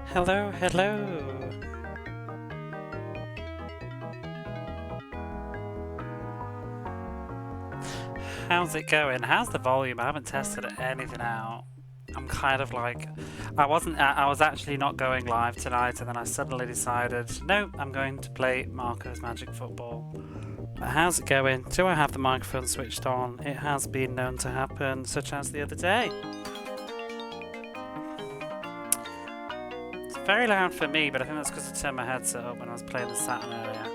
Hello, hello. How's it going? How's the volume? I haven't tested anything out. I'm kind of like, I was actually not going live tonight, and then I suddenly decided, no, I'm going to play Marco's Magic Football. But how's it going? Do I have the microphone switched on? It has been known to happen, such as the other day. It's very loud for me, but I think that's because I turned my headset up when I was playing the Saturn earlier.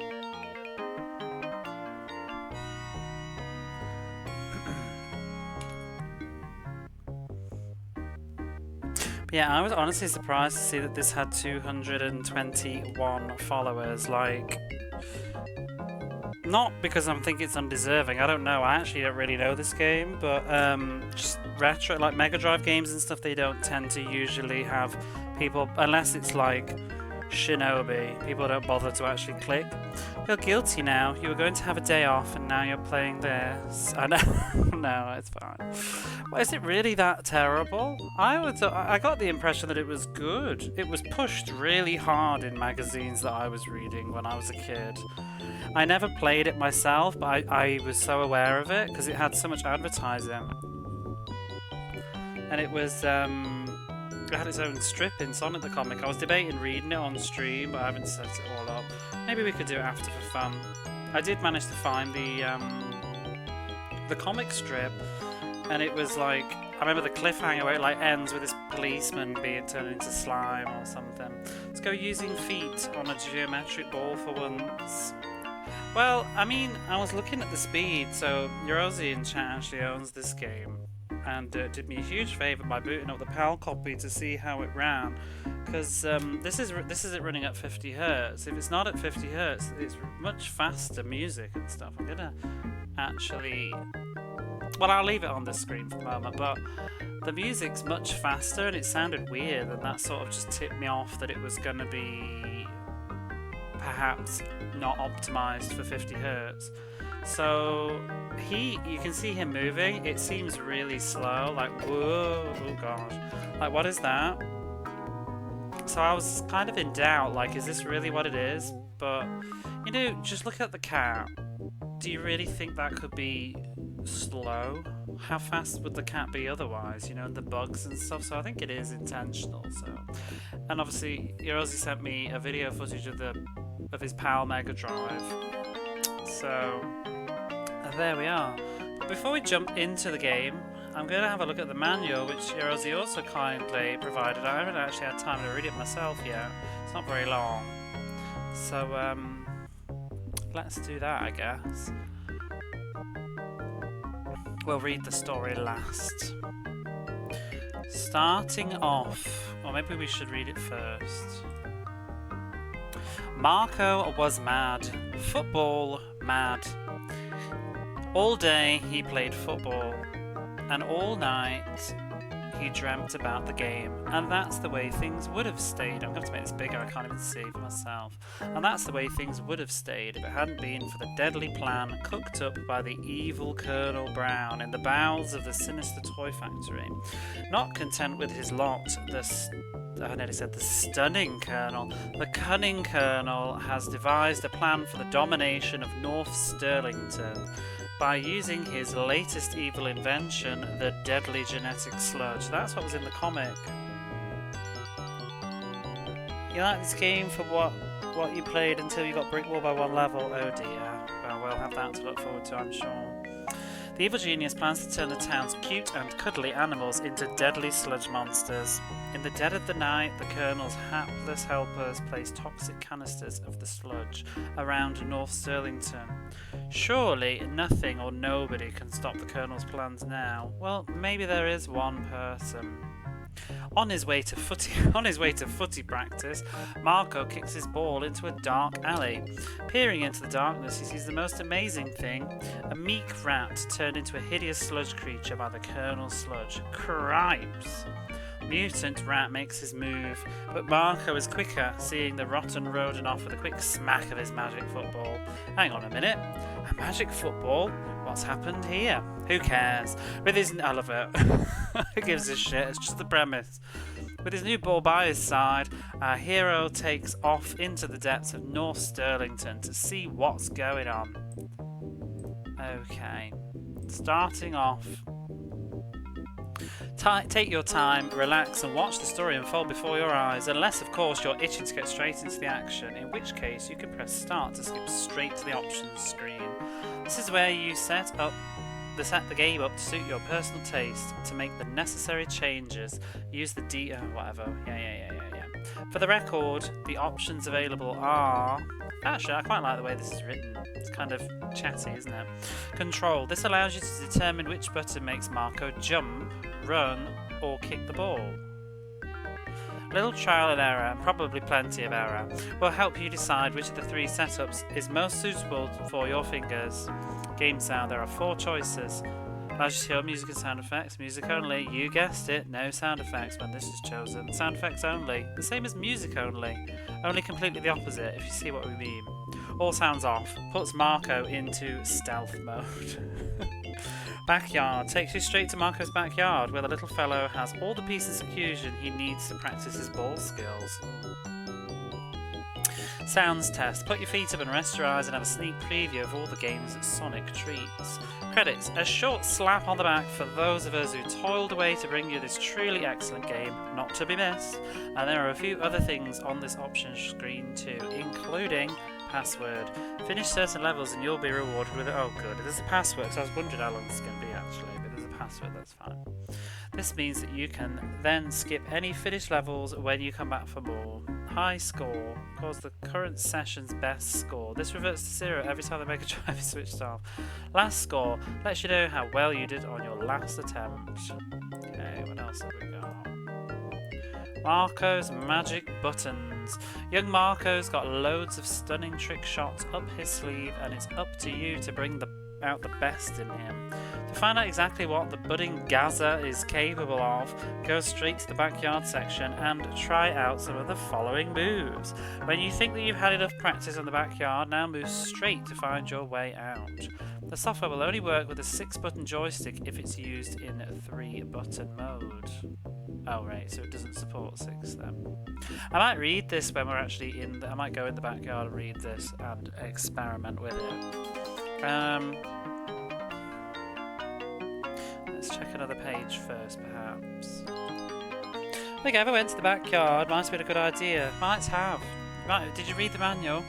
Yeah, I was honestly surprised to see that this had 221 followers. Like, not because I'm thinking it's undeserving. I don't know. I actually don't really know this game, but just retro, like Mega Drive games and stuff, they don't tend to usually have people, unless it's like Shinobi. People don't bother to actually click. You're guilty now. You were going to have a day off, and now you're playing this. I know. No, it's fine. Well, is it really that terrible? I got the impression that it was good. It was pushed really hard in magazines that I was reading when I was a kid. I never played it myself, but I was so aware of it because it had so much advertising. And it was, it had its own strip in Sonic the Comic. I was debating reading it on stream, but I haven't set it all up. Maybe we could do it after for fun. I did manage to find the comic strip, and it was like, I remember the cliffhanger where it like ends with this policeman being turned into slime or something. Let's go using feet on a geometric ball for once. Well, I mean, I was looking at the speed, so Yorozi in chat actually owns this game, and did me a huge favour by booting up the PAL copy to see how it ran, because this is it running at 50 Hz. If it's not at 50 Hz, it's much faster music and stuff. I'm gonna actually, well, I'll leave it on the screen for the moment, but the music's much faster and it sounded weird, and that sort of just tipped me off that it was going to be perhaps not optimized for 50 Hz. So you can see him moving. It seems really slow, like whoa, oh god, like what is that? So I was kind of in doubt, like, is this really what it is? But you know, just look at the cat. Do you really think that could be slow? How fast would the cat be otherwise? You know, and the bugs and stuff. So I think it is intentional. So, and obviously, Yorozi sent me a video footage of his PAL Mega Drive. So there we are. But before we jump into the game, I'm going to have a look at the manual, which Yorozi also kindly provided. I haven't actually had time to read it myself yet. It's not very long. So let's do that, I guess. We'll read the story last. Starting off, or maybe we should read it first. Marko was mad. Football mad. All day he played football, and all night he dreamt about the game, and that's the way things would have stayed. I'm going to make this bigger, I can't even see for myself. And that's the way things would have stayed if it hadn't been for the deadly plan cooked up by the evil Colonel Brown in the bowels of the sinister toy factory. Not content with his lot, I nearly said the stunning Colonel. The cunning Colonel has devised a plan for the domination of North Sterlington by using his latest evil invention, the deadly genetic sludge. That's what was in the comic. You like this game for what you played until you got brickwalled by one level? Oh dear. Well, we'll have that to look forward to, I'm sure. The evil genius plans to turn the town's cute and cuddly animals into deadly sludge monsters. In the dead of the night, the Colonel's hapless helpers place toxic canisters of the sludge around North Sterlington. Surely nothing or nobody can stop the Colonel's plans now. Well, maybe there is one person. On his way to footy practice, Marko kicks his ball into a dark alley. Peering into the darkness, he sees the most amazing thing: a meek rat turned into a hideous sludge creature by the Colonel's sludge. Cripes! Mutant rat makes his move, but Marko is quicker, seeing the rotten rodent off with a quick smack of his magic football. Hang on a minute, a magic football? What's happened here? Who cares? I love it. Who gives a shit? It's just the premise. premise. With his new ball by his side, our hero takes off into the depths of North Stirlington to see what's going on. Okay, starting off. Take your time, relax, and watch the story unfold before your eyes, unless, of course, you're itching to get straight into the action, in which case you can press start to skip straight to the options screen. This is where you set the game up to suit your personal taste, to make the necessary changes. Use the whatever. Yeah. For the record, the options available are... Actually, I quite like the way this is written. It's kind of chatty, isn't it? Control. This allows you to determine which button makes Marko jump, run, or kick the ball. Little trial and error, and probably plenty of error, will help you decide which of the three setups is most suitable for your fingers. Game sound. There are 4 choices. Allows you to hear music and sound effects. Music only. You guessed it. No sound effects when this is chosen. Sound effects only. The same as music only. Only completely the opposite, if you see what we mean. All sounds off. Puts Marko into stealth mode. Backyard. Takes you straight to Marko's backyard, where the little fellow has all the pieces of fusion he needs to practice his ball skills. Sounds test. Put your feet up and rest your eyes and have a sneak preview of all the game's sonic treats. Credits. A short slap on the back for those of us who toiled away to bring you this truly excellent game, not to be missed. And there are a few other things on this option screen too, including password. Finish certain levels and you'll be rewarded with it. Oh good, there's a password, so I was wondering how long this is going to be actually, but there's a password, that's fine. This means that you can then skip any finished levels when you come back for more. High score calls the current session's best score. This reverts to 0 every time the Mega Drive is switched off. Last score lets you know how well you did on your last attempt. Okay, what else have we got? Marko's magic buttons. Young Marko's got loads of stunning trick shots up his sleeve, and it's up to you to bring out the best in him. To find out exactly what the budding Gaza is capable of, go straight to the backyard section and try out some of the following moves. When you think that you've had enough practice on the backyard, now move straight to find your way out. The software will only work with a 6-button joystick if it's used in 3-button mode. Oh right, so it doesn't support 6 then. I might read this when we're actually in I might go in the backyard and read this and experiment with it. Let's check another page first, perhaps. I think I ever went to the backyard. Might have been a good idea. Might have. Did you read the manual?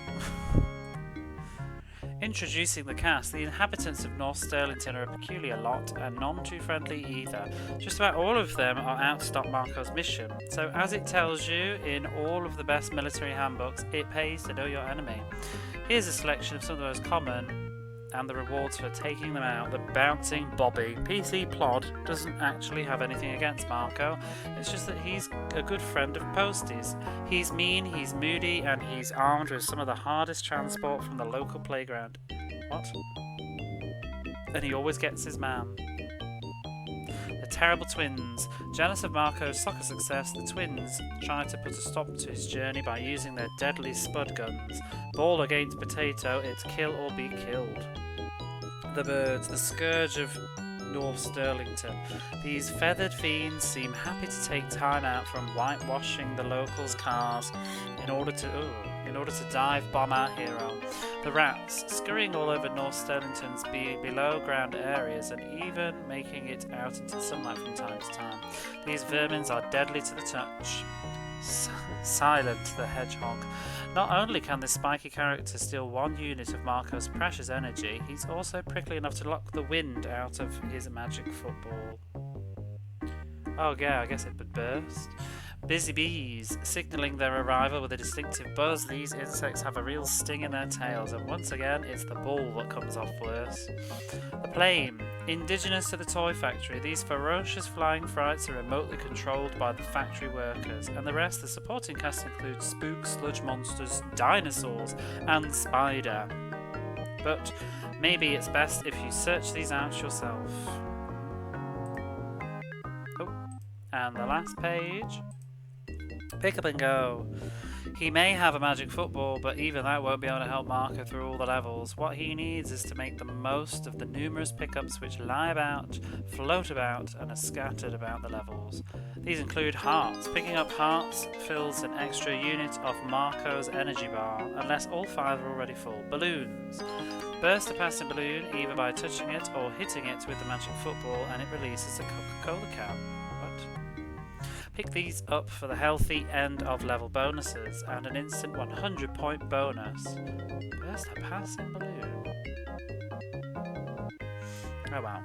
Introducing the cast, the inhabitants of North Stirlington are a peculiar lot and none too friendly either. Just about all of them are out to stop Marko's mission. So as it tells you in all of the best military handbooks, it pays to know your enemy. Here's a selection of some of the most common and the rewards for taking them out. The bouncing Bobby. PC Plod doesn't actually have anything against Marko. It's just that he's a good friend of Posty's. He's mean, he's moody, and he's armed with some of the hardest transport from the local playground. What? And he always gets his man. The terrible twins. Jealous of Marko's soccer success, the twins try to put a stop to his journey by using their deadly spud guns. Ball against potato, it's kill or be killed. The birds, the scourge of North Stirlington. These feathered fiends seem happy to take time out from whitewashing the locals' cars in order to dive bomb our hero. The rats, scurrying all over North Stirlington's below ground areas and even making it out into the sunlight from time to time. These vermins are deadly to the touch. Silent the hedgehog. Not only can this spiky character steal 1 unit of Marko's precious energy, he's also prickly enough to lock the wind out of his magic football. Oh yeah, I guess it would burst. Busy bees, signalling their arrival with a distinctive buzz. These insects have a real sting in their tails, and once again it's the ball that comes off worse. The plane. Indigenous to the toy factory, these ferocious flying frights are remotely controlled by the factory workers, and the rest, the supporting cast includes spooks, sludge monsters, dinosaurs, and Spider. But maybe it's best if you search these out yourself. Oh, and the last page. Pick up and go. He may have a magic football, but even that won't be able to help Marko through all the levels. What he needs is to make the most of the numerous pickups which lie about, float about, and are scattered about the levels. These include hearts. Picking up hearts fills an extra unit of Marko's energy bar, unless all 5 are already full. Balloons. Burst a passing balloon either by touching it or hitting it with the magic football, and it releases a Coca-Cola can. Pick these up for the healthy end of level bonuses and an instant 100-point bonus. Burst a passing balloon. Oh wow.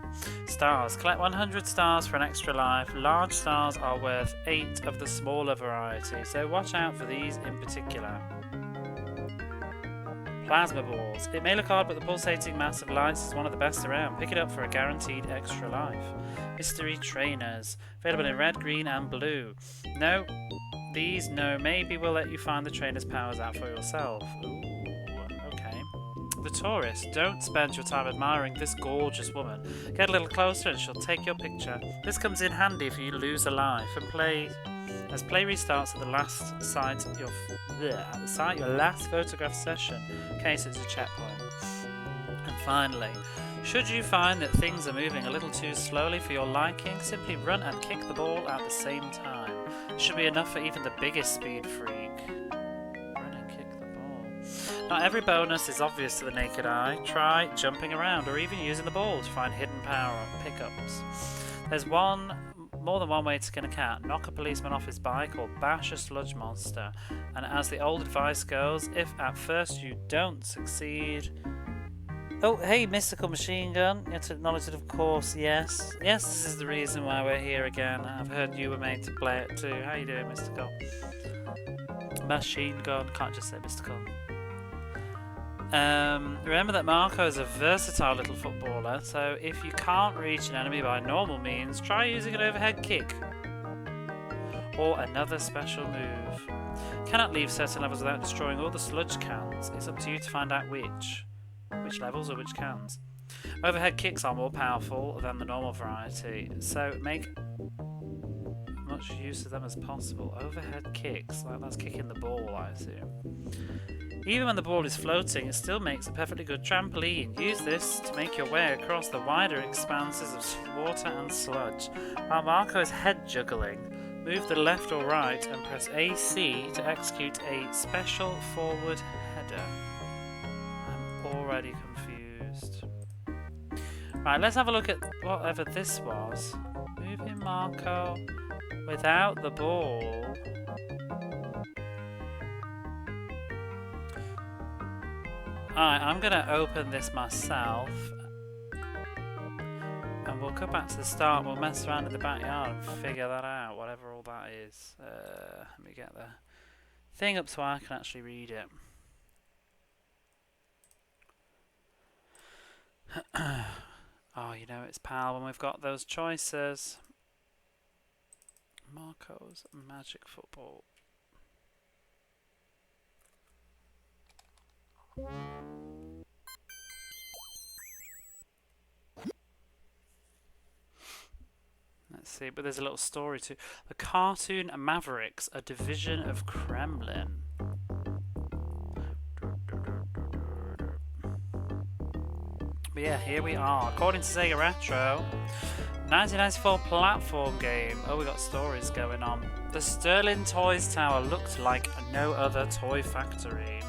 Stars. Collect 100 stars for an extra life. Large stars are worth 8 of the smaller variety, so watch out for these in particular. Plasma balls. It may look odd, but the pulsating mass of lights is one of the best around. Pick it up for a guaranteed extra life. Mystery trainers. Available in red, green, and blue. No. These, no. Maybe we'll let you find the trainer's powers out for yourself. Ooh, okay. The tourist. Don't spend your time admiring this gorgeous woman. Get a little closer and she'll take your picture. This comes in handy if you lose a life and play... As play restarts at the last site your last photograph session, in case it's a checkpoint. And finally, should you find that things are moving a little too slowly for your liking, simply run and kick the ball at the same time. This should be enough for even the biggest speed freak. Run and kick the ball. Not every bonus is obvious to the naked eye. Try jumping around or even using the ball to find hidden power pickups. There's more than one way to skin a cat. Knock a policeman off his bike or bash a sludge monster. And as the old advice goes, if at first you don't succeed... Oh, hey, mystical machine gun. You have to acknowledge it, of course, yes. Yes, this is the reason why we're here again. I've heard you were made to play it too. How you doing, mystical? Machine gun. Can't just say mystical. Remember that Marko is a versatile little footballer, so if you can't reach an enemy by normal means, try using an overhead kick. Or another special move. Cannot leave certain levels without destroying all the sludge cans. It's up to you to find out which levels or which cans. Overhead kicks are more powerful than the normal variety, so make much use of them as possible. Overhead kicks, like that's kicking the ball, I assume. Even when the ball is floating, it still makes a perfectly good trampoline. Use this to make your way across the wider expanses of water and sludge. While Marko is head juggling, move to the left or right and press AC to execute a special forward header. I'm already confused. Right, let's have a look at whatever this was. Moving Marko without the ball. Alright, I'm going to open this myself and we'll come back to the start. We'll mess around in the backyard and figure that out, whatever all that is. Let me get the thing up so I can actually read it. Oh, you know it's pal when we've got those choices. Marko's magic football. Let's see, but there's a little story too. The cartoon Mavericks, a division of Kremlin. But yeah, here we are. According to Sega Retro, 1994 platform game. Oh, we got stories going on. The Sterling Toys Tower looked like no other toy factory.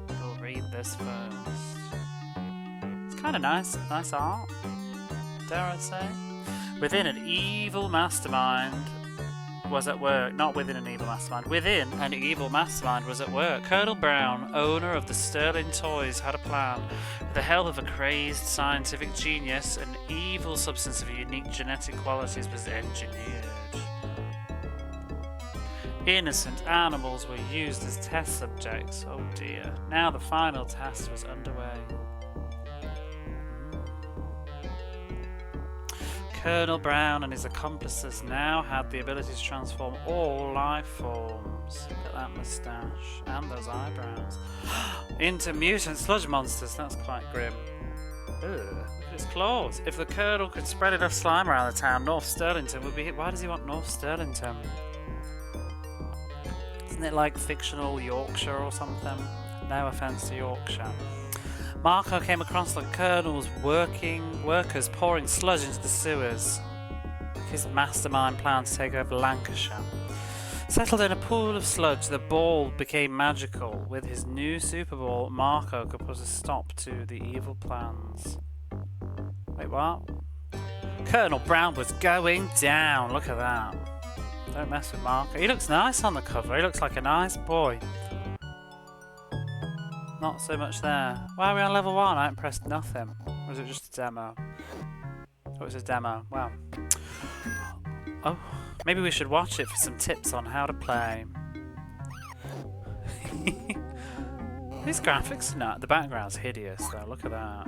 We'll read this first. It's kind of nice art, dare I say. Within an evil mastermind was at work. Not within an evil mastermind. Within an evil mastermind was at work. Colonel Brown, owner of the Sterling Toys, had a plan. With the help of a crazed scientific genius, an evil substance of unique genetic qualities was engineered. Innocent animals were used as test subjects. Oh dear. Now the final test was underway. Colonel Brown and his accomplices now had the ability to transform all life forms. Look at that moustache and those eyebrows. Into mutant sludge monsters. That's quite grim. Ugh, look at his claws. If the Colonel could spread enough slime around the town, North Sterlington would be hit. Why does he want North Sterlington? Isn't it like fictional Yorkshire or something? No offence to Yorkshire. Marko came across the Colonel's workers pouring sludge into the sewers. His mastermind plan to take over Lancashire. Settled in a pool of sludge, the ball became magical. With his new Super Ball, Marko could put a stop to the evil plans. Wait, what? Colonel Brown was going down. Look at that. Don't mess with Marko. He looks nice on the cover. He looks like a nice boy. Not so much there. Why are we on level 1? I haven't pressed nothing. Or was it just a demo? Oh, it was a demo. Wow. Oh, maybe we should watch it for some tips on how to play. These graphics are not. The background's hideous though. Look at that.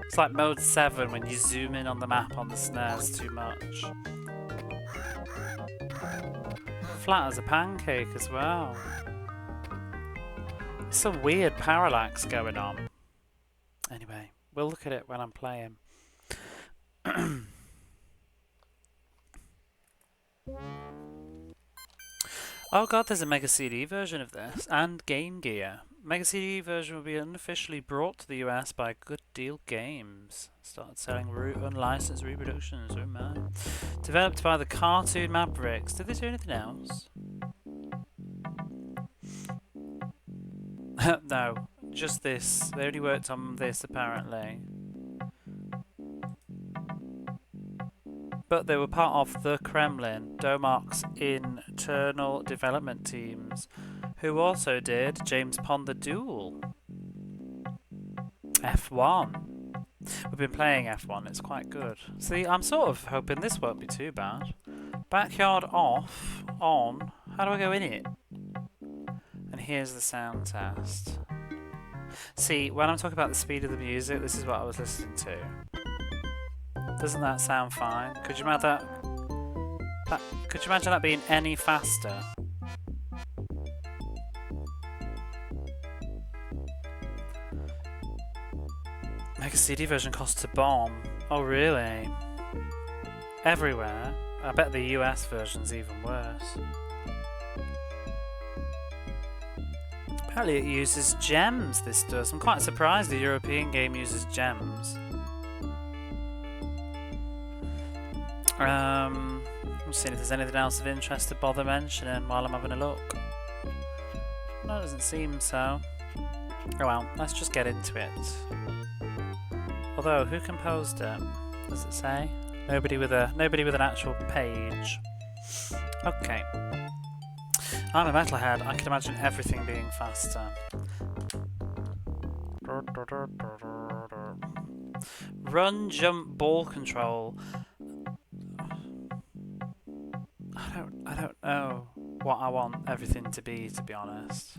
It's like mode 7 when you zoom in on the map on the snares too much. Flat as a pancake as well. There's some weird parallax going on. Anyway, we'll look at it when I'm playing. Oh god, there's a Mega CD version of this, and Game Gear. Mega CD version will be unofficially brought to the US by Good Deal Games. Started selling unlicensed reproductions, oh my. Developed by the Cartoon Mavericks. Did they do anything else? No, just this. They only worked on this apparently. But they were part of the Kremlin, Domark's internal development teams, who also did James Pond the Duel. F1. We've been playing F1, it's quite good. See, I'm sort of hoping this won't be too bad. Backyard off, on. How do I go in it? And here's the sound test. See, when I'm talking about the speed of the music, this is what I was listening to. Doesn't that sound fine? Could you imagine that? Could you imagine that being any faster? Mega CD version costs a bomb. Oh really? Everywhere? I bet the US version's even worse. Apparently it uses gems, this does. I'm quite surprised the European game uses gems. I'm seeing if there's anything else of interest to bother mentioning while I'm having a look. No, it doesn't seem so. Oh well, let's just get into it. Although, who composed it? Does it say? Nobody with an actual page. Okay. I'm a metalhead. I can imagine everything being faster. Run, jump, ball control. I don't know what I want everything to be honest.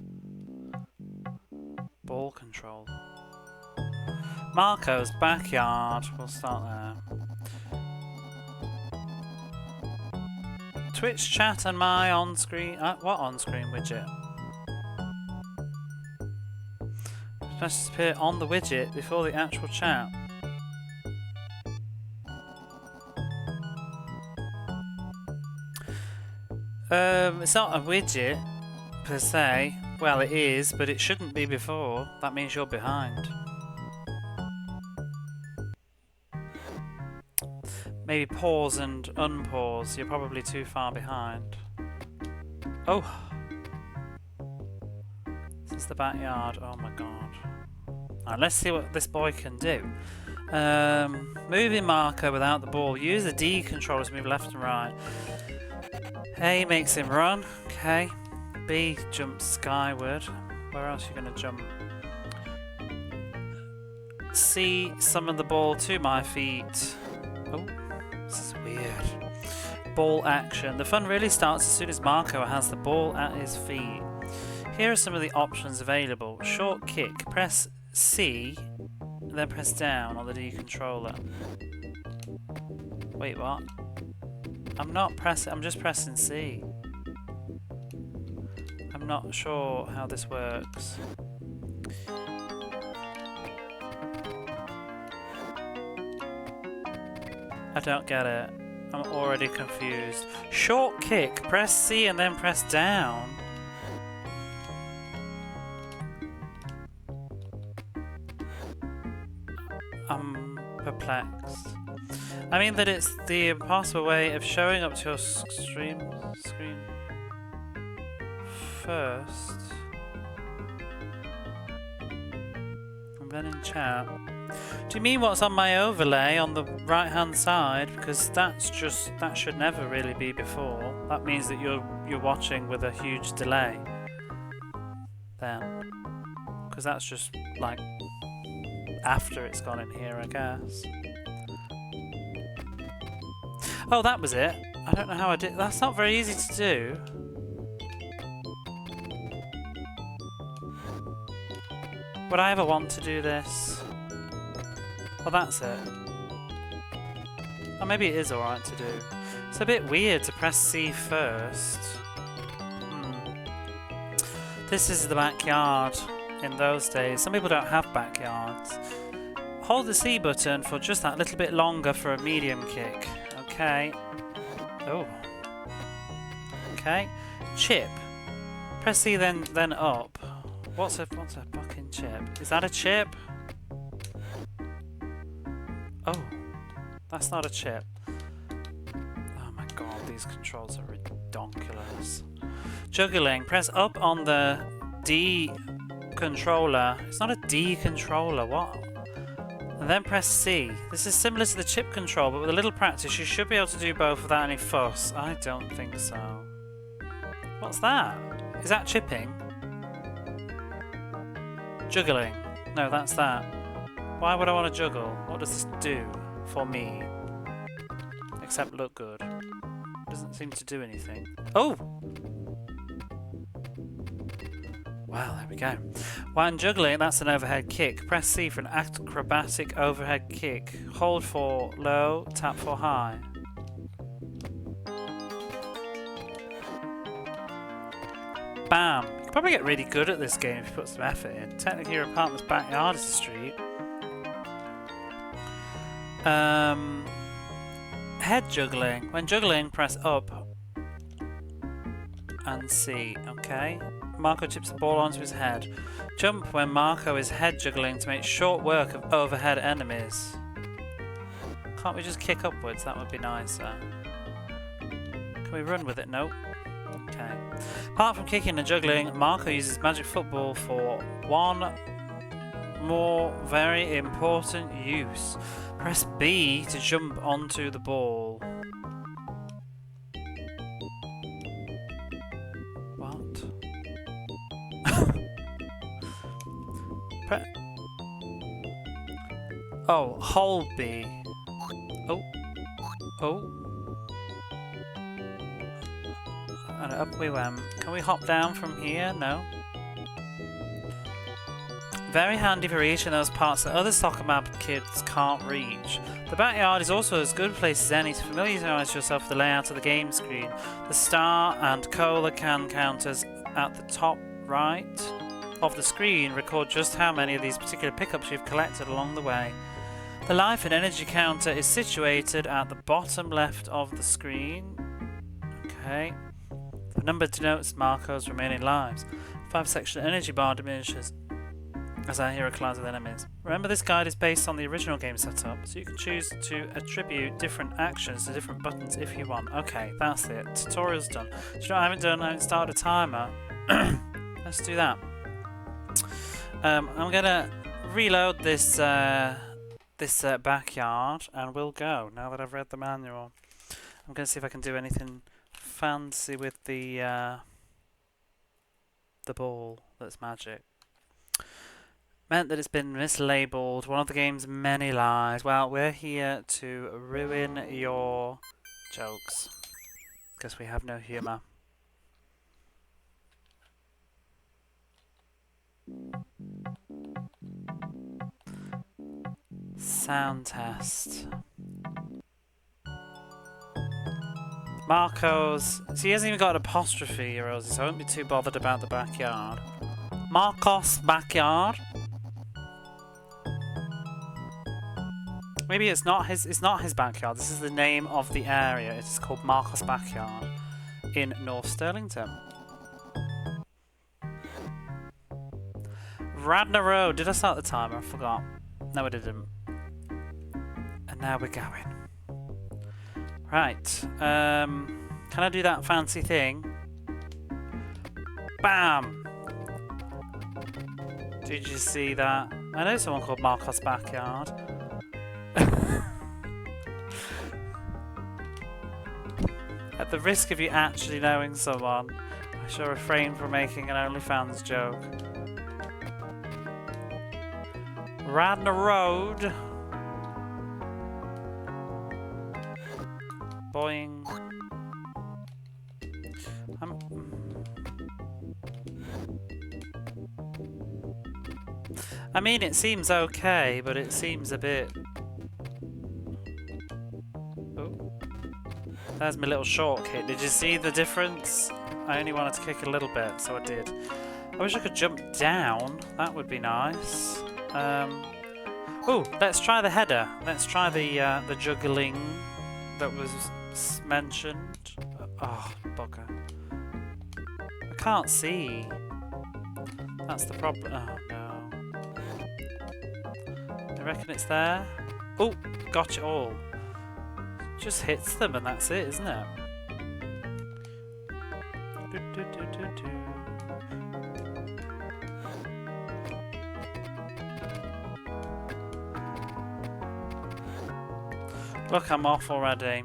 Ball control. Marko's backyard. We'll start there. Twitch chat and my on-screen... what on-screen widget? Messages appear on the widget before the actual chat. It's not a widget, per se. Well, it is, but it shouldn't be before. That means you're behind. Maybe pause and unpause. You're probably too far behind. Oh! This is the backyard. Oh my god. Alright, let's see what this boy can do. Moving Marko without the ball. Use the D controller to move left and right. A makes him run. Okay. B jumps skyward. Where else are you going to jump? C, summon the ball to my feet. Oh, this is weird. Ball action. The fun really starts as soon as Marko has the ball at his feet. Here are some of the options available. Short kick. Press C, and then press down on the D controller. Wait, what? I'm not pressing, I'm just pressing C. I'm not sure how this works. I don't get it. I'm already confused. Short kick, press C and then press down. mean that it's the impossible way of showing up to your screen first, and then in chat. Do you mean what's on my overlay on the right hand side? Because that should never really be before. That means that you're watching with a huge delay. Then, because that's just like after it's gone in here, I guess. Oh, that was it. I don't know how I did. That's not very easy to do. Would I ever want to do this? Well, that's it. Or maybe it is alright to do. It's a bit weird to press C first. This is the backyard in those days. Some people don't have backyards. Hold the C button for just that little bit longer for a medium kick. Okay. Oh. Okay. Chip. Press C then up. What's a fucking chip? Is that a chip? Oh. That's not a chip. Oh my god, these controls are ridiculous. Juggling. Press up on the D controller. It's not a D controller. What? And then press C. This is similar to the chip control, but with a little practice, you should be able to do both without any fuss. I don't think so. What's that? Is that chipping? Juggling. No, that's that. Why would I want to juggle? What does this do for me? Except look good. Doesn't seem to do anything. Oh! Well, there we go. When juggling, that's an overhead kick. Press C for an acrobatic overhead kick. Hold for low, tap for high. Bam! You can probably get really good at this game if you put some effort in. Technically your apartment's backyard is the street. Head juggling. When juggling, press up and C. Okay. Marko chips the ball onto his head. Jump when Marko is head juggling to make short work of overhead enemies. Can't we just kick upwards? That would be nicer. Can we run with it? Nope. Okay. Apart from kicking and juggling, Marko uses magic football for one more very important use. Press B to jump onto the ball. What? Oh, hold B. Oh. Oh. And up we went. Can we hop down from here? No. Very handy for reaching those parts that other soccer map kids can't reach. The backyard is also as good a place as any to familiarise yourself with the layout of the game screen. The star and cola can counters at the top right of the screen record just how many of these particular pickups you've collected along the way. The life and energy counter is situated at the bottom left of the screen. Okay. The number denotes Marko's remaining lives. 5-section energy bar diminishes as our hero collides with enemies. Remember, this guide is based on the original game setup, so you can choose to attribute different actions to different buttons if you want. Okay, that's it. Tutorial's done. Do you know what I haven't done? I haven't started a timer. Let's do that. I'm gonna reload this backyard, and we'll go. Now that I've read the manual, I'm gonna see if I can do anything fancy with the ball that's magic. Meant that it's been mislabeled. One of the game's many lies. Well, we're here to ruin your jokes, because we have no humour. Sound test. Marko's. So he hasn't even got an apostrophe, Rosie, so I won't be too bothered about the backyard. Marko's backyard. Maybe it's not his backyard. This is the name of the area. It is called Marko's Backyard in North Stirlington. Radnor Road. Did I start the timer? I forgot. No, I didn't. And now we're going. Right. Can I do that fancy thing? Bam! Did you see that? I know someone called Marko's Backyard. At the risk of you actually knowing someone, I shall refrain from making an OnlyFans joke. Radnor Road. Boing. I mean, it seems okay, but it seems a bit... Oh. There's my little short kick. Did you see the difference? I only wanted to kick a little bit, so I did. I wish I could jump down. That would be nice. Oh, let's try the header. Let's try the juggling that was mentioned. Oh, bugger. I can't see. That's the problem. Oh, no. I reckon it's there. Oh, got it all. Just hits them and that's it, isn't it? Look, I'm off already.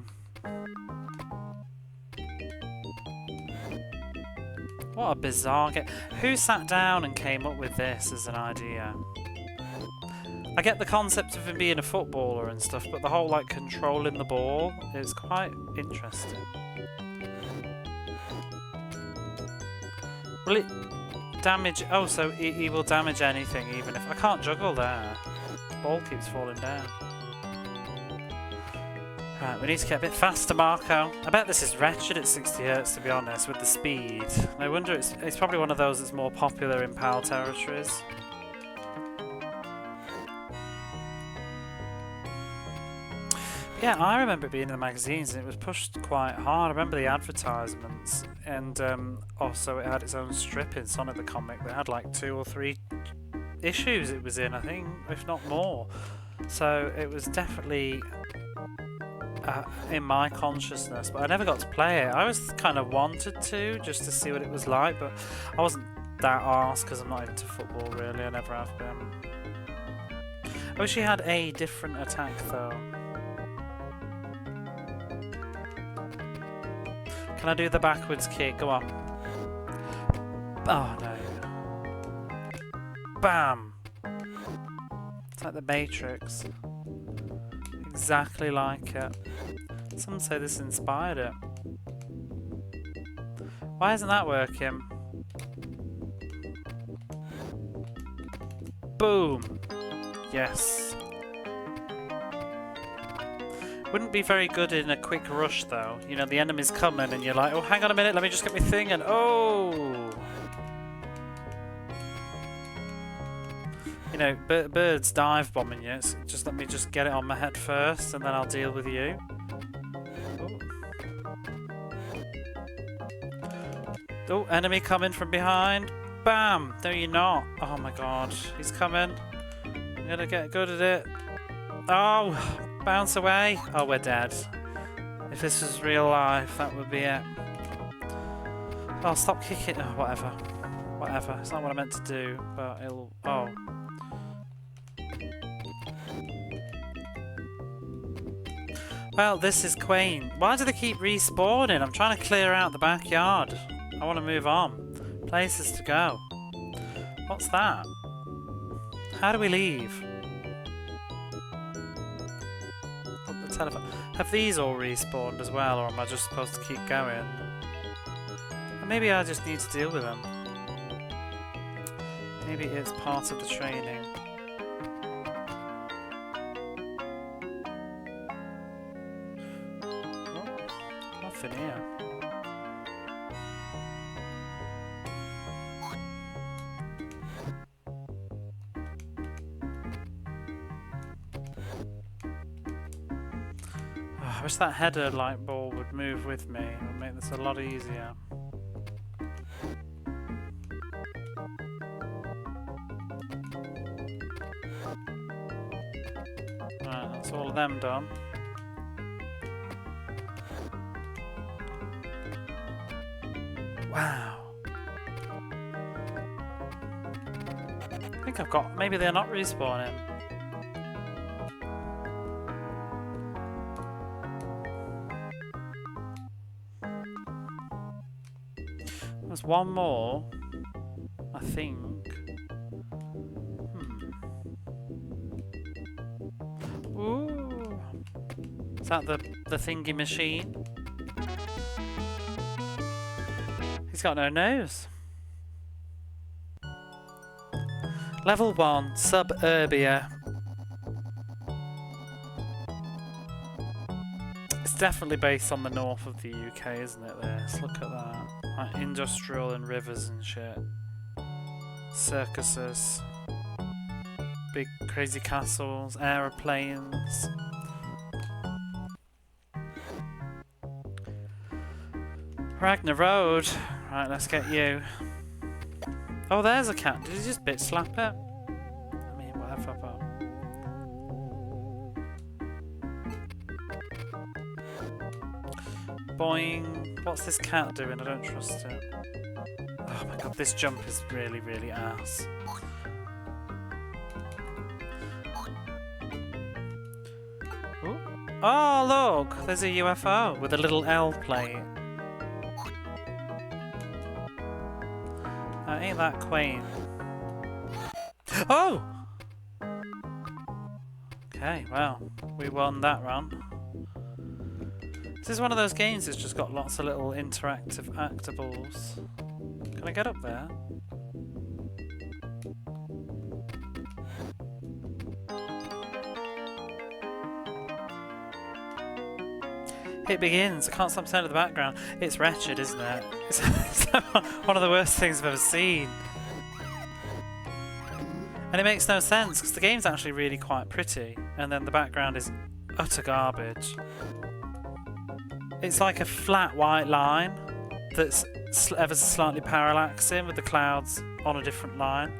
What a bizarre game. Who sat down and came up with this as an idea? I get the concept of him being a footballer and stuff, but the whole like controlling the ball is quite interesting. Will it damage? Oh, so he will damage anything, even if I can't juggle there. The ball keeps falling down. Right, we need to get a bit faster, Marko. I bet this is wretched at 60 Hz, to be honest, with the speed. I wonder, it's probably one of those that's more popular in PAL territories. Yeah, I remember it being in the magazines and it was pushed quite hard. I remember the advertisements, and also it had its own strip in Sonic the Comic that had like 2 or 3 issues it was in, I think, if not more. So it was definitely in my consciousness, but I never got to play it. I always kind of wanted to, just to see what it was like, but I wasn't that arsed because I'm not into football really, I never have been. I wish he had a different attack though. Can I do the backwards kick? Go on. Oh no. Bam! It's like the Matrix. Exactly like it. Some say this inspired it. Why isn't that working? Boom! Yes. Wouldn't be very good in a quick rush though. You know, the enemy's coming and you're like, oh, hang on a minute, let me just get my thing and oh! You know, birds dive bombing you. It's just let me just get it on my head first and then I'll deal with you. Oh, enemy coming from behind. Bam! No, you're not. Oh my god, he's coming. I'm gonna get good at it. Oh! Bounce away. Oh, we're dead. If this was real life, that would be it. Oh, stop kicking. Oh, whatever. Whatever. It's not what I meant to do, but it'll... Oh. Well, this is quaint. Why do they keep respawning? I'm trying to clear out the backyard. I want to move on. Places to go. What's that? How do we leave? Have these all respawned as well, or am I just supposed to keep going? And maybe I just need to deal with them. Maybe it's part of the training. Oh, nothing here. I wish that header light ball would move with me. It would make this a lot easier. Right, that's all of them done. Wow. I think I've got... Maybe they're not respawning. There's one more, I think. Ooh. Is that the thingy machine? He's got no nose. Level 1, Suburbia. It's definitely based on the north of the UK, isn't it, this? Look at that. Like industrial and rivers and shit. Circuses. Big crazy castles, aeroplanes. Ragnar Road. Right, let's get you. Oh, there's a cat. Did he just bitch slap it? I mean, whatever, but... Boing. What's this cat doing? I don't trust it. Oh my god, this jump is really, really ass. Ooh. Oh, look! There's a UFO with a little L plate. Ain't that quaint? Oh! Okay, well, we won that run. This is one of those games that's just got lots of little interactive actables. Can I get up there? It begins. I can't stop turning to the background. It's wretched, isn't it? It's one of the worst things I've ever seen. And it makes no sense because the game's actually really quite pretty, and then the background is utter garbage. It's like a flat white line that's ever so slightly parallaxing with the clouds on a different line.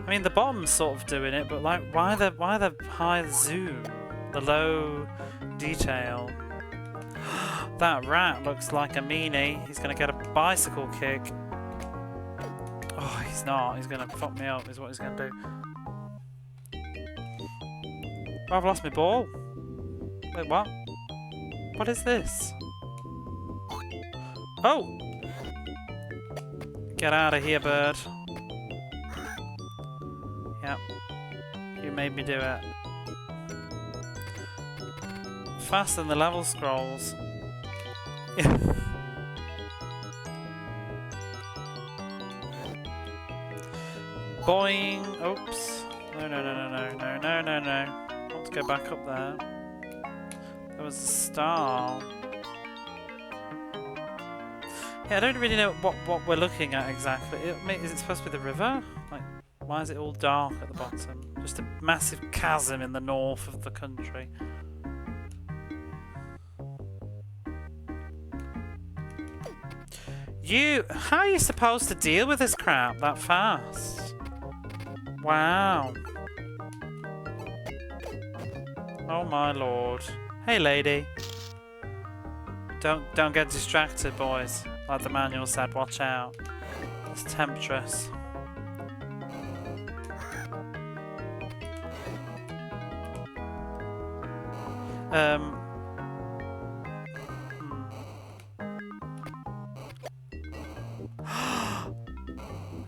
I mean, the bottom's sort of doing it, but like, why the high zoom, the low detail? That rat looks like a meanie. He's gonna get a bicycle kick. Oh, he's not. He's gonna fuck me up, is what he's gonna do. Oh, I've lost my ball. Wait, what? What is this? Oh! Get out of here, bird. Yep. You made me do it. Faster than the level scrolls. Boing! Oops. No, no, no, no, no, no, no, no, no. I want to go back up there. There was a star. Yeah, I don't really know what we're looking at exactly. Is it supposed to be the river? Like, why is it all dark at the bottom? Just a massive chasm in the north of the country. How are you supposed to deal with this crap that fast? Wow. Oh my lord. Hey lady. Don't get distracted, boys. Like the manual said, watch out. It's temptress.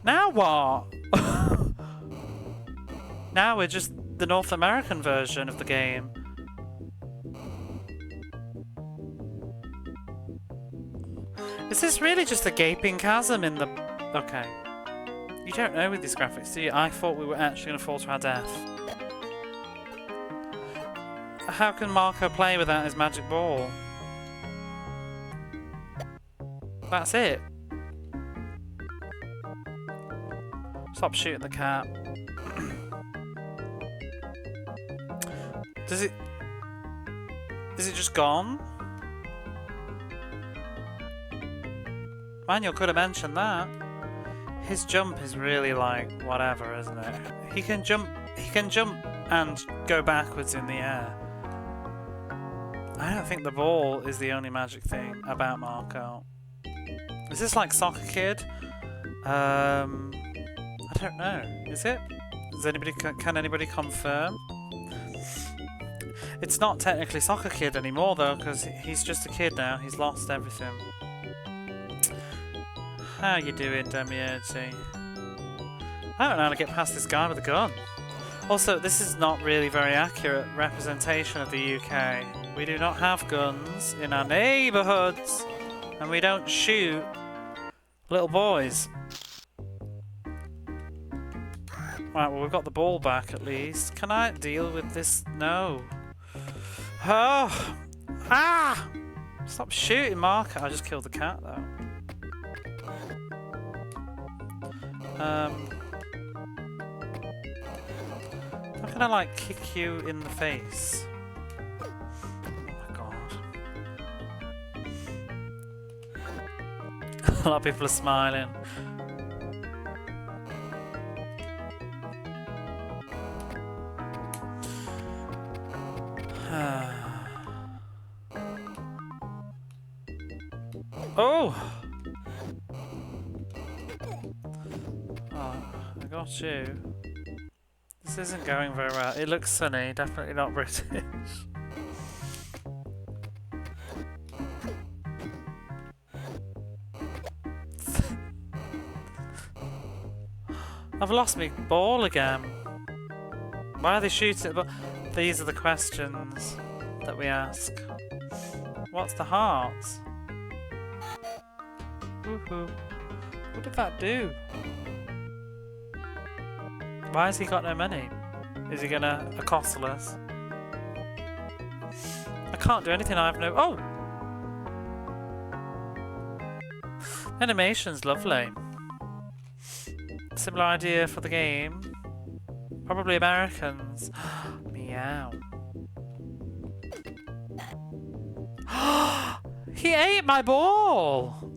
Now what? Now we're just the North American version of the game. Is this really just a gaping chasm in the... Okay. You don't know with these graphics, do you? I thought we were actually going to fall to our death. How can Marko play without his magic ball? That's it. Stop shooting the cat. Is it just gone? Manual could have mentioned that. His jump is really like whatever, isn't it? He can jump and go backwards in the air. I don't think the ball is the only magic thing about Marko. Is this like Soccer Kid? I don't know. Is it? Does anybody can anybody confirm? It's not technically Soccer Kid anymore though, because he's just a kid now. He's lost everything. How you doing, Demiurgy? I don't know how to get past this guy with a gun. Also, this is not really very accurate representation of the UK. We do not have guns in our neighbourhoods, and we don't shoot little boys. Right, well, we've got the ball back at least. Can I deal with this? No. Oh! Ah! Stop shooting, Marko. I just killed the cat, though. How can I, like, kick you in the face? Oh my god. A lot of people are smiling. Oh! Oh, I got you. This isn't going very well. It looks sunny, definitely not British. I've lost my ball again. Why are they shooting? But these are the questions that we ask. What's the heart? Woohoo. What did that do? Why has he got no money? Is he gonna accost us? I can't do anything, I have no... Oh! Animation's lovely. Similar idea for the game. Probably Americans. Meow. He ate my ball!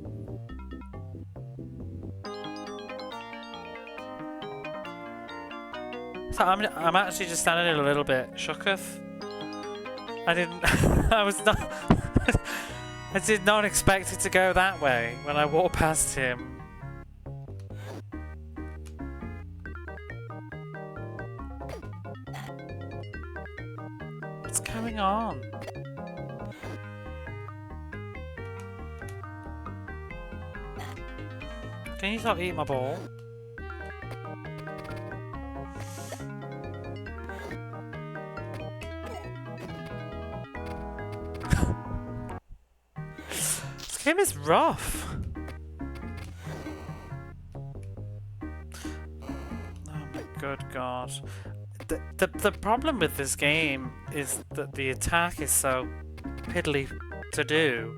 So I'm actually just standing a little bit shooketh. I didn't... I was not... I did not expect it to go that way when I walked past him. What's going on? Can you stop eating my ball? This game is rough. Oh my good god. The problem with this game is that the attack is so piddly to do.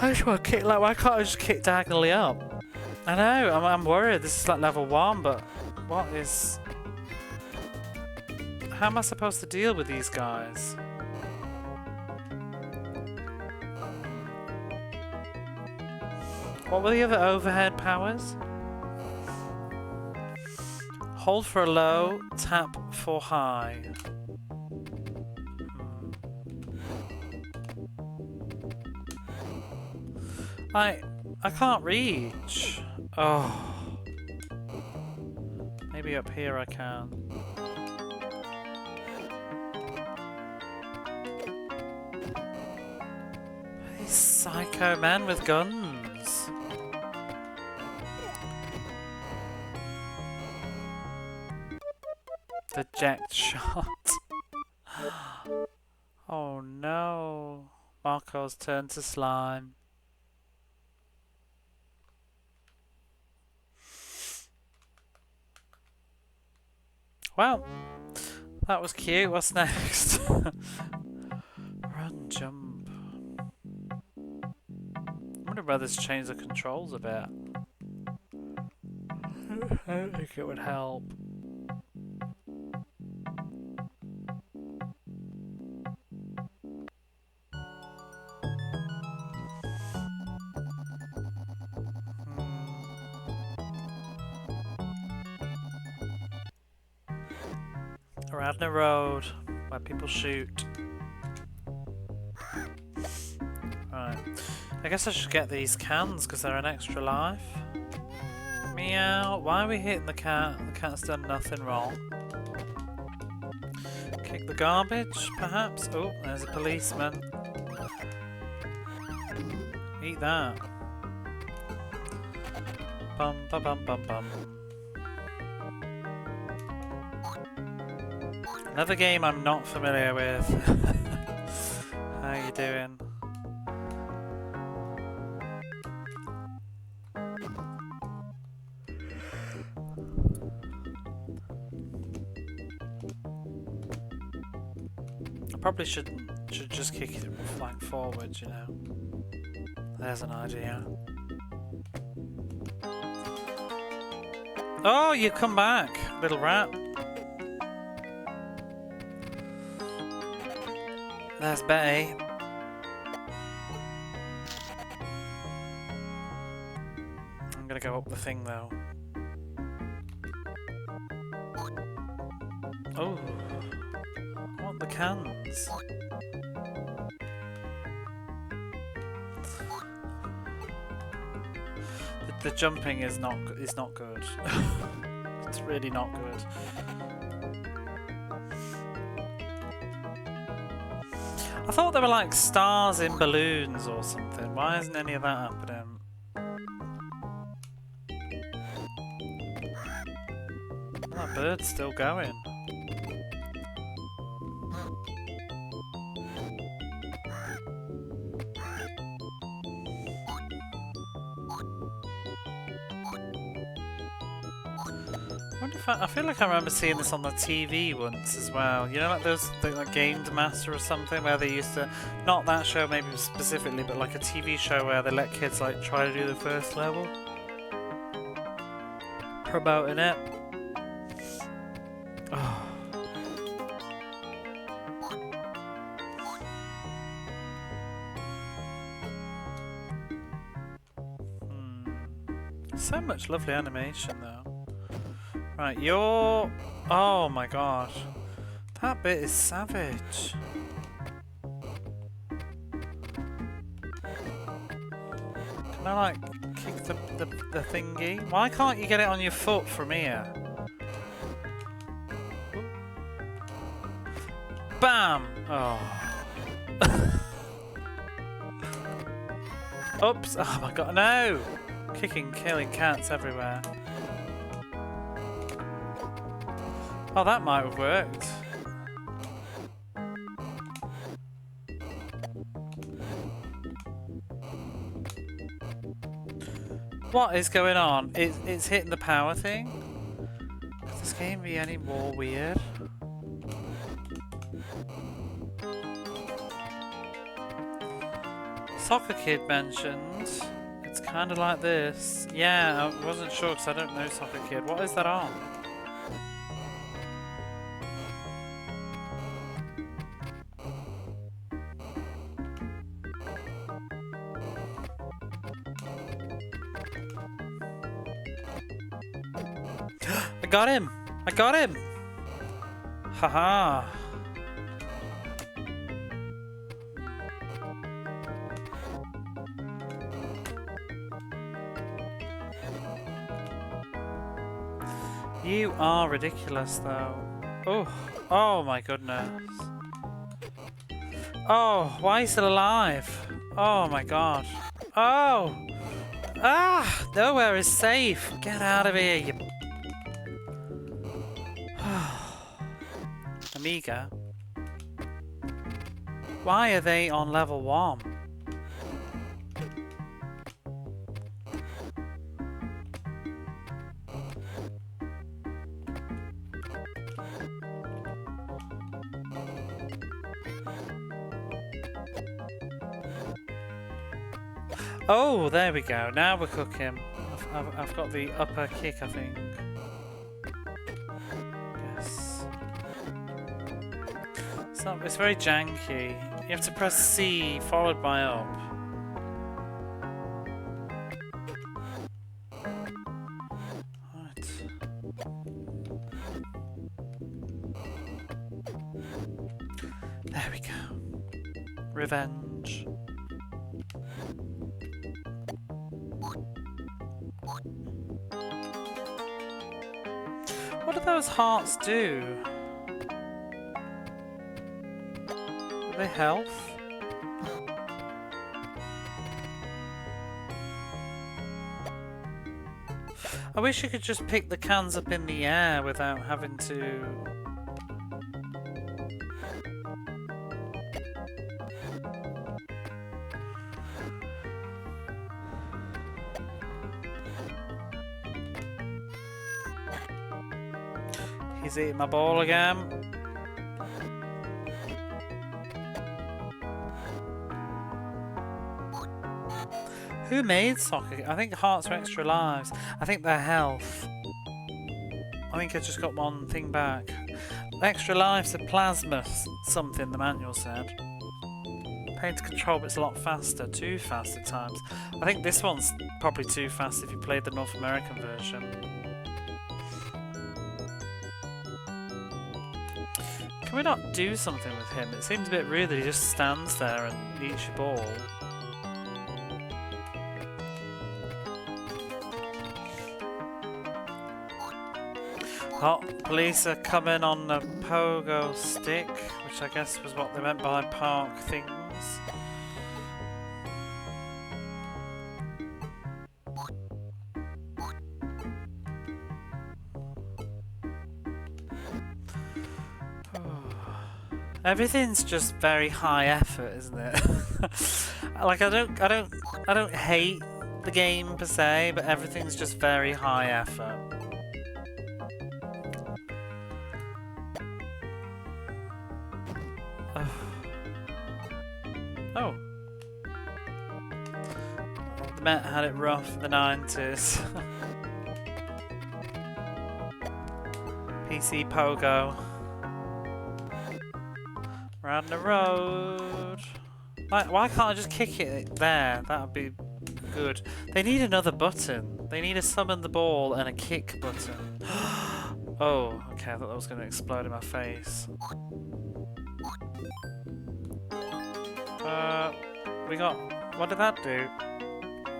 I just want to kick, like, why can't I just kick diagonally up? I know, I'm worried. This is like level 1, but what is... How am I supposed to deal with these guys? What were the other overhead powers? Hold for a low, tap for high. I can't reach. Oh. Maybe up here I can. These psycho men with guns. The jet shot. Oh no. Marko's turned to slime. Well, that was cute. What's next? Run, jump. I wonder whether this changed the controls a bit. I don't think it would help. Radna Road, where people shoot. Right. I guess I should get these cans because they're an extra life. Meow. Why are we hitting the cat? The cat's done nothing wrong. Kick the garbage, perhaps? Oh, there's a policeman. Eat that. Bum bum bum bum bum. Another game I'm not familiar with. How you doing? I probably should just kick it like forwards, you know. There's an idea. Oh, you come back, little rat. There's Betty. I'm gonna go up the thing though. Oh, I want the cans. The jumping is not good. It's really not good. I thought there were like stars in balloons or something. Why isn't any of that happening? That bird's still going. I feel like I remember seeing this on the TV once as well. You know, like those like Game Master or something, where they used to, not that show maybe specifically, but like a TV show where they let kids like try to do the first level, promoting it. Oh. So much lovely animation though. Right, you're... Oh my gosh. That bit is savage. Can I like kick the thingy? Why can't you get it on your foot from here? Bam! Oh. Oops! Oh my god, no! Kicking, killing cats everywhere. Oh, that might have worked. What is going on? It's hitting the power thing? Could this game be any more weird? Soccer Kid mentioned it's kind of like this. Yeah, I wasn't sure because I don't know Soccer Kid. What is that on? I got him! I got him! Haha! You are ridiculous though. Oh, oh my goodness. Oh, why are you still alive? Oh my god. Oh! Ah! Nowhere is safe! Get out of here, you... Amiga. Why are they on level 1? Oh, there we go. Now we're cooking. I've got the upper kick, I think. Yes. It's very janky. You have to press C followed by up. Right. There we go. Revenge. do those hearts do? Are they health? I wish you could just pick the cans up in the air without having to... He's eating my ball again. Who made soccer? I think hearts are extra lives. I think they're health. I think I just got one thing back. Extra lives are plasma something, the manual said. Pain to control, but it's a lot faster. Too fast at times. I think this one's probably too fast if you played the North American version. Can we not do something with him? It seems a bit rude that he just stands there and eats your ball. Oh, police are coming on the pogo stick, which I guess was what they meant by park things. Everything's just very high effort, isn't it? Like I don't hate the game per se, but everything's just very high effort. Oh. The Met had it rough in the 90s. PC Pogo. Around the road. Why can't I just kick it there? That would be good. They need another button. They need a summon the ball and a kick button. Oh, okay, I thought that was going to explode in my face. We got... What did that do?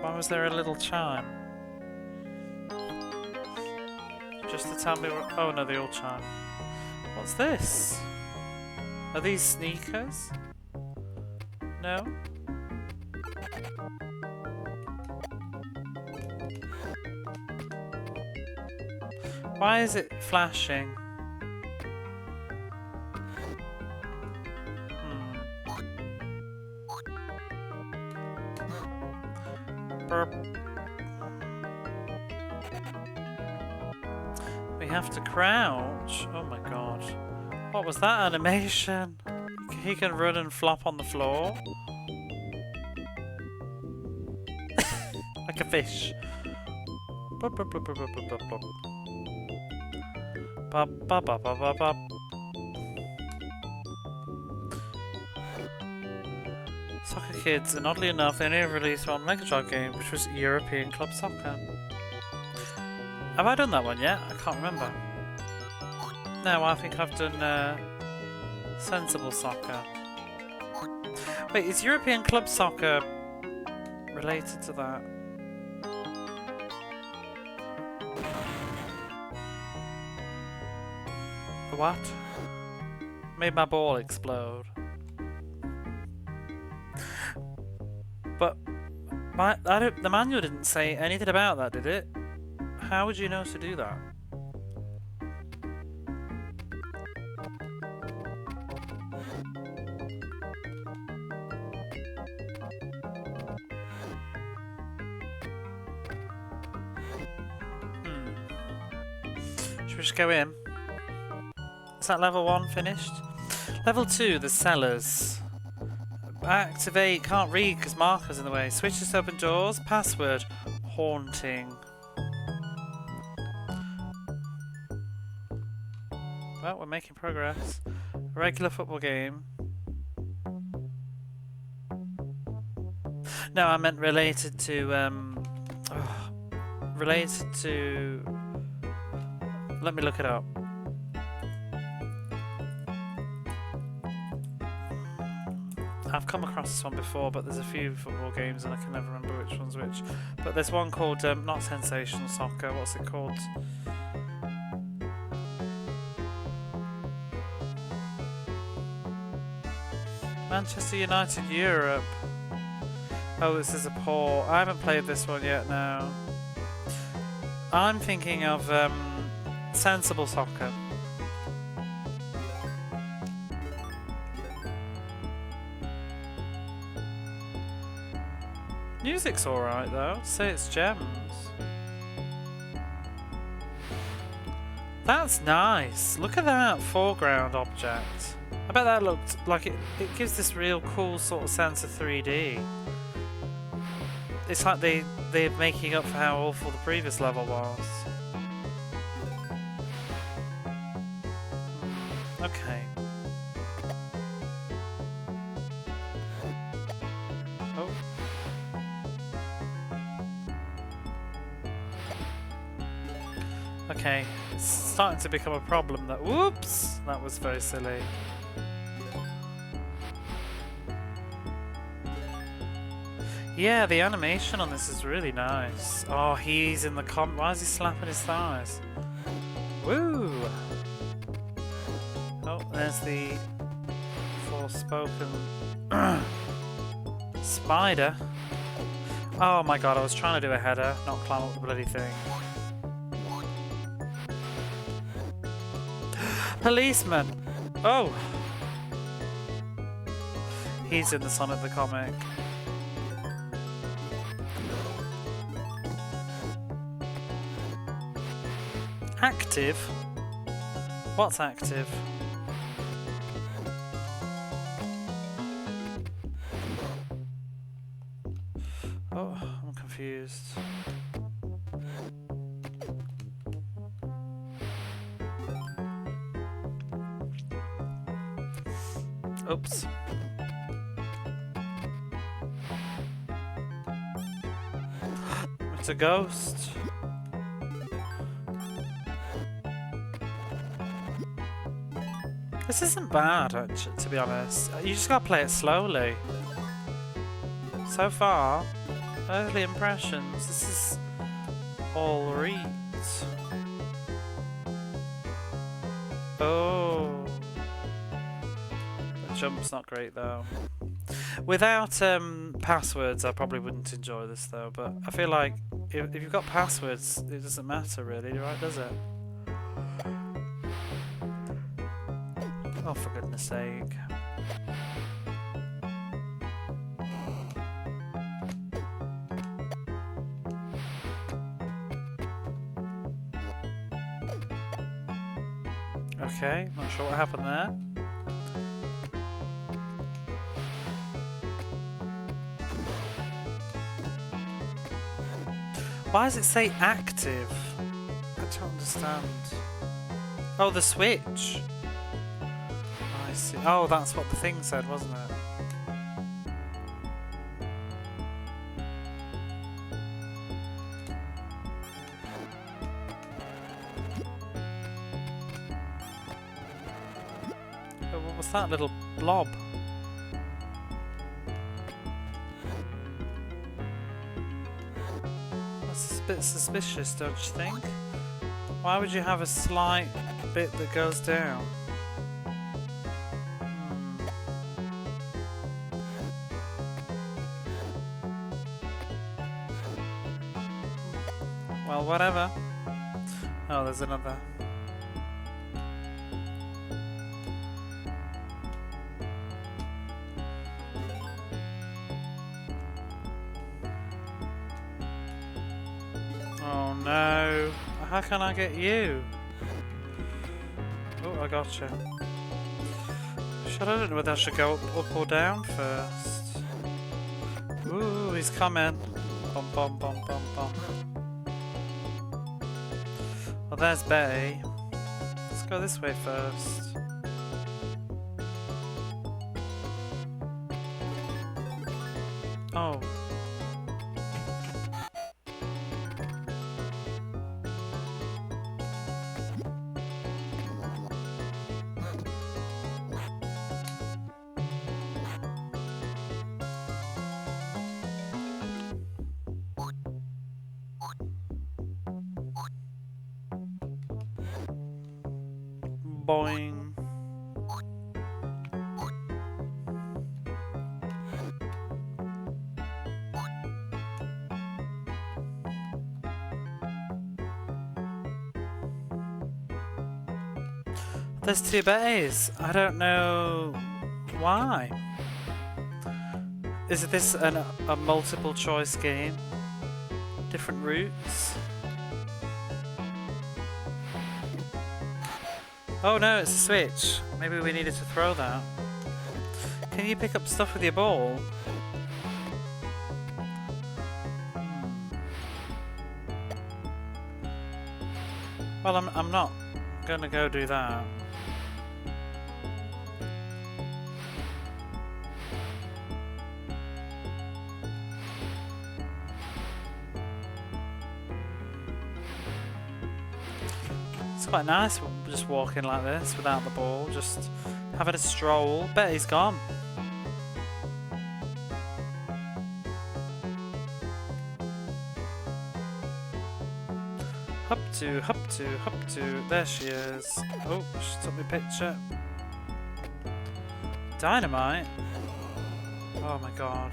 Why was there a little chime? Just to tell me what... Oh no, they all chime. What's this? Are these sneakers? No? Why is it flashing? We have to crouch. Oh my god. What was that animation? He can run and flop on the floor. Like a fish. Bop, bop, bop, bop, bop, bop, bop. Bop, bop, bop, bop, bop, bop. Soccer Kids, and oddly enough, they only released one Mega Drive game, which was European Club Soccer. Have I done that one yet? I can't remember. No, I think I've done Sensible Soccer. Wait, is European Club Soccer related to that? What? Made my ball explode. But the manual didn't say anything about that, did it? How would you know to do that? Should we just go in? Is that level 1 finished? Level 2, the cellars. Activate, can't read because Marko's in the way. Switches to open doors. Password, haunting. Well, we're making progress. A regular football game. No, I meant related to, related to... Let me look it up. I've come across this one before, but there's a few football games and I can never remember which one's which. But there's one called, not Sensational Soccer, what's it called? Manchester United Europe. Oh, this is a port. I haven't played this one yet, no. I'm thinking of sensible soccer. Music's alright though. Say it's gems. That's nice. Look at that foreground object. I bet that looked like it gives this real cool sort of sense of 3D. It's like they're making up for how awful the previous level was. Okay. Oh. Okay, it's starting to become a problem that— whoops! That was very silly. Yeah, the animation on this is really nice. Oh, he's in the why is he slapping his thighs? Woo! Oh, there's the Forspoken spider. Oh my god, I was trying to do a header, not climb up the bloody thing. Policeman! Oh! He's in the Sonic the Comic. Active? What's active? Oh, I'm confused. Oops. It's a ghost. This isn't bad, actually, to be honest. You just gotta play it slowly. So far, early impressions, this is all right. Oh. The jump's not great though. Without passwords, I probably wouldn't enjoy this though, but I feel like if you've got passwords, it doesn't matter really, right, does it? Oh, for goodness sake. Okay, not sure what happened there. Why does it say active? I don't understand. Oh, the switch. I see. Oh, that's what the thing said, wasn't it? Oh, what was that little blob? That's a bit suspicious, don't you think? Why would you have a slight bit that goes down? Well, whatever. Oh, there's another. Oh no. How can I get you? Oh, I gotcha. I don't know whether I should go up or down first. Ooh, he's coming. Bum bum bum bum bum. Well, there's Betty. Let's go this way first. Oh. Boing. There's two Betties. I don't know why. Is this a multiple choice game? Different routes? Oh no, it's a switch. Maybe we needed to throw that. Can you pick up stuff with your ball? Well, I'm not gonna go do that. It's quite nice just walking like this without the ball, just having a stroll. Betty's gone. Hop to, hop to, hop to. There she is. Oh, she took me a picture. Dynamite? Oh my god.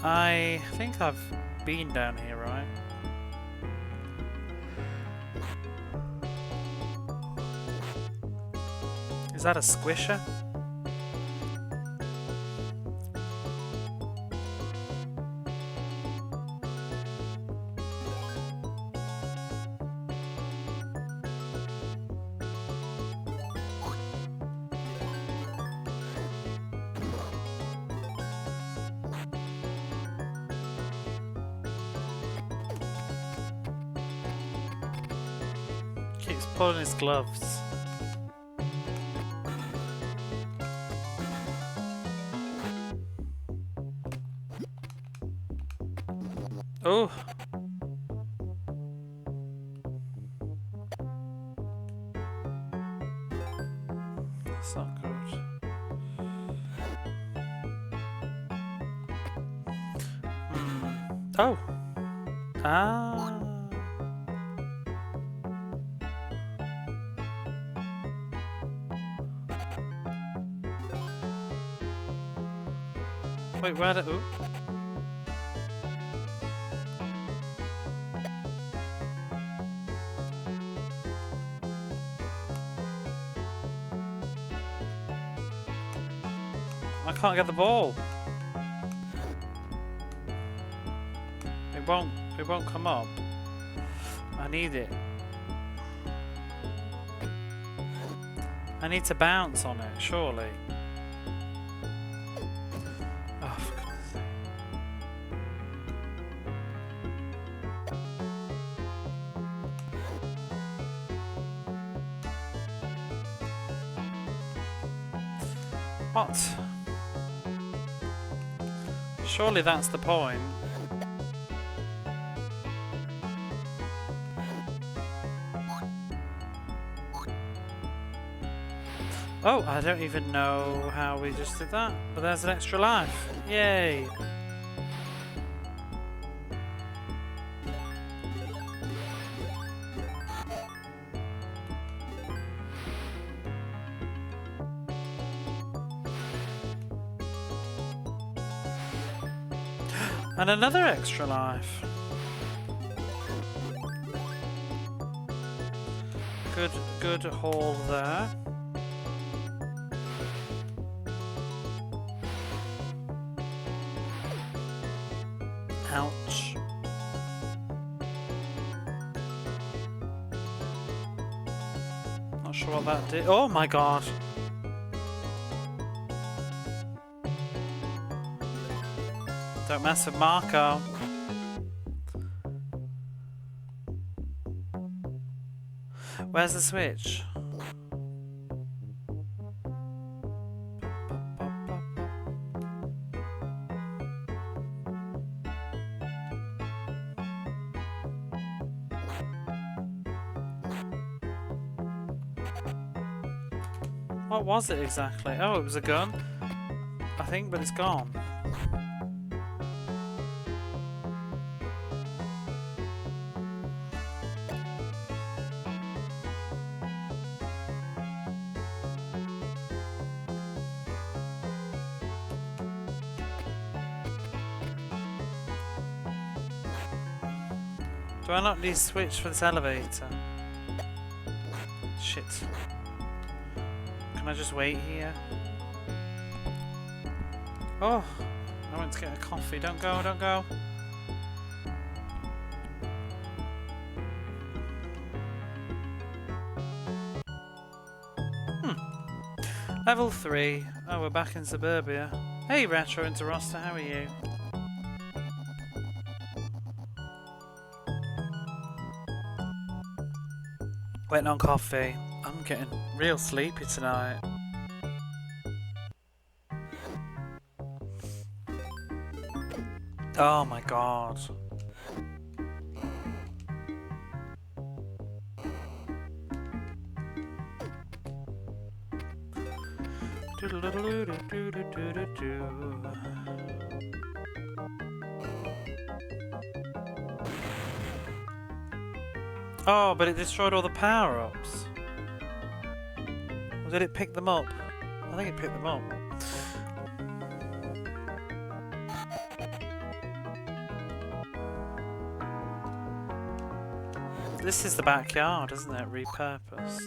I think I've been down here, right? Is that a squisher? Keeps pulling his gloves. Oh! That's not good. Oh! Ah! Wait, where did... Ooh. I can't get the ball. It won't come up. I need it. I need to bounce on it, surely. Oh, for goodness sake. What? Surely that's the point. Oh, I don't even know how we just did that, but there's an extra life. Yay! And another extra life. Good haul there. Ouch. Not sure what that did. Oh my god. Don't mess with Marko. Where's the switch? What was it exactly? Oh, it was a gun, I think, but it's gone. Do I not need to switch for this elevator? Shit. Can I just wait here? Oh! I went to get a coffee. Don't go, don't go. Level 3. Oh, we're back in suburbia. Hey, Retro into Roster, how are you? Waiting on coffee. I'm getting real sleepy tonight. Oh my god. Oh, but it destroyed all the power-ups. Or did it pick them up? I think it picked them up. This is the backyard, isn't it? Repurposed.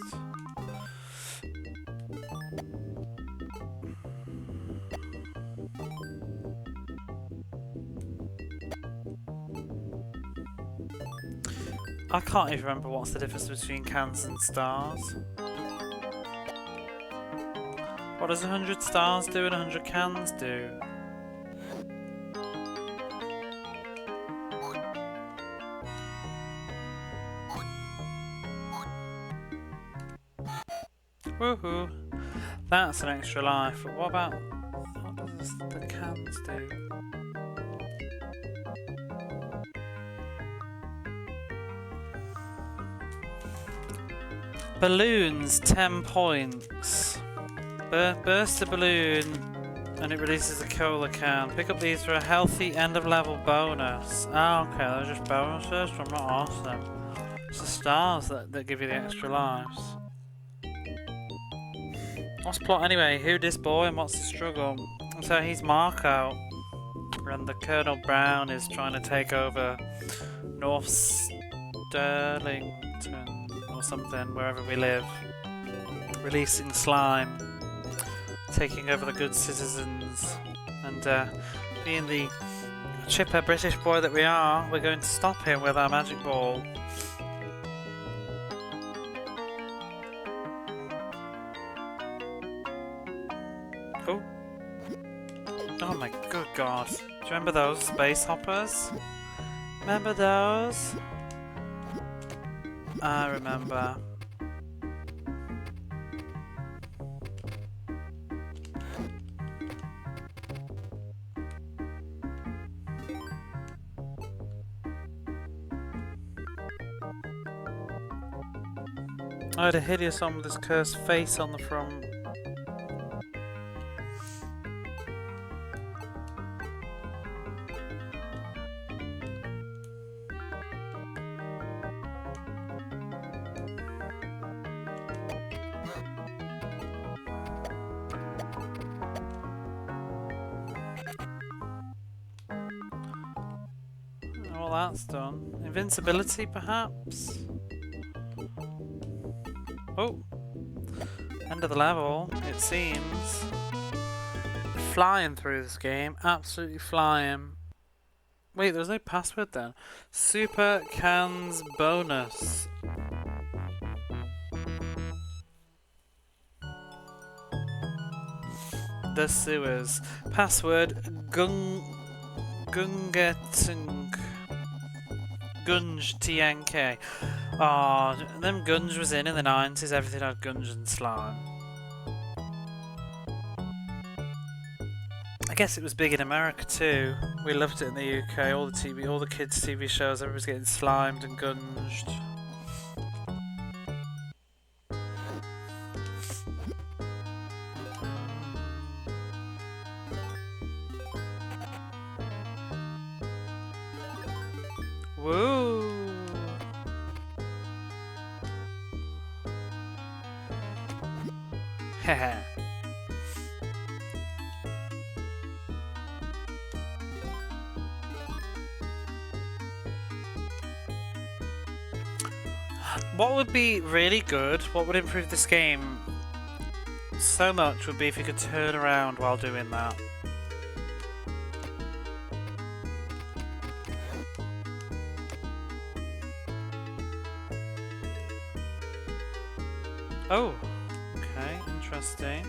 I can't even remember what's the difference between cans and stars. What does 100 stars do and 100 cans do? Woohoo! That's an extra life, but what about... what does the cans do? Balloons, 10 points. Burst a balloon and it releases a cola can. Pick up these for a healthy end of level bonus. Oh, okay, they're just bonuses from not awesome. It's the stars that give you the extra lives. What's the plot anyway? Who this boy and what's the struggle? So he's Marko, and the Colonel Brown is trying to take over North Sterlington or something, wherever we live. Releasing slime, taking over the good citizens, and being the chipper British boy that we are, we're going to stop him with our magic ball. Oh. Oh my good god. Do you remember those space hoppers? Remember those? I remember. I had a hideous one with this cursed face on the front. Well, that's done. Invincibility, perhaps? Oh! End of the level, it seems. Flying through this game, absolutely flying. Wait, there's no password then. Super Cans bonus. The sewers. Password Gungetung. Gunge TNK. Oh, them Gunge was in the 90s, everything had Gunge and slime. I guess it was big in America too. We loved it in the UK, all the kids' TV shows, everyone was getting slimed and gunged. Woo! Heh. What would be really good, what would improve this game so much, would be if you could turn around while doing that. Oh, okay, interesting.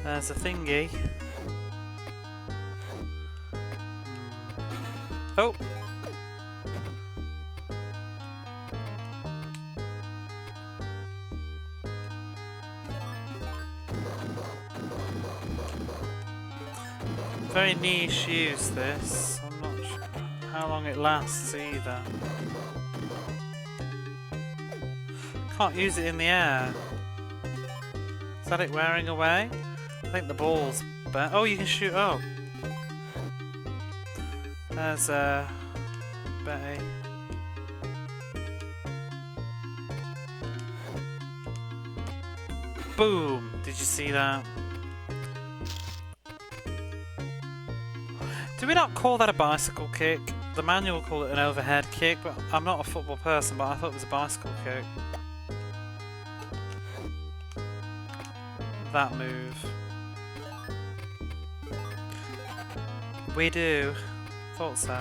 There's a thingy. Oh! Very niche use, this. I'm not sure how long it lasts either. Can't use it in the air. Is that it wearing away? I think the ball's bent. Oh, you can shoot. Oh. There's Betty. Boom! Did you see that? Do we not call that a bicycle kick? The manual call it an overhead kick, but I'm not a football person, but I thought it was a bicycle kick. That move. We do. Thought so.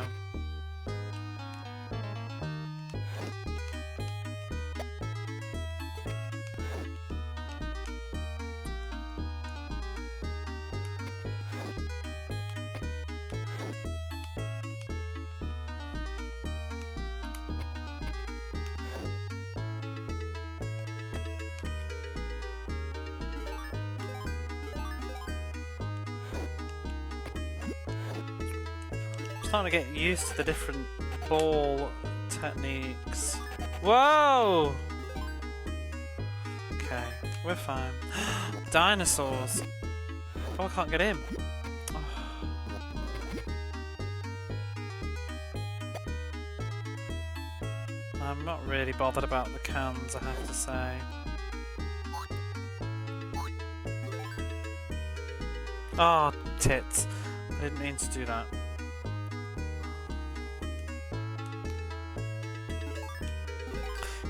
Starting to get used to the different ball techniques. Whoa! Okay, we're fine. Dinosaurs! Oh, I can't get in. Oh. I'm not really bothered about the cans, I have to say. Oh, tits. I didn't mean to do that.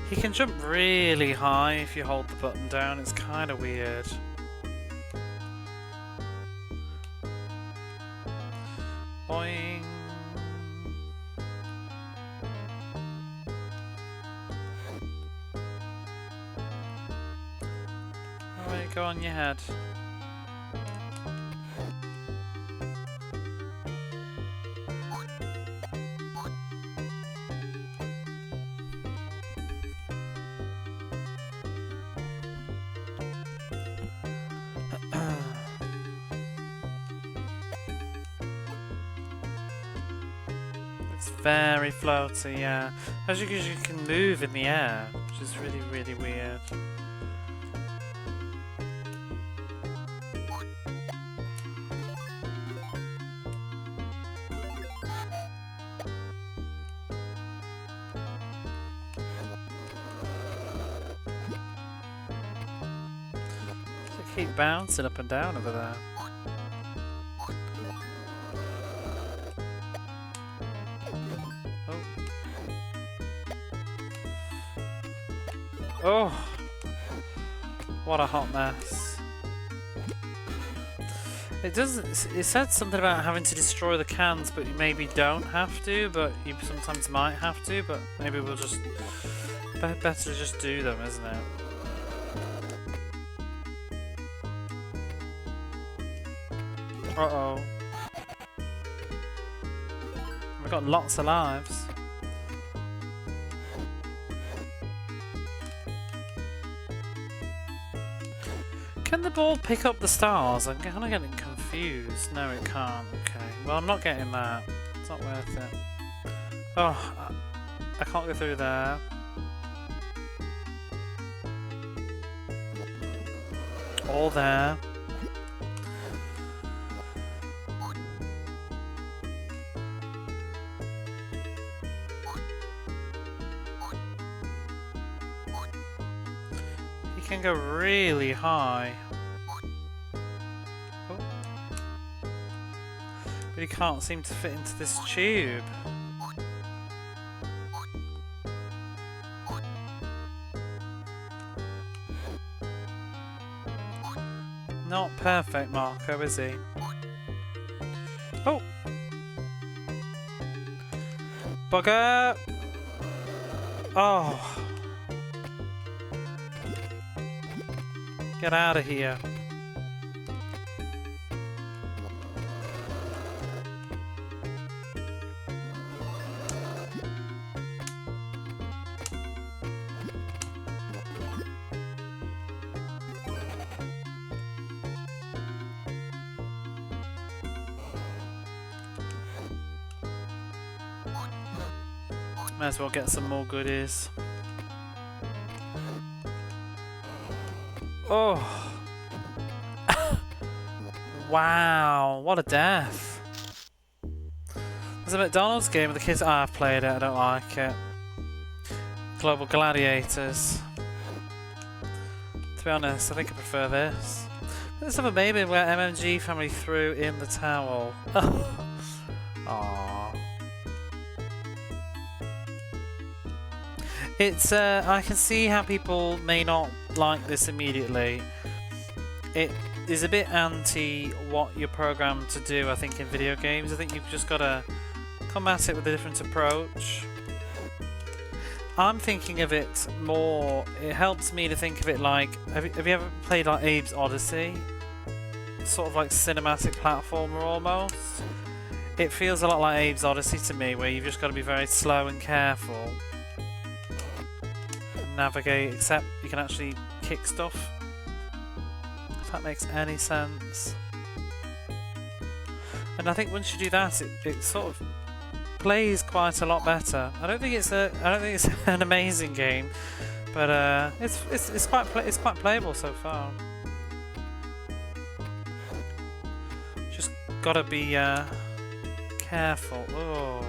He can jump really high if you hold the button down, it's kind of weird. Boing. Alright, go on your head. Very floaty, yeah. As you can move in the air, which is really, really weird. They keep bouncing up and down over there. Oh, what a hot mess. It said something about having to destroy the cans, but you maybe don't have to, but you sometimes might have to, but maybe we'll just... better just do them, isn't it? Uh-oh. We've got lots of lives. Can the ball pick up the stars? I'm kind of getting confused. No, it can't. Okay. Well, I'm not getting that. It's not worth it. Oh, I can't go through there. All there. He can go really high. Oh. But he can't seem to fit into this tube. Not perfect, Marko, is he? Oh! Bugger! Oh! Get out of here. Might as well get some more goodies. Oh! Wow, what a death. There's a McDonald's game with the kids. I've played it, I don't like it. Global Gladiators. To be honest, I think I prefer this. Let's have a baby where MMG family threw in the towel. Aww. It's, I can see how people may not like this immediately. It is a bit anti what you're programmed to do, I think, in video games. I think you've just got to come at it with a different approach. I'm thinking of it more, it helps me to think of it like, have you ever played like Abe's Odyssey? Sort of like cinematic platformer almost. It feels a lot like Abe's Odyssey to me, where you've just got to be very slow and careful. Navigate, except you can actually kick stuff. If that makes any sense. And I think once you do that, it sort of plays quite a lot better. I don't think it's an amazing game, but it's quite playable so far. Just gotta be careful. Oh.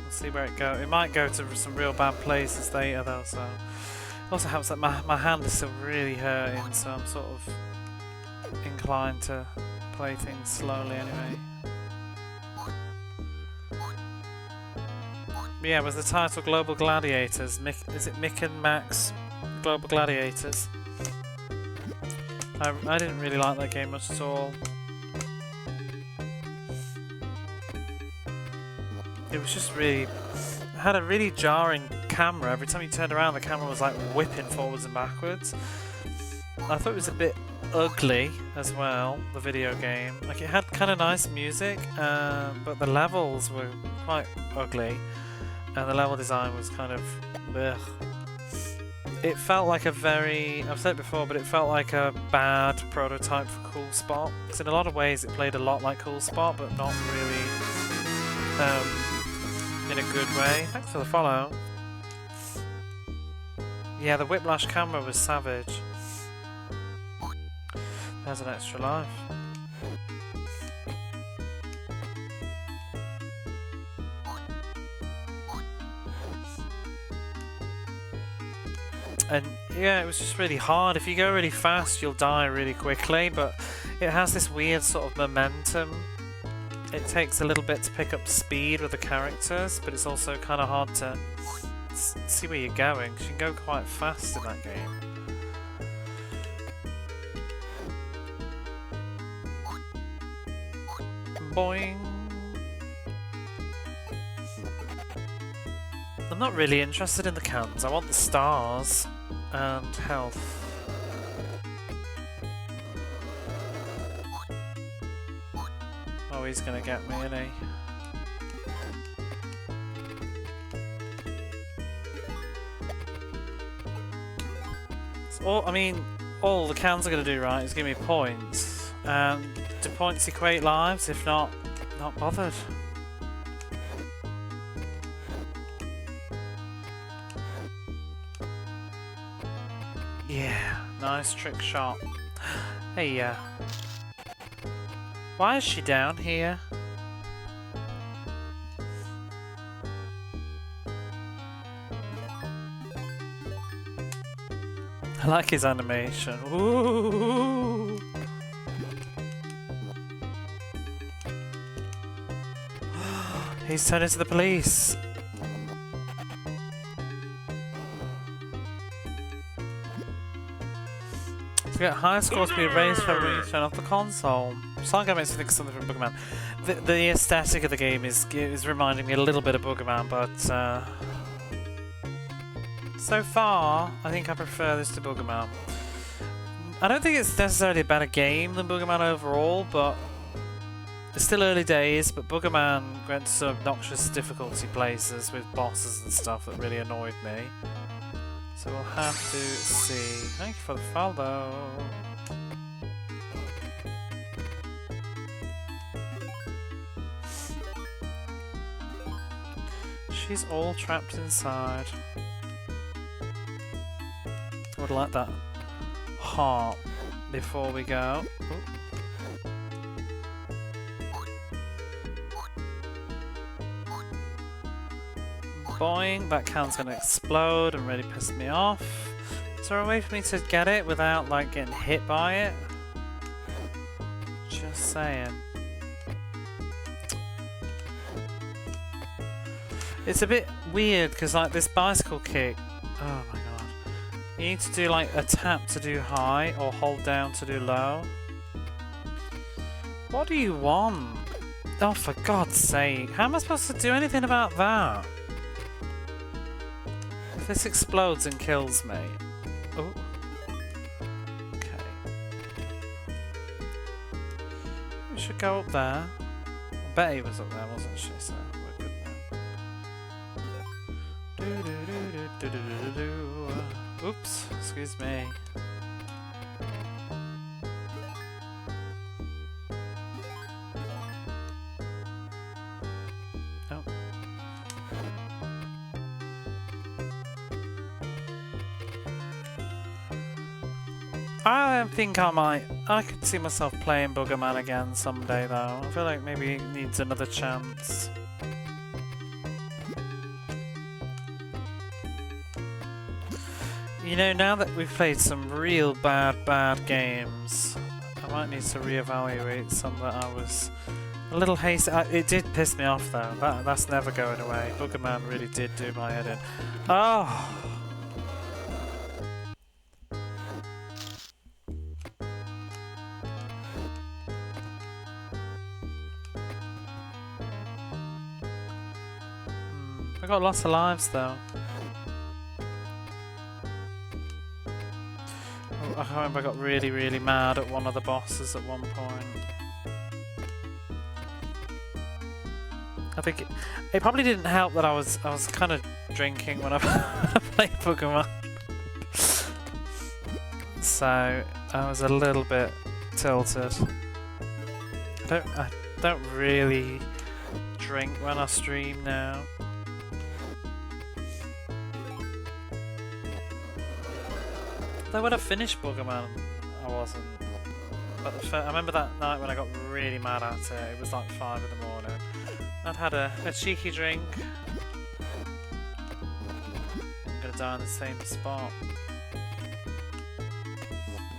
See where it goes. It might go to some real bad places later though, so it also helps that my hand is still really hurting, so I'm sort of inclined to play things slowly anyway. But yeah, was the title Global Gladiators? Is it Mick and Max Global Gladiators? I didn't really like that game much at all. It was just really... It had a really jarring camera. Every time you turned around, the camera was like whipping forwards and backwards. I thought it was a bit ugly as well, the video game. Like, it had kind of nice music, but the levels were quite ugly. And the level design was kind of... ugh. It felt like a very... I've said it before, but it felt like a bad prototype for Cool Spot. Because in a lot of ways it played a lot like Cool Spot, but not really... in a good way. Thanks for the follow. Yeah, the Whiplash camera was savage. There's an extra life. And yeah, it was just really hard. If you go really fast, you'll die really quickly, but it has this weird sort of momentum. It takes a little bit to pick up speed with the characters, but it's also kind of hard to see where you're going, because you can go quite fast in that game. Boing! I'm not really interested in the cans, I want the stars and health. Oh, he's gonna get me, isn't he? So, I mean, all the cans are gonna do right is give me points. And do points equate lives? If not, not bothered. Yeah, nice trick shot. Hey, why is she down here? I like his animation. Ooh. He's turned into the police. To get higher scores to be raised for when you turn off the console. Song makes me think of something from Boogerman. The aesthetic of the game is reminding me a little bit of Boogerman, but so far I think I prefer this to Boogerman. I don't think it's necessarily a better game than Boogerman overall, but it's still early days. But Boogerman went to some obnoxious difficulty places with bosses and stuff that really annoyed me. So we'll have to see. Thank you for the follow. She's all trapped inside. I would like that heart before we go. Ooh. Boing, that can's gonna explode and really piss me off. Is there a way for me to get it without like getting hit by it? Just saying. It's a bit weird because like this bicycle kick, oh my god. You need to do like a tap to do high or hold down to do low. What do you want? Oh, for God's sake, how am I supposed to do anything about that? If this explodes and kills me. Oh. Okay. We should go up there. Betty was up there, wasn't she? So we're good now. Oops, excuse me. Oh. I think I could see myself playing Boogerman again someday though. I feel like maybe it needs another chance. You know, now that we've played some real bad games, I might need to reevaluate some that I was a little hasty. It did piss me off though. That's never going away. Boogerman really did do my head in. Oh! I got lots of lives though. I remember I got really mad at one of the bosses at one point. I think it probably didn't help that I was kind of drinking when I played Pokemon. So I was a little bit tilted. I don't really drink when I stream now. Though when I finished Boogerman, I wasn't. But I remember that night when I got really mad at it. It was like 5 in the morning. I'd had a cheeky drink. I'm gonna die in the same spot.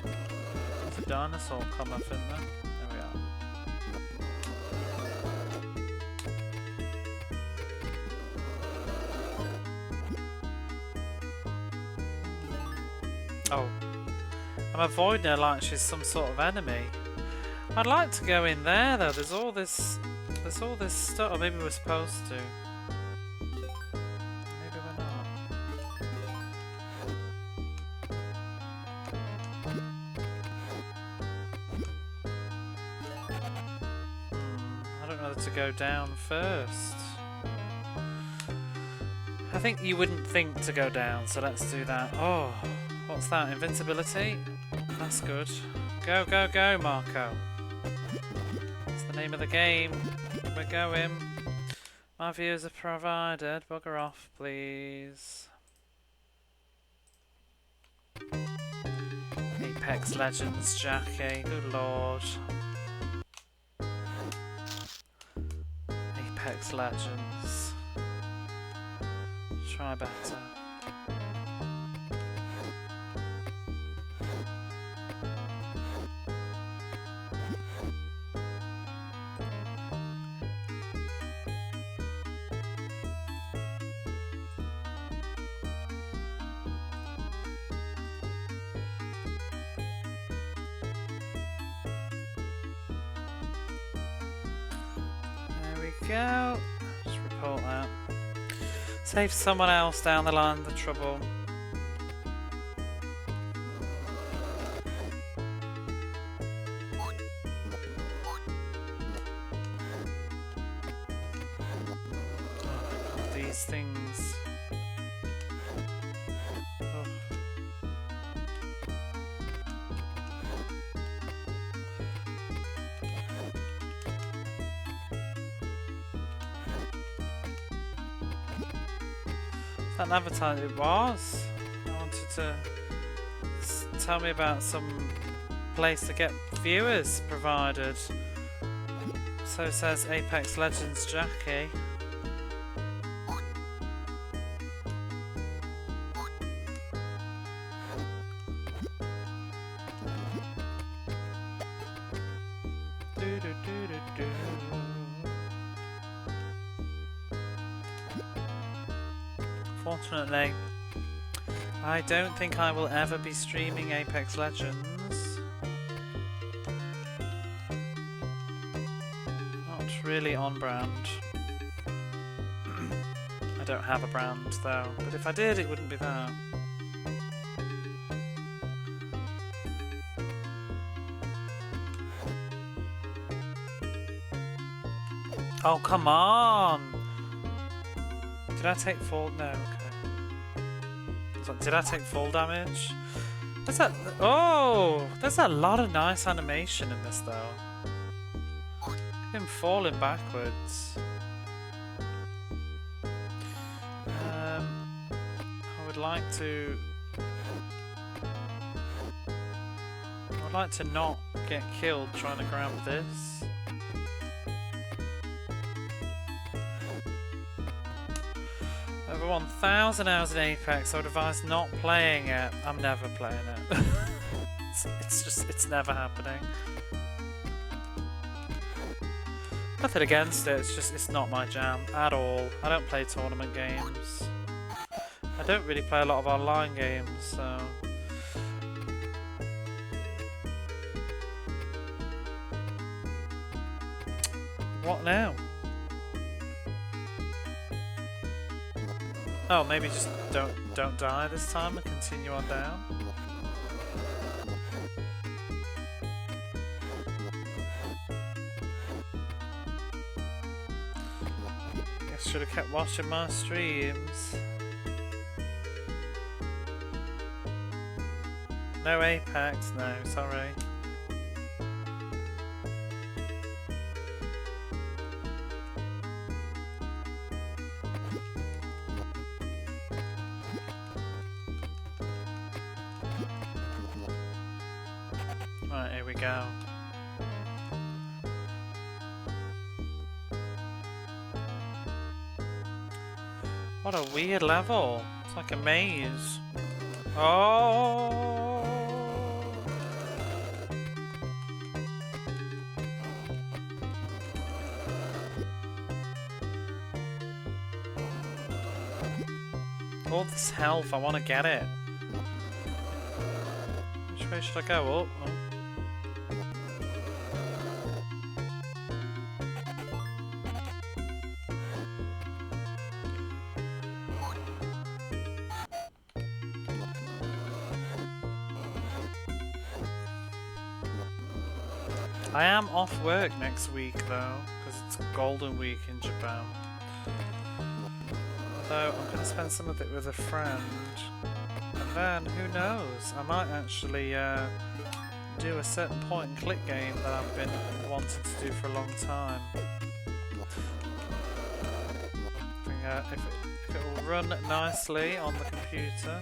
There's a dinosaur come up in there. There we are. Oh, I'm avoiding her like she's some sort of enemy. I'd like to go in there though. There's all this stuff. Or maybe we're supposed to. Maybe we're not. I don't know whether to go down first. I think you wouldn't think to go down, so let's do that. Oh. What's that? Invincibility? That's good. Go, go, go, Marko. That's the name of the game. We're going. My views are provided. Bugger off, please. Apex Legends, Jackie. Good lord. Apex Legends. Try better. Go. Just report that. Save someone else down the line the trouble. Oh, these things. Oh. That advertising it was. I wanted to tell me about some place to get viewers provided. So says Apex Legends Jackie. Fortunately, I don't think I will ever be streaming Apex Legends. Not really on brand. I don't have a brand though, but if I did, it wouldn't be that. Oh, come on! Did I take full? No, okay. So, did I take full damage? There's that. Oh! There's a lot of nice animation in this though. Him falling backwards. I would like to. I would like to not get killed trying to grab this. Over 1,000 hours in Apex, I would advise not playing it. I'm never playing it. it's never happening. Nothing against it, it's not my jam at all. I don't play tournament games. I don't really play a lot of online games, so... What now? Oh, maybe just don't die this time and continue on down. Guess should have kept watching my streams. No Apex, no, sorry. Right, here we go. What a weird level. It's like a maze. Oh! All this health, I want to get it. Which way should I go? Oh. I am off work next week though, because it's Golden Week in Japan. Though I'm going to spend some of it with a friend, and then who knows, I might actually do a certain point and click game that I've been wanting to do for a long time. I think if it will run nicely on the computer.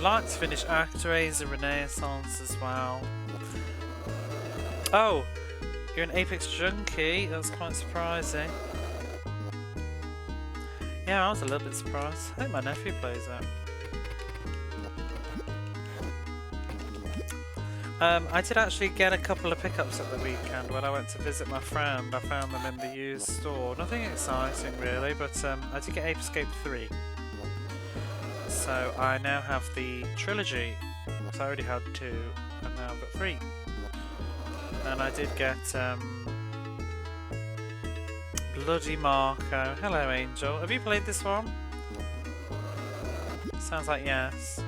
I'd like to finish Acteraze and Renaissance as well. Oh, you're an Apex junkie. That's quite surprising. Yeah, I was a little bit surprised. I think my nephew plays it. I did actually get a couple of pickups at the weekend when I went to visit my friend. I found them in the used store. Nothing exciting really, but I did get Ape Escape 3. So I now have the trilogy. So I already had 2, and now I've got 3. And I did get Bloody Marko. Hello Angel. Have you played this one? Sounds like yes.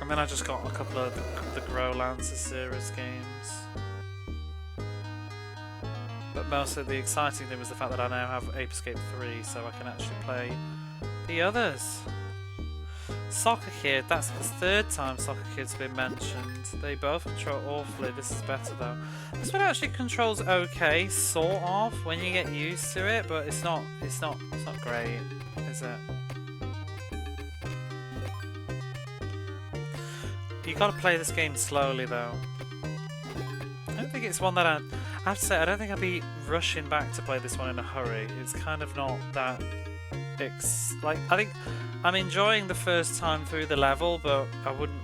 And then I just got a couple of the Grow Lancer series games. But mostly the exciting thing was the fact that I now have Ape Escape 3, so I can actually play the others. Soccer Kid, that's the 3rd time Soccer Kid's been mentioned. They both control awfully. This is better though. This one actually controls okay, sort of, when you get used to it, but it's not great, is it? You gotta play this game slowly though. I don't think it's one that I have to say, I don't think I'd be rushing back to play this one in a hurry. It's kind of not that like, I think I'm enjoying the first time through the level, but I wouldn't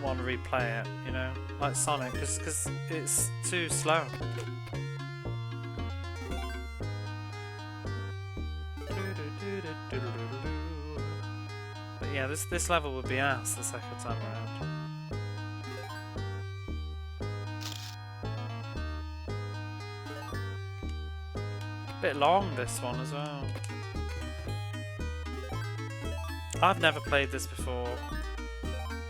want to replay it, you know, like Sonic, because it's too slow. But yeah, this level would be ass the second time around. Bit long this one as well. I've never played this before.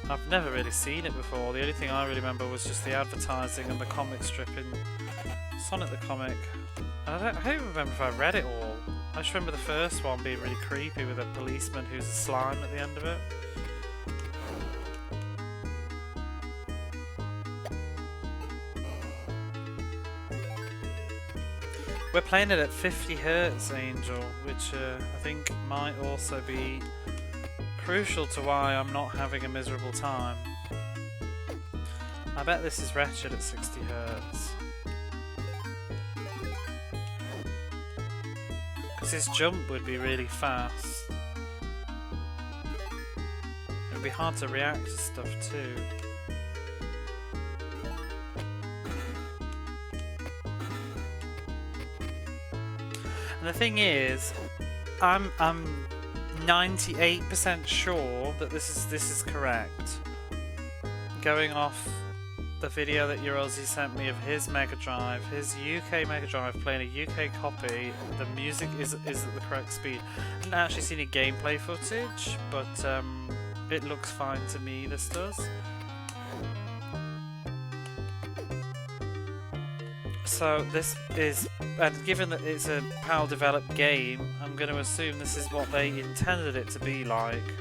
I've never really seen it before. The only thing I really remember was just the advertising and the comic strip in Sonic the Comic. And I don't even remember if I read it all. I just remember the first one being really creepy with a policeman who's a slime at the end of it. We're playing it at 50 Hz, Angel, which I think might also be crucial to why I'm not having a miserable time. I bet this is wretched at 60 Hz. Because his jump would be really fast. It would be hard to react to stuff too. And the thing is, I'm 98% sure that this is correct. Going off the video that Eurozzy sent me of his Mega Drive, his UK Mega Drive playing a UK copy, the music is at the correct speed. I haven't actually seen any gameplay footage, but it looks fine to me, this does. So this is, and given that it's a PAL developed game, I'm going to assume this is what they intended it to be like.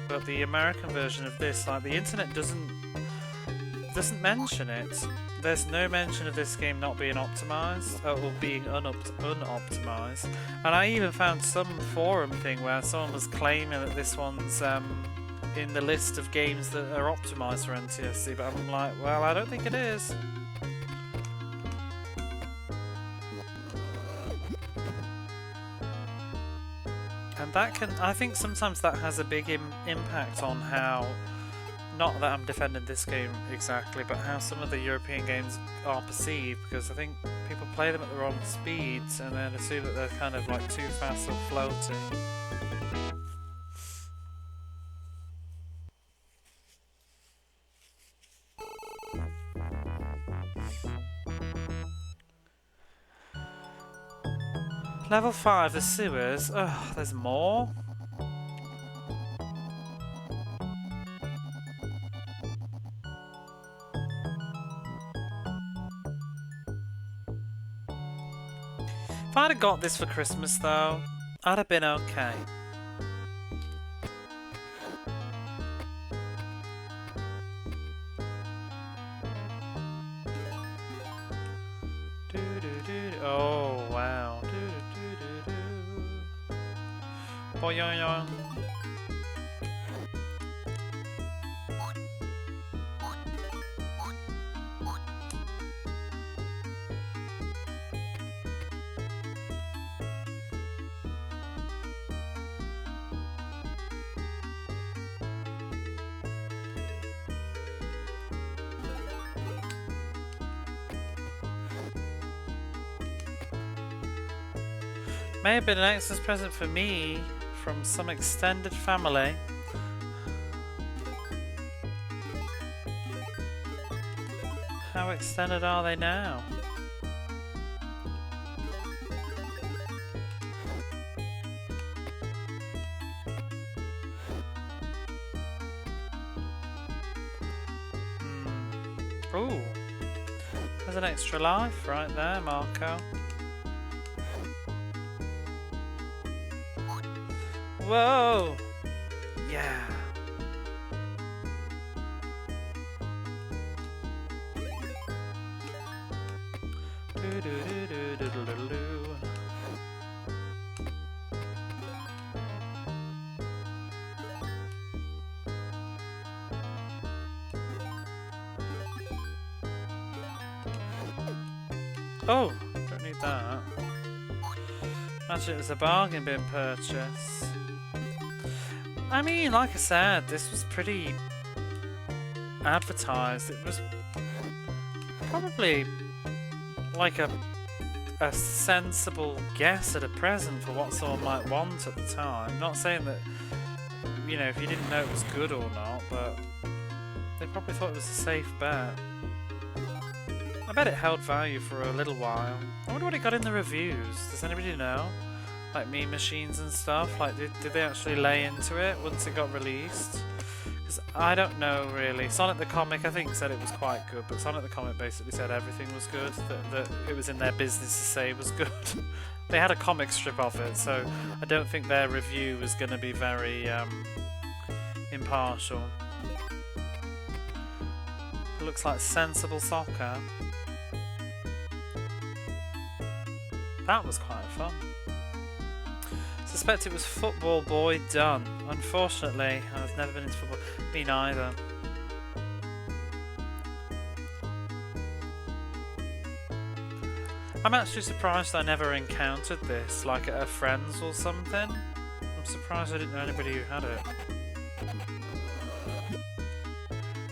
But the American version of this, like, the internet doesn't mention it. There's no mention of this game not being optimized, or being unoptimized. And I even found some forum thing where someone was claiming that this one's in the list of games that are optimized for NTSC, but I'm like, well, I don't think it is. And that can, I think sometimes that has a big impact on how, not that I'm defending this game exactly, but how some of the European games are perceived, because I think people play them at the wrong speeds and then assume that they're kind of like too fast or floating. Level 5, the sewers. Ugh, there's more? If I'd have got this for Christmas though, I'd have been okay. Oh wow. Boing. May have been an Xmas present for me from some extended family. How extended are they now? Ooh, there's an extra life right there, Marko. Whoa! Yeah. Oh, don't need that. Imagine it was a bargain bin purchase. I mean, like I said, this was pretty advertised. It was probably like a sensible guess at a present for what someone might want at the time. Not saying that, you know, if you didn't know it was good or not, but they probably thought it was a safe bet. I bet it held value for a little while. I wonder what it got in the reviews. Does anybody know? Like meme machines and stuff? Like, did they actually lay into it once it got released? Because I don't know really. Sonic the Comic, I think, said it was quite good, but Sonic the Comic basically said everything was good, that it was in their business to say it was good. They had a comic strip of it, so I don't think their review was going to be very impartial. It looks like sensible soccer. That was quite fun. Suspect it was Football Boy done. Unfortunately, I've never been into football. Me neither. I'm actually surprised I never encountered this, like at a friend's or something. I'm surprised I didn't know anybody who had it.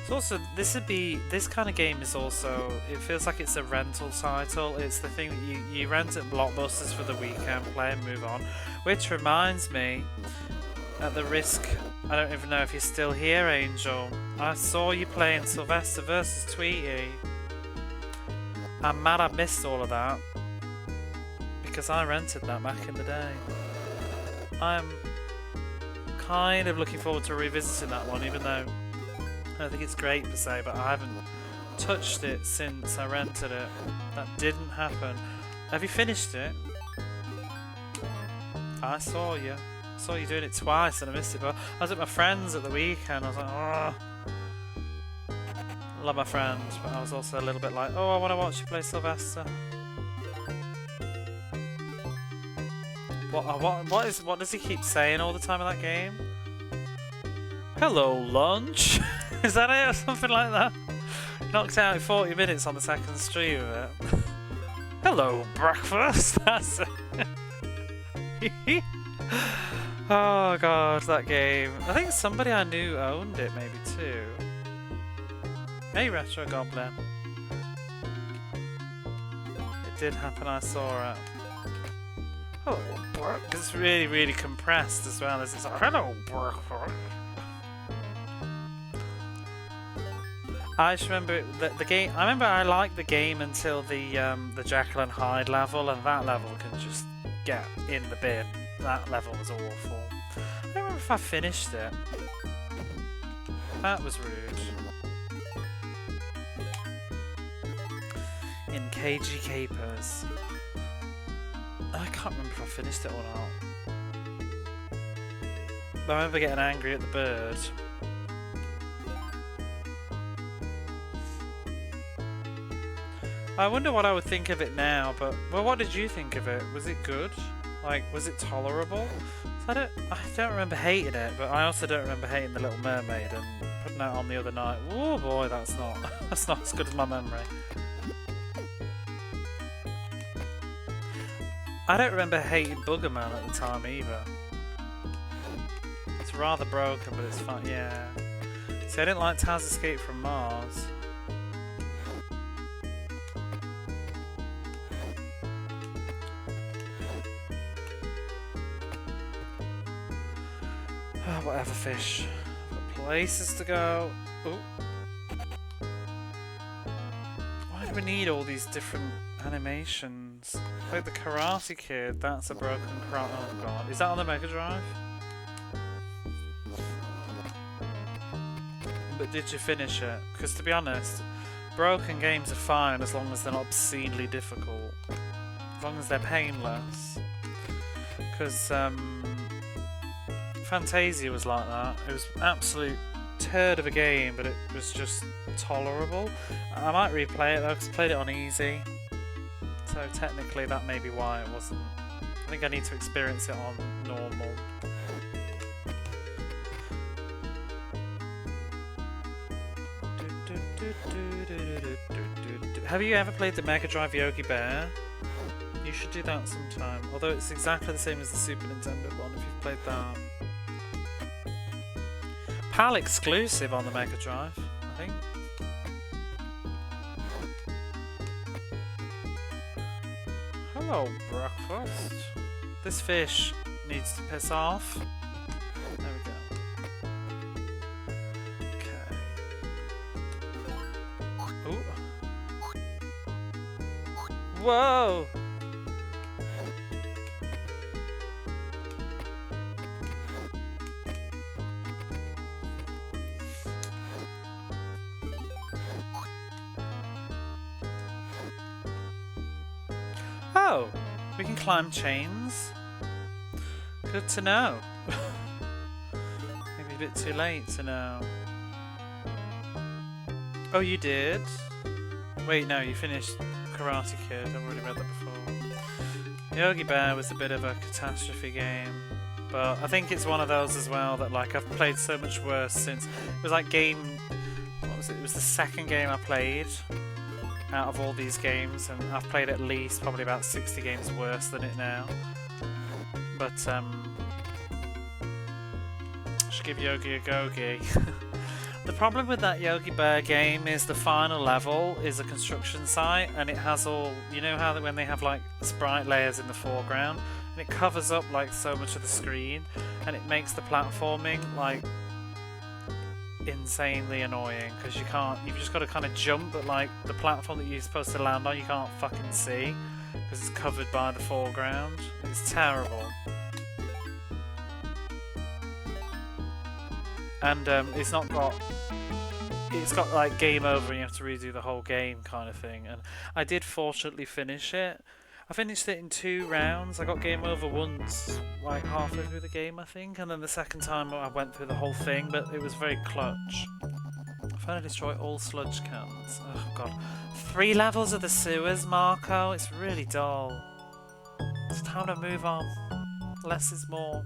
It's also, this kind of game is also, it feels like it's a rental title. It's the thing that you rent at Blockbusters for the weekend, play and move on. Which reminds me, at the risk, I don't even know if you're still here, Angel. I saw you playing Sylvester vs. Tweety. I'm mad I missed all of that, because I rented that back in the day. I'm kind of looking forward to revisiting that one, even though I don't think it's great per se, but I haven't touched it since I rented it. That didn't happen. Have you finished it? I saw you. I saw you doing it twice and I missed it, but I was at my friend's at the weekend. I was like, oh. Love my friend, but I was also a little bit like, oh, I want to watch you play Sylvester. What does he keep saying all the time in that game? Hello, lunch. Is that it or something like that? Knocked out 40 minutes on the second stream of it. Hello, breakfast. That's it. Oh god, that game. I think somebody I knew owned it, maybe too. Hey, Retro Goblin. It did happen, I saw it. Oh, because it's really, really compressed as well. It's like, hello, breakfast. I just remember the game. I remember I liked the game until the Jekyll and Hyde level, and that level can just get in the bin. That level was awful. I don't remember if I finished it. That was rude. In KG Capers. I can't remember if I finished it or not. But I remember getting angry at the bird. I wonder what I would think of it now, but... Well, what did you think of it? Was it good? Like, was it tolerable? So I don't remember hating it, but I also don't remember hating The Little Mermaid and putting that on the other night. Oh boy, that's not that's not as good as my memory. I don't remember hating Boogerman at the time either. It's rather broken, but it's fun. Yeah. See, I didn't like Taz Escape from Mars. Whatever, fish. I've got places to go. Ooh. Why do we need all these different animations? Like the Karate Kid, that's a broken karate. Oh god. Is that on the Mega Drive? But did you finish it? Because to be honest, broken games are fine as long as they're not obscenely difficult. As long as they're painless. Because, Fantasia was like that. It was absolute turd of a game, but it was just tolerable. I might replay it though, because I played it on easy. So technically that may be why it wasn't. I think I need to experience it on normal. Have you ever played the Mega Drive Yogi Bear? You should do that sometime. Although it's exactly the same as the Super Nintendo one if you've played that. PAL exclusive on the Mega Drive, I think. Hello, breakfast. This fish needs to piss off. There we go. Okay. Ooh. Whoa! Oh, we can climb chains. Good to know. Maybe a bit too late to know. Oh, you did? Wait, no, you finished Karate Kid. I've already read that before. Yogi Bear was a bit of a catastrophe game. But I think it's one of those as well that like I've played so much worse since. It was like what was it? It was the second game I played out of all these games, and I've played at least probably about 60 games worse than it now. But I should give Yogi a go-gi. The problem with that Yogi Bear game is the final level is a construction site, and it has all, you know how when they have like sprite layers in the foreground, and it covers up like so much of the screen, and it makes the platforming like insanely annoying because you've just got to kind of jump, but like the platform that you're supposed to land on you can't fucking see because it's covered by the foreground. It's terrible. And it's got like game over and you have to redo the whole game kind of thing, and I did fortunately finish it. I finished it in 2 rounds. I got game over once, like halfway through the game I think, and then the second time I went through the whole thing, but it was very clutch. I finally destroy all sludge cans. Oh god. 3 levels of the sewers, Marko. It's really dull. It's time to move on. Less is more.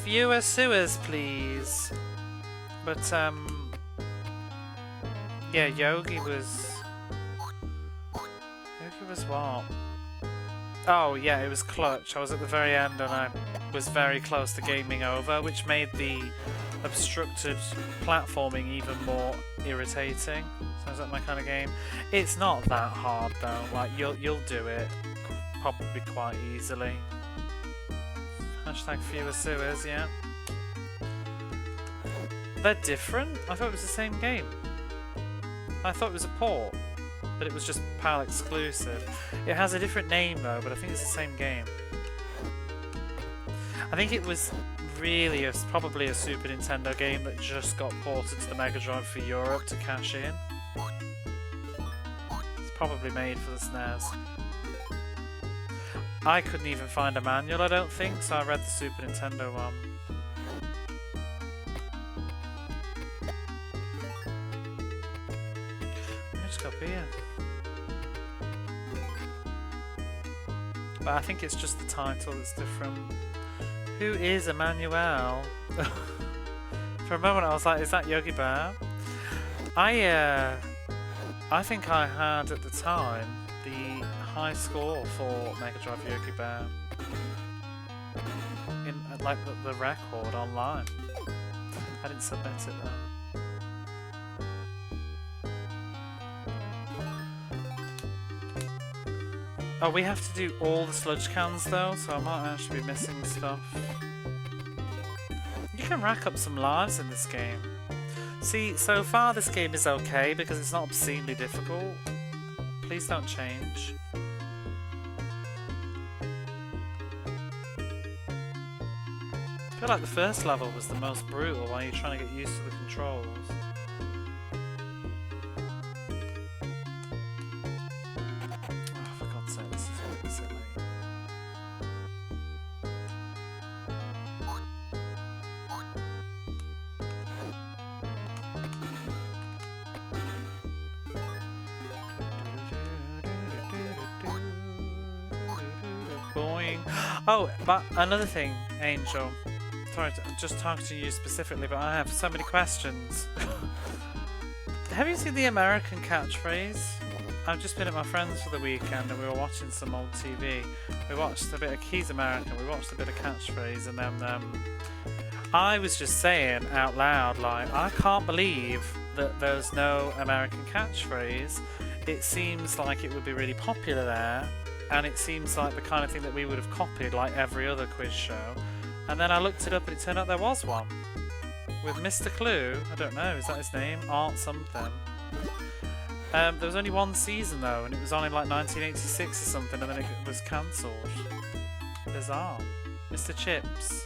Fewer sewers, please. But, yeah, Yogi was what? Oh, yeah, it was clutch. I was at the very end and I was very close to gaming over, which made the obstructed platforming even more irritating. Sounds like my kind of game. It's not that hard though. Like you'll do it probably quite easily. Hashtag fewer sewers, yeah. They're different? I thought it was the same game. I thought it was a port, but it was just PAL exclusive. It has a different name though, but I think it's the same game. I think it was really probably a Super Nintendo game that just got ported to the Mega Drive for Europe to cash in. It's probably made for the SNES. I couldn't even find a manual, I don't think, so I read the Super Nintendo one. Let me just go up here. But I think it's just the title that's different. Who is Emmanuel? For a moment I was like, is that Yogi Bear? I think I had at the time the high score for Mega Drive Yogi Bear in like the record online. I didn't submit it though. Oh, we have to do all the sludge cans though, so I might actually be missing stuff. You can rack up some lives in this game. See, so far this game is okay because it's not obscenely difficult. Please don't change. I feel like the first level was the most brutal while you're trying to get used to the controls. Oh, for God's sake, this is really silly. Boing. Oh, but another thing, Angel. Sorry, I'm just talking to you specifically, but I have so many questions. Have you seen the American catchphrase? I've just been at my friend's for the weekend and we were watching some old TV. We watched a bit of He's American, we watched a bit of catchphrase, and then I was just saying out loud, like, I can't believe that there's no American catchphrase. It seems like it would be really popular there, and it seems like the kind of thing that we would have copied like every other quiz show. And then I looked it up and it turned out there was one. With Mr. Clue, I don't know, is that his name? Art something. There was only one season though, and it was on in like 1986 or something, and then it was cancelled. Bizarre. Mr. Chips.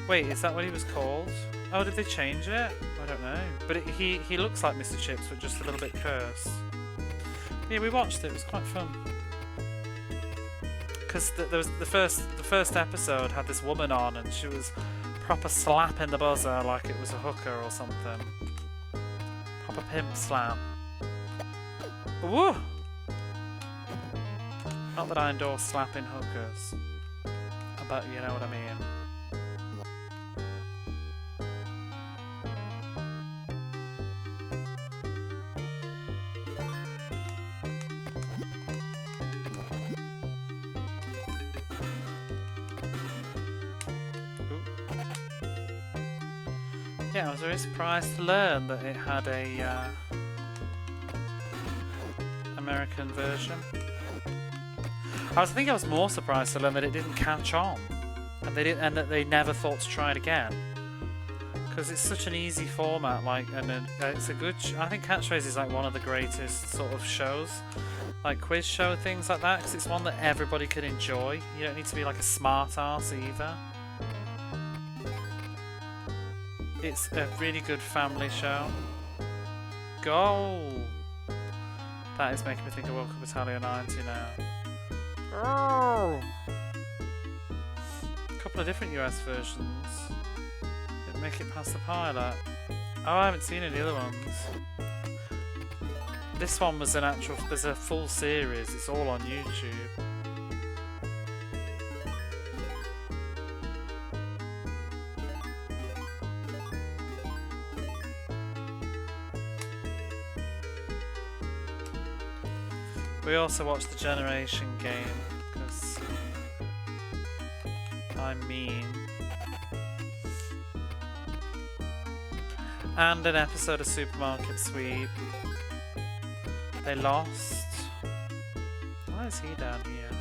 Wait, is that what he was called? Oh, did they change it? I don't know. But he looks like Mr. Chips, but just a little bit cursed. Yeah, we watched it. It was quite fun. Because there was the first episode had this woman on, and she was proper slapping the buzzer like it was a hooker or something. Proper pimp slap. Woo! Not that I endorse slapping hookers, but you know what I mean. Yeah, I was very surprised to learn that it had a American version. I think I was more surprised to learn that it didn't catch on, and that they never thought to try it again. Because it's such an easy format, like, and it's a good. I think Catchphrase is like one of the greatest sort of shows, like quiz show things like that, because it's one that everybody can enjoy. You don't need to be like a smart ass either. It's a really good family show. Goal! That is making me think of World Cup Italia 90 now. Oh! A couple of different US versions. Didn't make it past the pilot. Oh, I haven't seen any other ones. This one was there's a full series, it's all on YouTube. We also watched the Generation game, because I'm mean. And an episode of Supermarket Sweep. They lost. Why is he down here?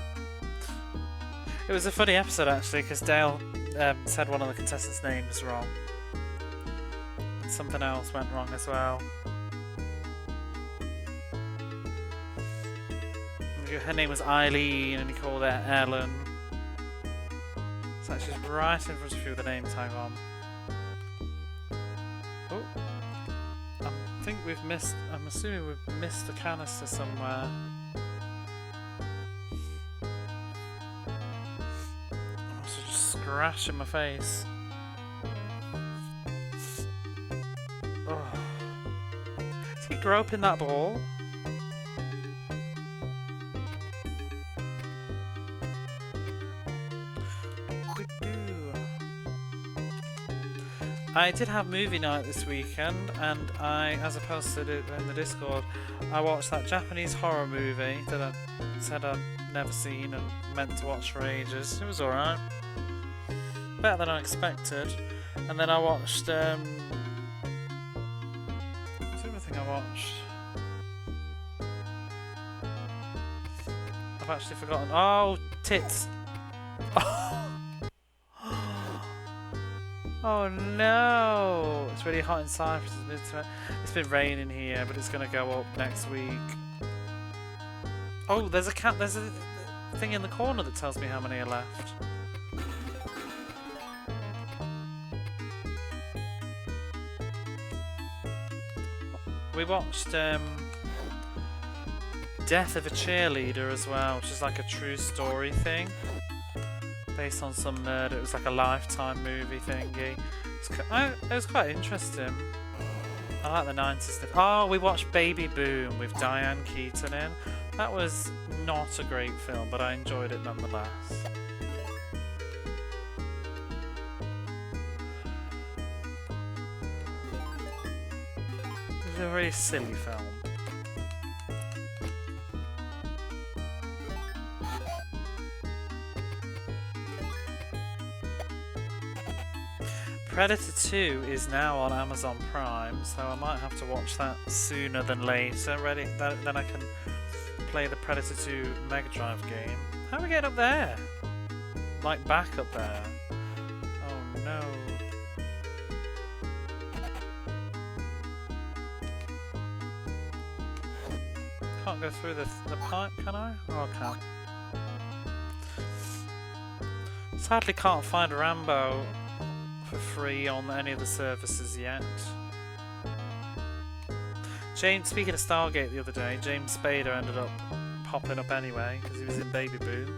It was a funny episode actually, because Dale said one of the contestants' names wrong. And something else went wrong as well. Her name was Eileen and he called her Ellen. So that's just right in front of you with the name tag on. Oh, I think we've missed. I'm assuming we've missed a canister somewhere. I'm also just scratching my face. Oh. Did he grow up in that ball? I did have movie night this weekend, and I, as I posted it in the Discord, I watched that Japanese horror movie that I said I'd never seen and meant to watch for ages. It was alright. Better than I expected. And then I watched, what's the other thing I watched? I've actually forgotten. Oh, tits! Oh no! It's really hot inside. It's been raining here, but it's going to go up next week. Oh, there's a cat. There's a thing in the corner that tells me how many are left. We watched Death of a Cheerleader as well, which is like a true story thing. Based on some murder. It was like a Lifetime movie thingy. It was quite interesting. I like the 90s stuff. Oh, we watched Baby Boom with Diane Keaton in. That was not a great film, but I enjoyed it nonetheless. It was a very silly film. Predator 2 is now on Amazon Prime, so I might have to watch that sooner than later. Then I can play the Predator 2 Mega Drive game. How are we getting up there? Like back up there? Oh no. Can't go through the pipe, can I? Oh, I can. Sadly can't find Rambo for free on any of the services yet. Speaking of Stargate the other day, James Spader ended up popping up anyway because he was in Baby Boom.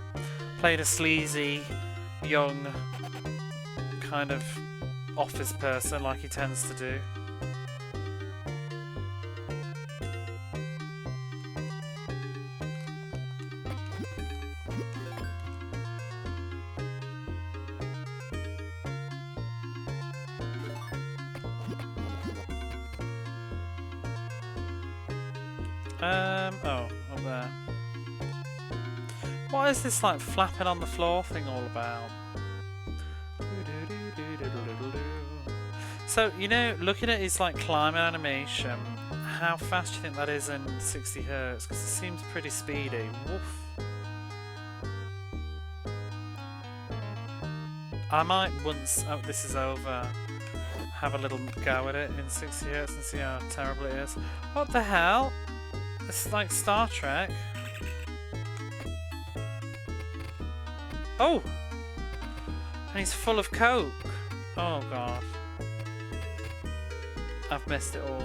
Played a sleazy, young, kind of office person like he tends to do. Oh, up there. What is this like flapping on the floor thing all about? So, you know, looking at his like climbing animation, how fast do you think that is in 60 Hz? Because it seems pretty speedy. Woof. I might once this is over, have a little go at it in 60 Hz and see how terrible it is. What the hell? It's like Star Trek. Oh! And he's full of coke. Oh god. I've missed it all.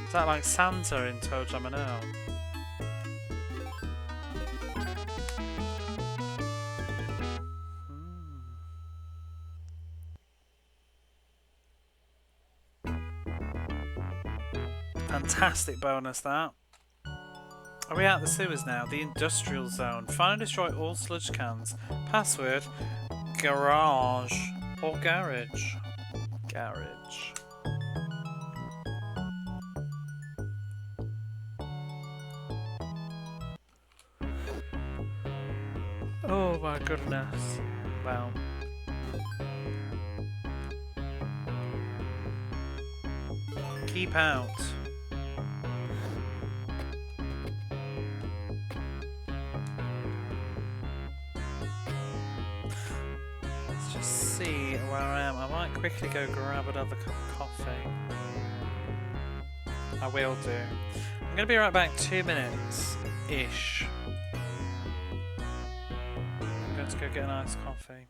Is that like Santa in Toe Jam and Earl? Fantastic bonus that. Are we out the sewers now? The industrial zone. Find and destroy all sludge cans. Password garage or garage. Garage. Oh my goodness. Well. Keep out. Let's just see where I am. I might quickly go grab another cup of coffee. I will do. I'm going to be right back, 2 minutes-ish. I'm going to go get an iced coffee.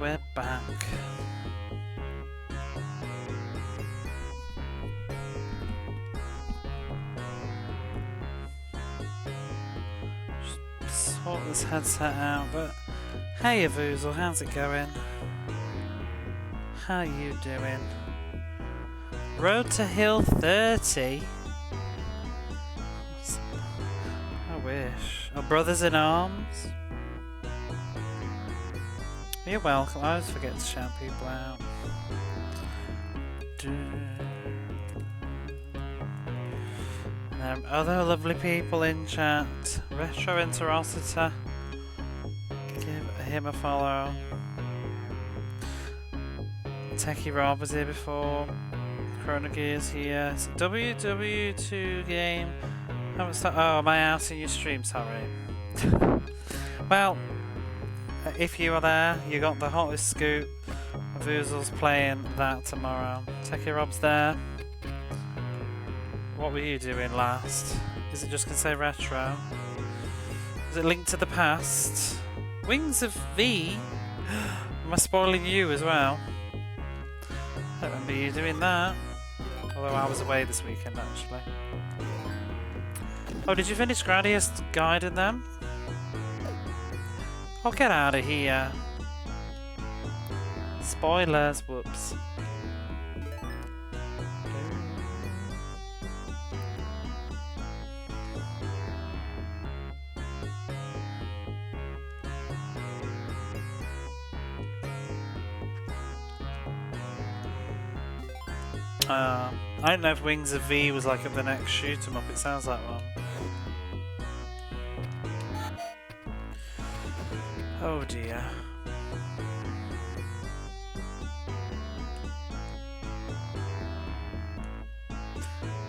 We're back. Just sort this headset out, but hey Avoozle, how's it going? How you doing? Road to Hill 30? I wish. Oh, Brothers in Arms? You're welcome. I always forget to shout people out. There are other lovely people in chat. Retro Interosita. Give him a follow. Techie Rob was here before. Chrono Gear's here. It's a WW2 game. Haven't started. Oh, am I out in your stream? Sorry. Well. If you are there, you got the hottest scoop. Avoozle's playing that tomorrow. Techie Rob's there. What were you doing last? Is it just gonna say retro? Is it linked to the past? Wings of V? Am I spoiling you as well? I don't remember you doing that. Although I was away this weekend actually. Oh, did you finish Gradius guiding them? Oh, get out of here. Spoilers, whoops. I don't know if Wings of V was like at the next shoot 'em up, it sounds like one. Oh dear.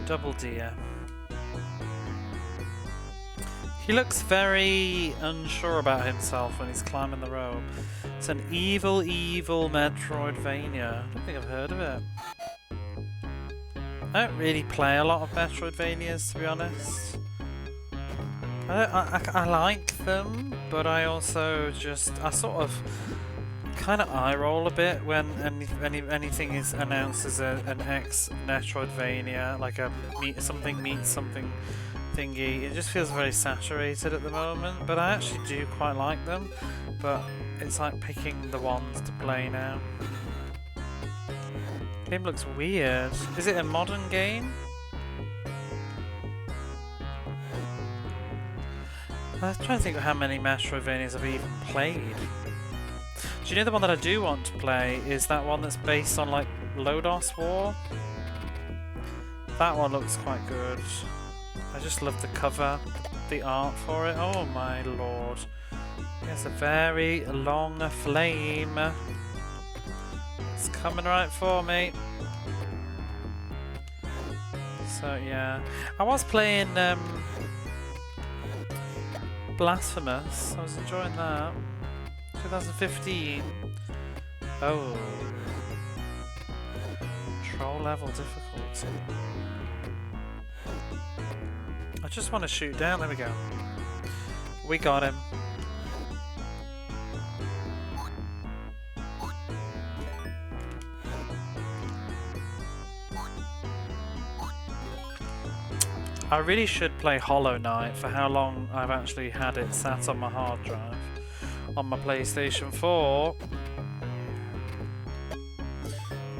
Double dear. He looks very unsure about himself when he's climbing the rope. It's an evil, evil Metroidvania. I don't think I've heard of it. I don't really play a lot of Metroidvanias, to be honest. I like them, but I also I sort of kind of eye roll a bit when anything is announced as an ex Metroidvania, like a something meets something thingy. It just feels very saturated at the moment, but I actually do quite like them. But it's like picking the ones to play now. Game looks weird. Is it a modern game? I'm trying to think of how many Metroidvanias I've even played. Do you know the one that I do want to play is that one that's based on like Lodos War? That one looks quite good. I just love the cover, the art for it. Oh my lord. It's a very long flame. It's coming right for me. So yeah. I was playing Blasphemous. I was enjoying that. 2015. Oh. Control level difficulty. I just want to shoot down. There we go. We got him. I really should play Hollow Knight for how long I've actually had it sat on my hard drive on my PlayStation 4.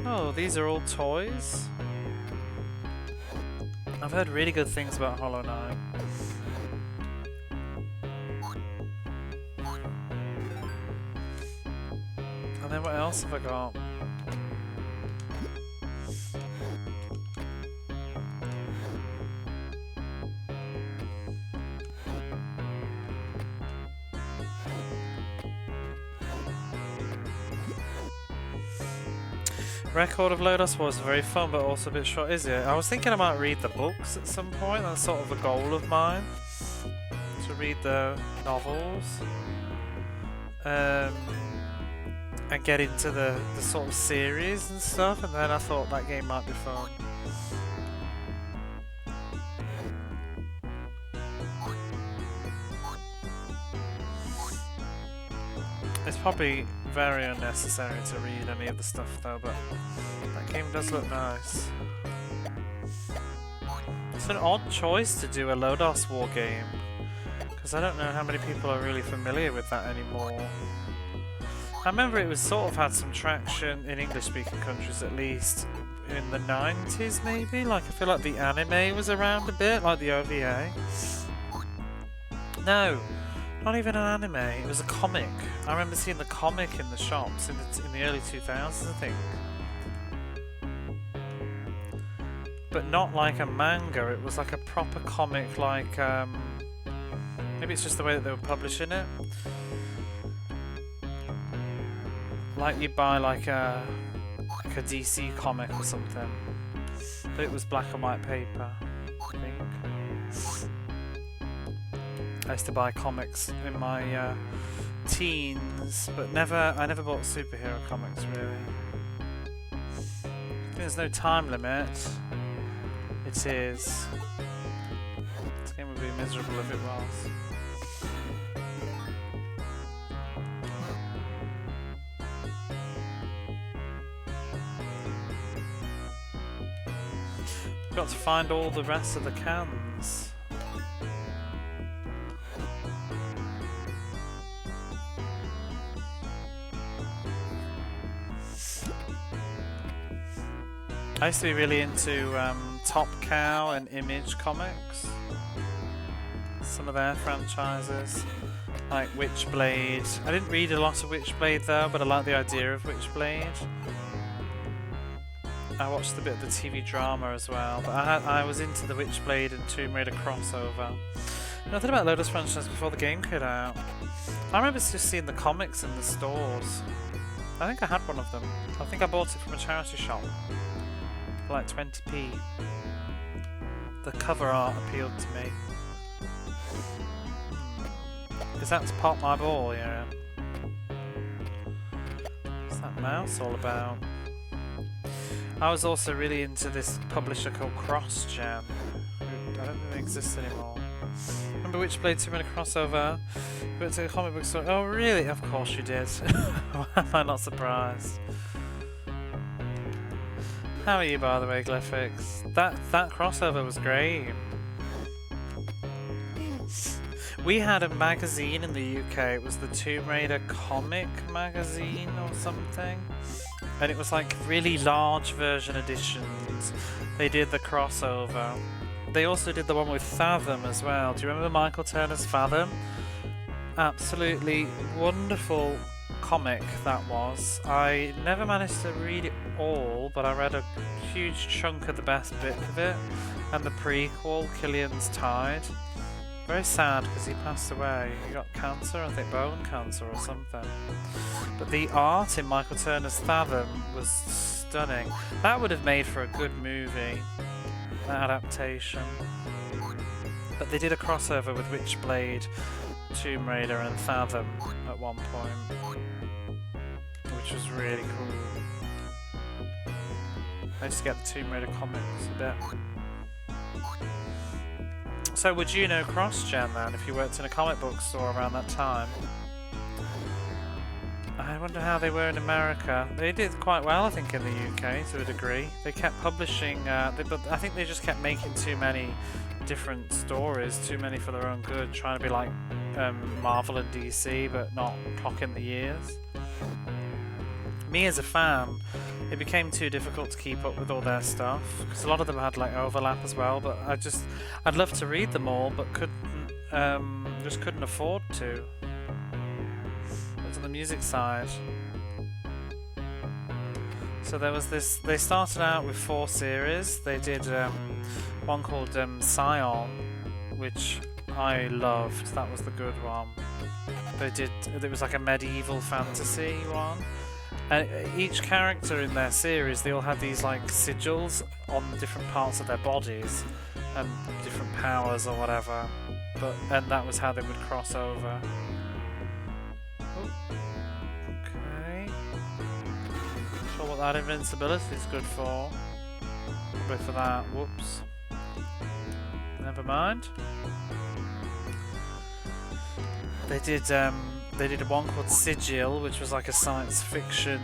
Oh, these are all toys? I've heard really good things about Hollow Knight. And then what else have I got? Record of Lodos was very fun, but also a bit short, is it? I was thinking I might read the books at some point. That's sort of a goal of mine, to read the novels and get into the sort of series and stuff. And then I thought that game might be fun. It's probably very unnecessary to read any of the stuff though, but that game does look nice. It's an odd choice to do a Lodos War game, because I don't know how many people are really familiar with that anymore. I remember it was sort of had some traction in English-speaking countries, at least in the 90s maybe. Like I feel like the anime was around a bit, like the OVA. No. Not even an anime, it was a comic. I remember seeing the comic in the shops in the early 2000s, I think. But not like a manga, it was like a proper comic, like, maybe it's just the way that they were publishing it. Like you buy like a DC comic or something. But it was black and white paper, I think. I used to buy comics in my teens, but I never bought superhero comics really. I think there's no time limit. It is. This game would be miserable if it was. I've got to find all the rest of the cans. I used to be really into Top Cow and Image Comics. Some of their franchises, like Witchblade. I didn't read a lot of Witchblade though, but I like the idea of Witchblade. I watched a bit of the TV drama as well, but I was into the Witchblade and Tomb Raider crossover. Nothing about Lotus franchise before the game came out. I remember just seeing the comics in the stores. I think I had one of them. I think I bought it from a charity shop. For like 20p. The cover art appealed to me. Is that to pop my ball? Yeah. What's that mouse all about? I was also really into this publisher called CrossGen. I don't think it exists anymore. I remember Witchblade 2 made a crossover? We went to a comic book store. Oh, really? Of course you did. Why am I not surprised? How are you, by the way, Glyphix? That crossover was great. We had a magazine in the UK. It was the Tomb Raider comic magazine or something. And it was like really large version editions. They did the crossover. They also did the one with Fathom as well. Do you remember Michael Turner's Fathom? Absolutely wonderful comic that was. I never managed to read it all, but I read a huge chunk of the best bit of it. And the prequel, Killian's Tide. Very sad because he passed away. He got cancer, I think bone cancer or something. But the art in Michael Turner's Fathom was stunning. That would have made for a good movie, that adaptation. But they did a crossover with Witchblade, Tomb Raider and Fathom at one point, which was really cool. I used to get the Tomb Raider comics a bit. So would you know cross-gen then, if you worked in a comic book store around that time? I wonder how they were in America. They did quite well, I think, in the UK to a degree. They kept publishing, but I think they just kept making too many different stories, too many for their own good, trying to be like Marvel and DC, but not clocking the years. Me as a fan, it became too difficult to keep up with all their stuff because a lot of them had like overlap as well. But I'd love to read them all, but just couldn't afford to. It's on the music side. So there was this. They started out with 4 series. They did one called Scion, which I loved. That was the good one. They did. It was like a medieval fantasy one. And each character in their series, they all had these like sigils on different parts of their bodies and different powers or whatever. And that was how they would cross over. Oh. Okay. Not sure what that invincibility is good for. Probably for that. Whoops. Never mind. They did one called Sigil, which was like a science fiction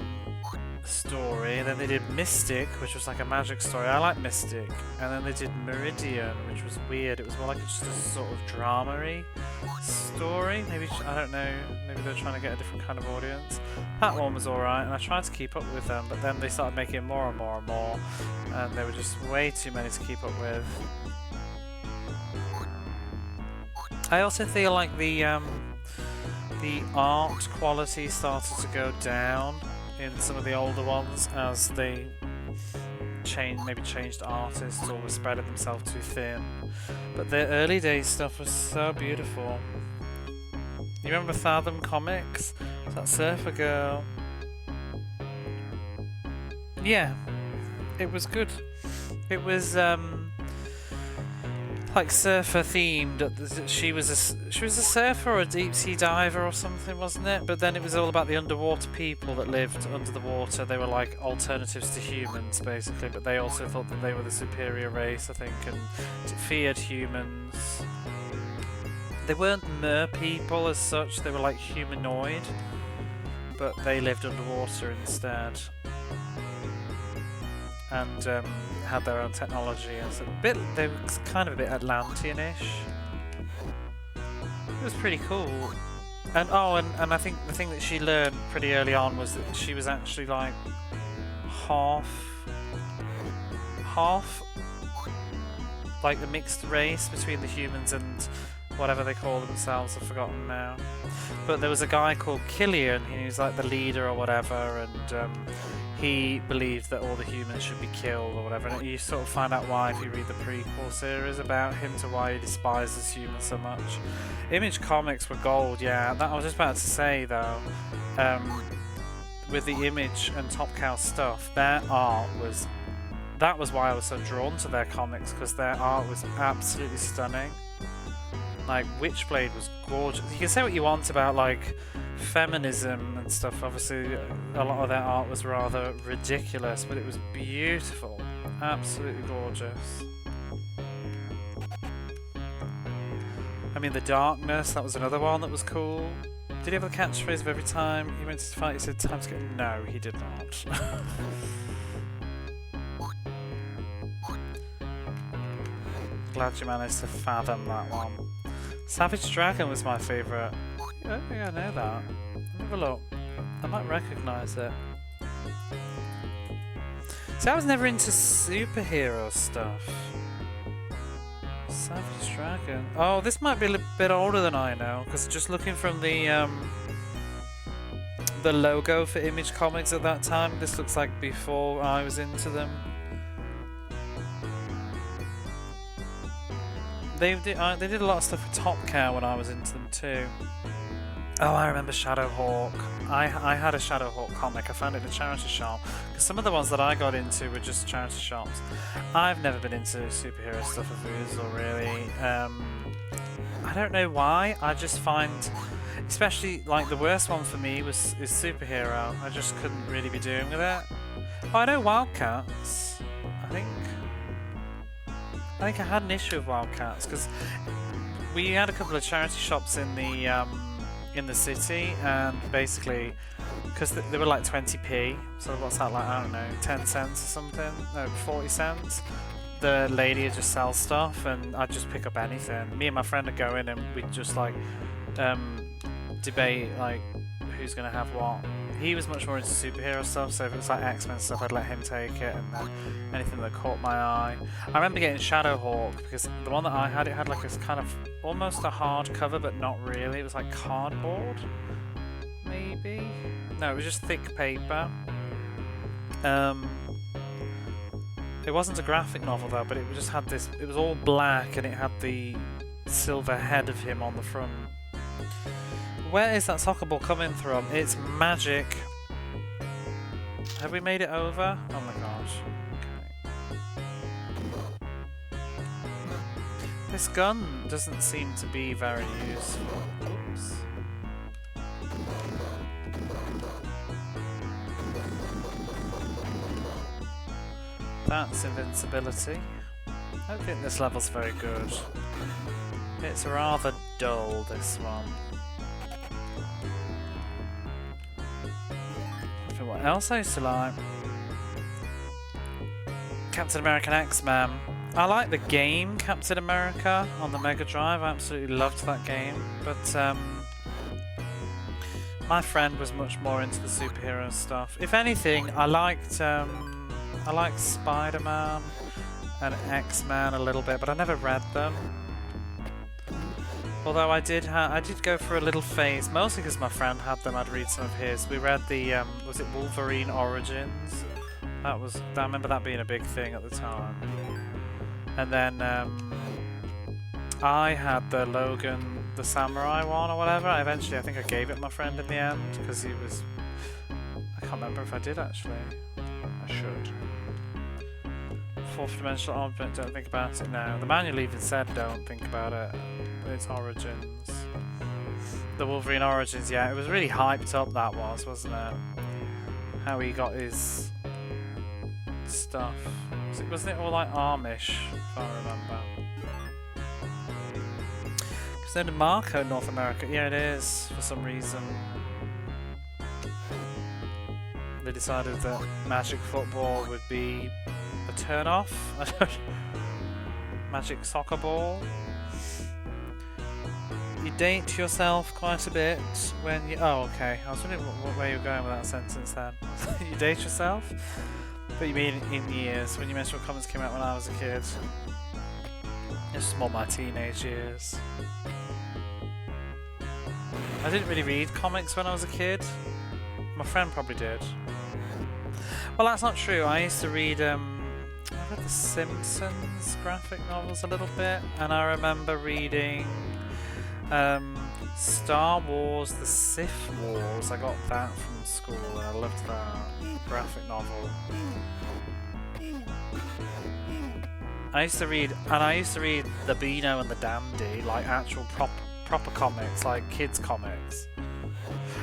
story. And then they did Mystic, which was like a magic story. I like Mystic. And then they did Meridian, which was weird. It was more like just a sort of drama-y story. Maybe, I don't know, maybe they're trying to get a different kind of audience. That one was alright, and I tried to keep up with them, but then they started making more and more and more. And there were just way too many to keep up with. I also feel like the art quality started to go down in some of the older ones as they maybe changed artists or were spreading themselves too thin. But the early days stuff was so beautiful. You remember Fathom Comics? That Surfer Girl? Yeah, it was good. It was like surfer themed. She was a surfer or a deep sea diver or something, wasn't it? But then it was all about the underwater people that lived under the water. They were like alternatives to humans, basically. But they also thought that they were the superior race, I think, and feared humans. They weren't mer people as such. They were like humanoid, but they lived underwater instead. And had their own technology. And so they were kind of a bit Atlantean-ish. It was pretty cool. And and I think the thing that she learned pretty early on was that she was actually like half like the mixed race between the humans and whatever they call themselves. I've forgotten now. But there was a guy called Killian. He was like the leader or whatever, and he believed that all the humans should be killed or whatever, and you sort of find out why if you read the prequel series about him, to why he despises humans so much. Image comics were gold, yeah. That I was just about to say though, with the Image and Top Cow stuff, their art was, that was why I was so drawn to their comics, because their art was absolutely stunning. Like Witchblade was gorgeous. You can say what you want about like feminism and stuff. Obviously, a lot of their art was rather ridiculous, but it was beautiful, absolutely gorgeous. I mean, The Darkness, that was another one that was cool. Did he have the catchphrase of every time he went to fight, he said, "Time to go"? No, he did not. Glad you managed to fathom that one. Savage Dragon was my favourite. Oh, yeah, I know that. Have a look. I might recognise it. See, I was never into superhero stuff. Savage Dragon. Oh, this might be a bit older than I know, because just looking from the logo for Image Comics at that time, this looks like before I was into them. They did a lot of stuff with Top Cow when I was into them too. Oh, I remember Shadowhawk. I had a Shadowhawk comic. I found it in a charity shop. Because some of the ones that I got into were just charity shops. I've never been into superhero stuff of Oozle, really. I don't know why. I just find, especially like the worst one for me is superhero. I just couldn't really be doing with it. Oh, I know Wildcats. I think I had an issue of Wildcats because we had a couple of charity shops in the city, and basically because they were like 20p, so what's that, like, I don't know, 10 cents or something, no, 40 cents. The lady would just sell stuff and I'd just pick up anything. Me and my friend would go in and we'd just like debate like who's gonna have what. He was much more into superhero stuff, so if it was like X-Men stuff, I'd let him take it, and then anything that caught my eye. I remember getting Shadowhawk because the one that I had, it had like a kind of almost a hard cover, but not really. It was like cardboard, maybe. No, it was just thick paper. It wasn't a graphic novel though, but it just had this. It was all black, and it had the silver head of him on the front. Where is that soccer ball coming from? It's magic. Have we made it over? Oh my gosh. Okay. This gun doesn't seem to be very useful. Oops. That's invincibility. I don't think this level's very good. It's rather dull, this one. What else I used to like? Captain America and X-Men. I like the game Captain America on the Mega Drive. I absolutely loved that game. But my friend was much more into the superhero stuff. If anything, I liked Spider-Man and X-Men a little bit, but I never read them. Although I did go for a little phase, mostly because my friend had them. I'd read some of his. We read the was it Wolverine Origins? I remember that being a big thing at the time. And then I had the Logan, the Samurai one or whatever. I think I gave it to my friend in the end because he was. I can't remember if I did actually. I should. Fourth dimensional object. Don't think about it now. The manual even said don't think about it. Its Origins. The Wolverine Origins, yeah, it was really hyped up, that was, wasn't it? How he got his stuff. Wasn't it all like Amish, if I remember? Because then Marko in North America, yeah it is, for some reason. They decided that Magic Football would be a turn-off. Magic Soccer Ball. You date yourself quite a bit when you... Oh, okay. I was wondering where you were going with that sentence then. You date yourself? But you mean in years, when your menstrual comments came out when I was a kid. It's more my teenage years. I didn't really read comics when I was a kid. My friend probably did. Well, that's not true. I used to read... I read the Simpsons graphic novels a little bit, and I remember reading... Star Wars, The Sith Wars. I got that from school and I loved that graphic novel. I used to read The Beano and the Dandy, like actual proper comics, like kids comics.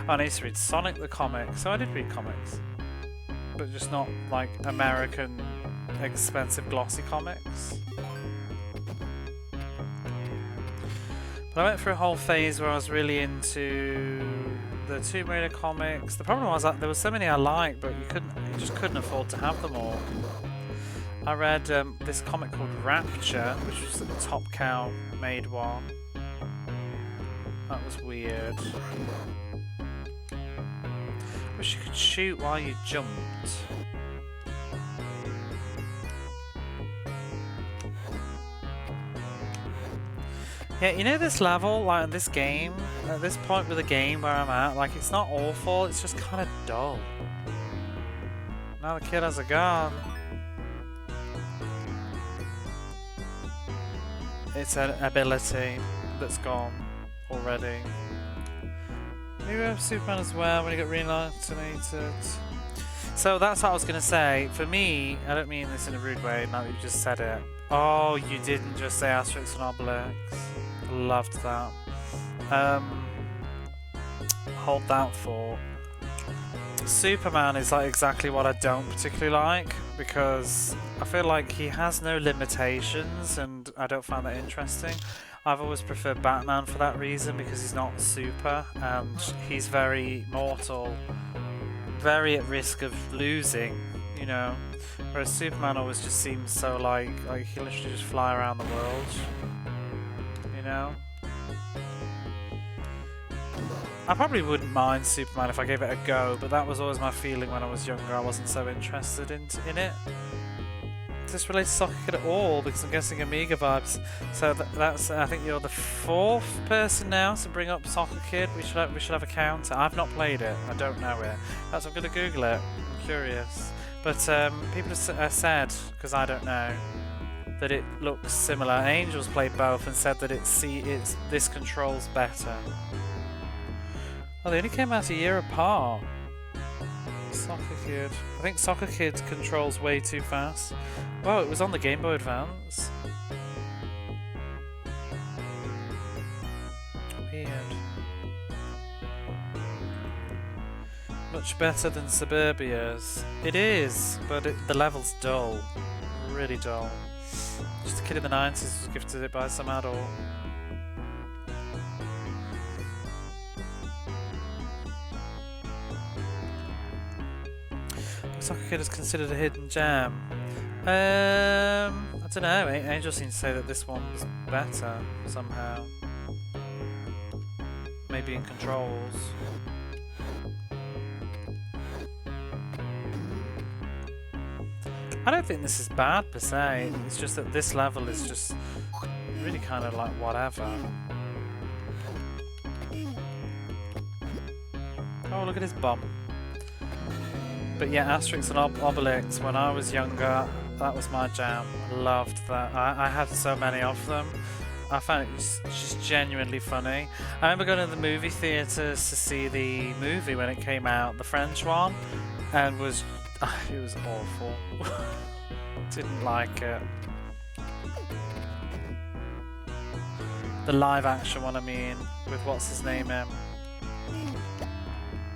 And I used to read Sonic the comic, so I did read comics. But just not like American expensive glossy comics. But I went through a whole phase where I was really into the Tomb Raider comics. The problem was that there were so many I liked, but you just couldn't afford to have them all. I read this comic called Rapture, which was the Top Cow made one. That was weird. Wish you could shoot while you jumped. Yeah, you know this level, like this game, at this point with the game where I'm at, like it's not awful, it's just kind of dull. Now the kid has a gun. It's an ability that's gone already. Maybe we have Superman as well when he got reincarnated. So that's what I was going to say. For me, I don't mean this in a rude way now that you just said it. Oh, you didn't just say Asterix and Obelix. Loved that. Hold that thought. Superman is like exactly what I don't particularly like, because I feel like he has no limitations and I don't find that interesting. I've always preferred Batman for that reason, because he's not super and he's very mortal, very at risk of losing, you know. Whereas Superman always just seems so like he literally just fly around the world, you know. I probably wouldn't mind Superman if I gave it a go, but that was always my feeling when I was younger. I wasn't so interested in it. Does this relate to Soccer Kid at all? Because I'm guessing Amiga vibes. So that's, I think you're the 4th person now to bring up Soccer Kid. We should have a counter. I've not played it. I don't know it. That's I'm going to Google it. I'm curious. But people have said, because I don't know, that it looks similar. Angels played both and said that this controls better. Oh, they only came out a year apart. Soccer Kid. I think Soccer Kid controls way too fast. Wow, it was on the Game Boy Advance. Weird. Much better than Suburbia's. It is, but the level's dull. Really dull. Just a kid in the 90s was gifted it by some adult. Soccer Kid is considered a hidden gem. I don't know. Angel seems to say that this one was better somehow. Maybe in controls. I don't think this is bad per se. It's just that this level is just really kind of like whatever. Oh, look at his bum. But yeah, Asterix and Obelix, when I was younger, that was my jam. I loved that. I had so many of them. I found it just genuinely funny. I remember going to the movie theatres to see the movie when it came out, the French one, and it was awful. Didn't like it. The live action one, I mean, with what's his name in.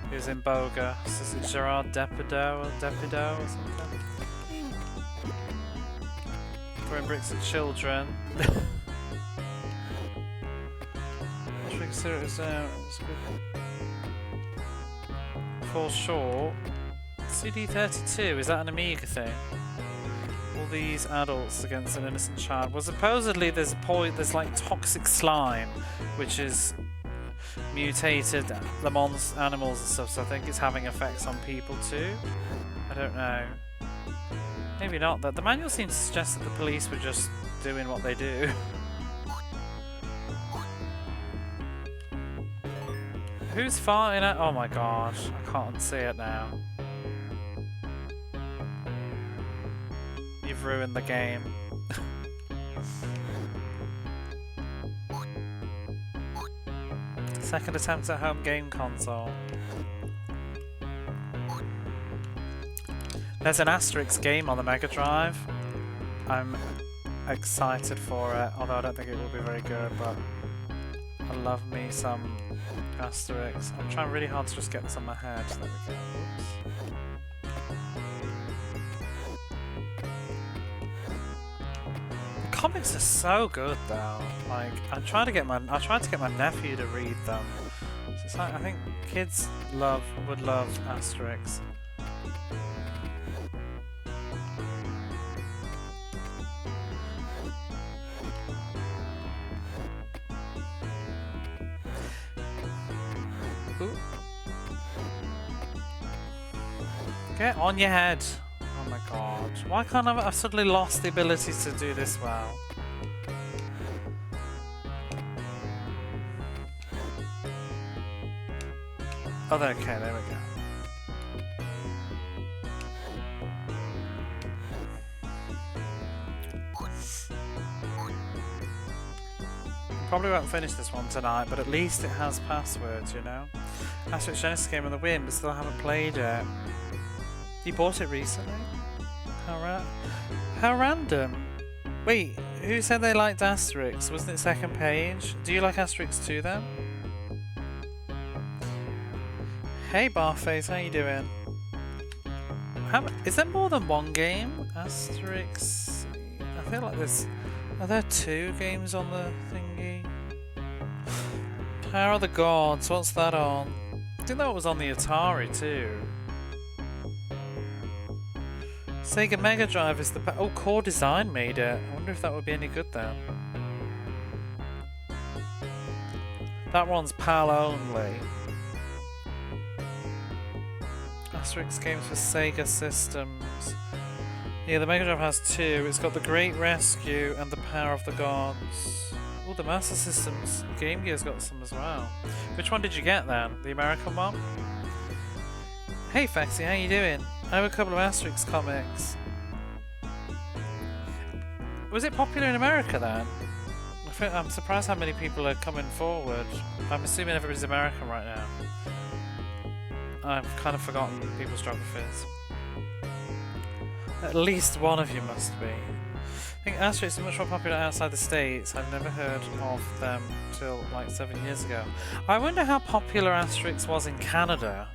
He was in Bogus. Is it Gerard Depardieu or something? Throwing bricks at children. What should we consider it as falls short. CD32, is that an Amiga thing? All these adults against an innocent child. Well, supposedly there's like toxic slime, which is mutated the animals and stuff, so I think it's having effects on people too. I don't know. Maybe not. The manual seems to suggest that the police were just doing what they do. Who's fighting at? Oh my gosh, I can't unsee it now. You've ruined the game. Second attempt at home game console. There's an Asterix game on the Mega Drive. I'm excited for it, although I don't think it will be very good, but I love me some Asterix. I'm trying really hard to just get this on my head. There we go. Oops. comics are so good though. Like I tried to get my nephew to read them. So it's like, I think kids would love Asterix. Ooh. Get on your head. Oh my god. Why can't I've suddenly lost the ability to do this well? Oh, okay, there we go. Probably won't finish this one tonight, but at least it has passwords, you know? Asterix Genesis game on the Wii, but still haven't played it. You bought it recently? How random. Wait, who said they liked Asterix? Wasn't it second page? Do you like Asterix too then? Hey Barface, how you doing? Is there more than one game? Asterix... I feel like there's... Are there 2 games on the thingy? Power of the Gods, what's that on? I think that was on the Atari too. Sega Mega Drive is the... Oh, Core Design made it. I wonder if that would be any good then. That one's PAL only. Asterix games for Sega systems. Yeah, the Mega Drive has 2. It's got the Great Rescue and the Power of the Gods. Oh, the Master System's Game Gear's got some as well. Which one did you get then? The American one? Hey Fexy, how you doing? I have a couple of Asterix comics. Was it popular in America then? I'm surprised how many people are coming forward. I'm assuming everybody's American right now. I've kind of forgotten people's geographies. At least one of you must be. I think Asterix is much more popular outside the States. I've never heard of them till like 7 years ago. I wonder how popular Asterix was in Canada.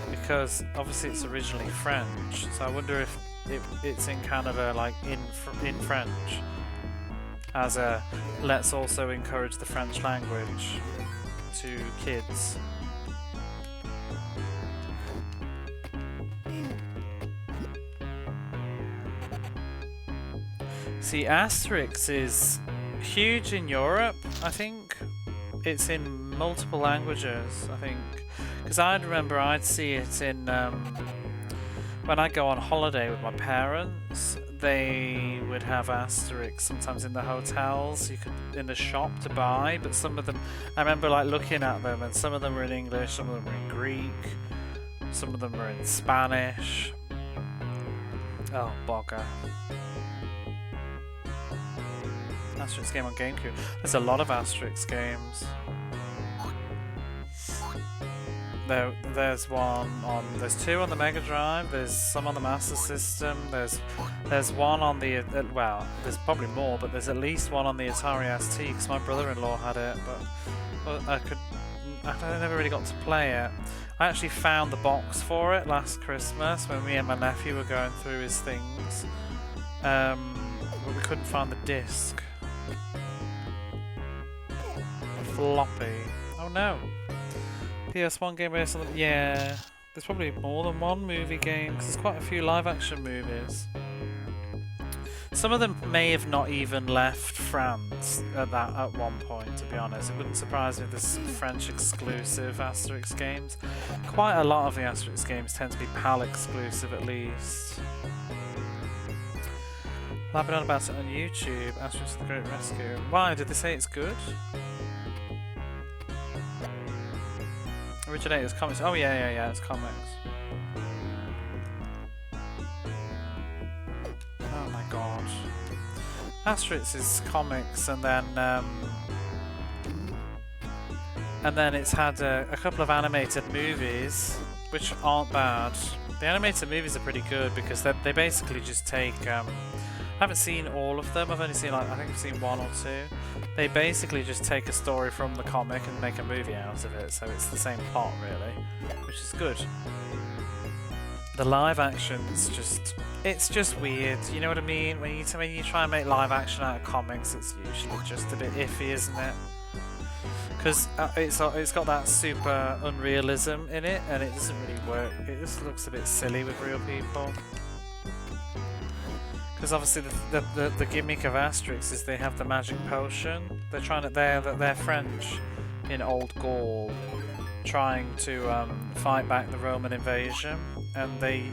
Because obviously it's originally French, so I wonder if it's in Canada like in French. As a let's also encourage the French language to kids. See, Asterix is huge in Europe, I think. It's in multiple languages, I think. Because I remember I'd see it in... when I go on holiday with my parents, they would have Asterix sometimes in the hotels, you could in the shop to buy, but some of them... I remember like looking at them, and some of them were in English, some of them were in Greek, some of them were in Spanish. Oh, bogger. Asterix game on GameCube. There's a lot of Asterix games. There's one on. There's 2 on the Mega Drive. There's some on the Master System. There's one on the well. There's probably more, but there's at least one on the Atari ST because my brother-in-law had it, but I never really got to play it. I actually found the box for it last Christmas when me and my nephew were going through his things, but we couldn't find the disc. Floppy. Oh no. PS1 game based on the... Yeah. There's probably more than one movie game because there's quite a few live action movies. Some of them may have not even left France at one point, to be honest. It wouldn't surprise me if there's French exclusive Asterix games. Quite a lot of the Asterix games tend to be PAL exclusive at least. Labbing on about it on YouTube. Asterix the Great Rescue. Why? Did they say it's good? Originators comics. Oh yeah, it's comics. Oh my god. Asterix is comics, and then it's had a couple of animated movies, which aren't bad. The animated movies are pretty good because they basically just take. I haven't seen all of them. I've only seen I think I've seen 1 or 2. They basically just take a story from the comic and make a movie out of it, so it's the same plot really, which is good. The live action's it's just weird. You know what I mean? When you try and make live action out of comics, it's usually just a bit iffy, isn't it? Because it's got that super unrealism in it, and it doesn't really work. It just looks a bit silly with real people. Because obviously the gimmick of Asterix is they have the magic potion. They're French in old Gaul, trying to fight back the Roman invasion, and they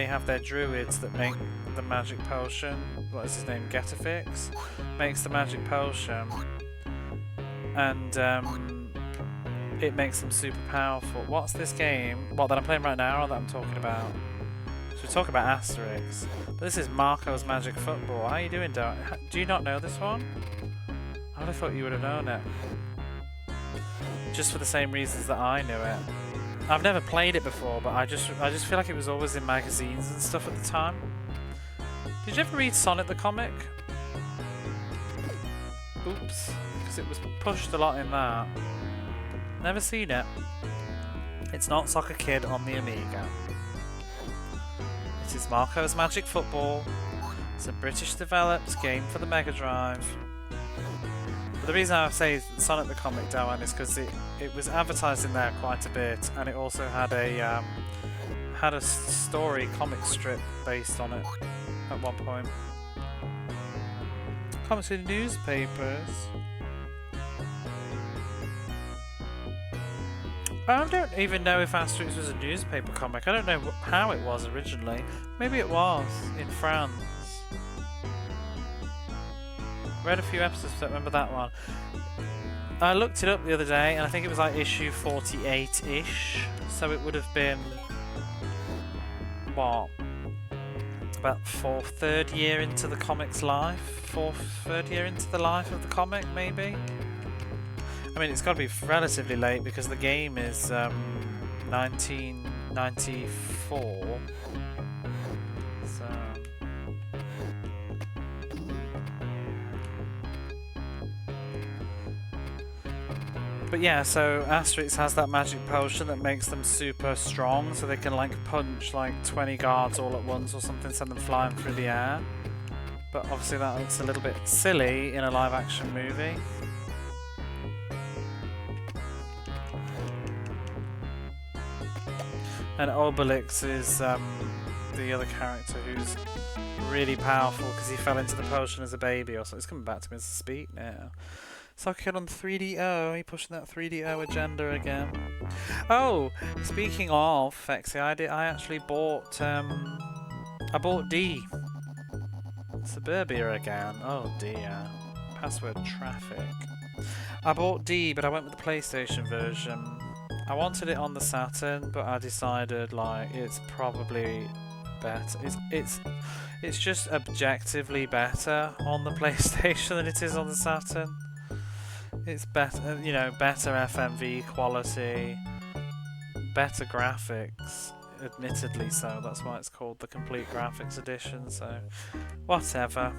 have their druids that make the magic potion. What is his name? Getafix makes the magic potion, and it makes them super powerful. What's this game? What, that I'm playing right now, or that I'm talking about? So we talk about Asterix, but this is Marko's Magic Football. How are you doing, Darren? Do you not know this one? I would have thought you would have known it. Just for the same reasons that I knew it. I've never played it before, but I just feel like it was always in magazines and stuff at the time. Did you ever read Sonic the Comic? Oops, because it was pushed a lot in that. Never seen it. It's not Soccer Kid on the Amiga. It is Marko's Magic Football. It's a British developed game for the Mega Drive. But the reason I say Sonic the Comic, Darren, is because it was advertised in there quite a bit, and it also had a story comic strip based on it at one point. Comics in newspapers. I don't even know if Asterix was a newspaper comic. I don't know how it was originally. Maybe it was in France. Read a few episodes, don't remember that one. I looked it up the other day, and I think it was like issue 48-ish. So it would have been what? About third year into the comic's life? Third year into the life of the comic, maybe? I mean, it's got to be relatively late because the game is 1994. So. But yeah, so Asterix has that magic potion that makes them super strong, so they can like punch like 20 guards all at once or something, send them flying through the air. But obviously that looks a little bit silly in a live action movie. And Obelix is the other character who's really powerful because he fell into the potion as a baby or so. It's coming back to me as I speak now. Soccer Kid on 3DO, he pushing that 3DO agenda again. Oh, speaking of Fexy, I actually bought I bought D. Suburbia again. Oh dear. Password traffic. I bought D, but I went with the PlayStation version. I wanted it on the Saturn, but I decided like it's probably better. It's just objectively better on the PlayStation than it is on the Saturn. It's better, you know, better FMV quality, better graphics, admittedly so. That's why it's called the Complete Graphics Edition. So, whatever.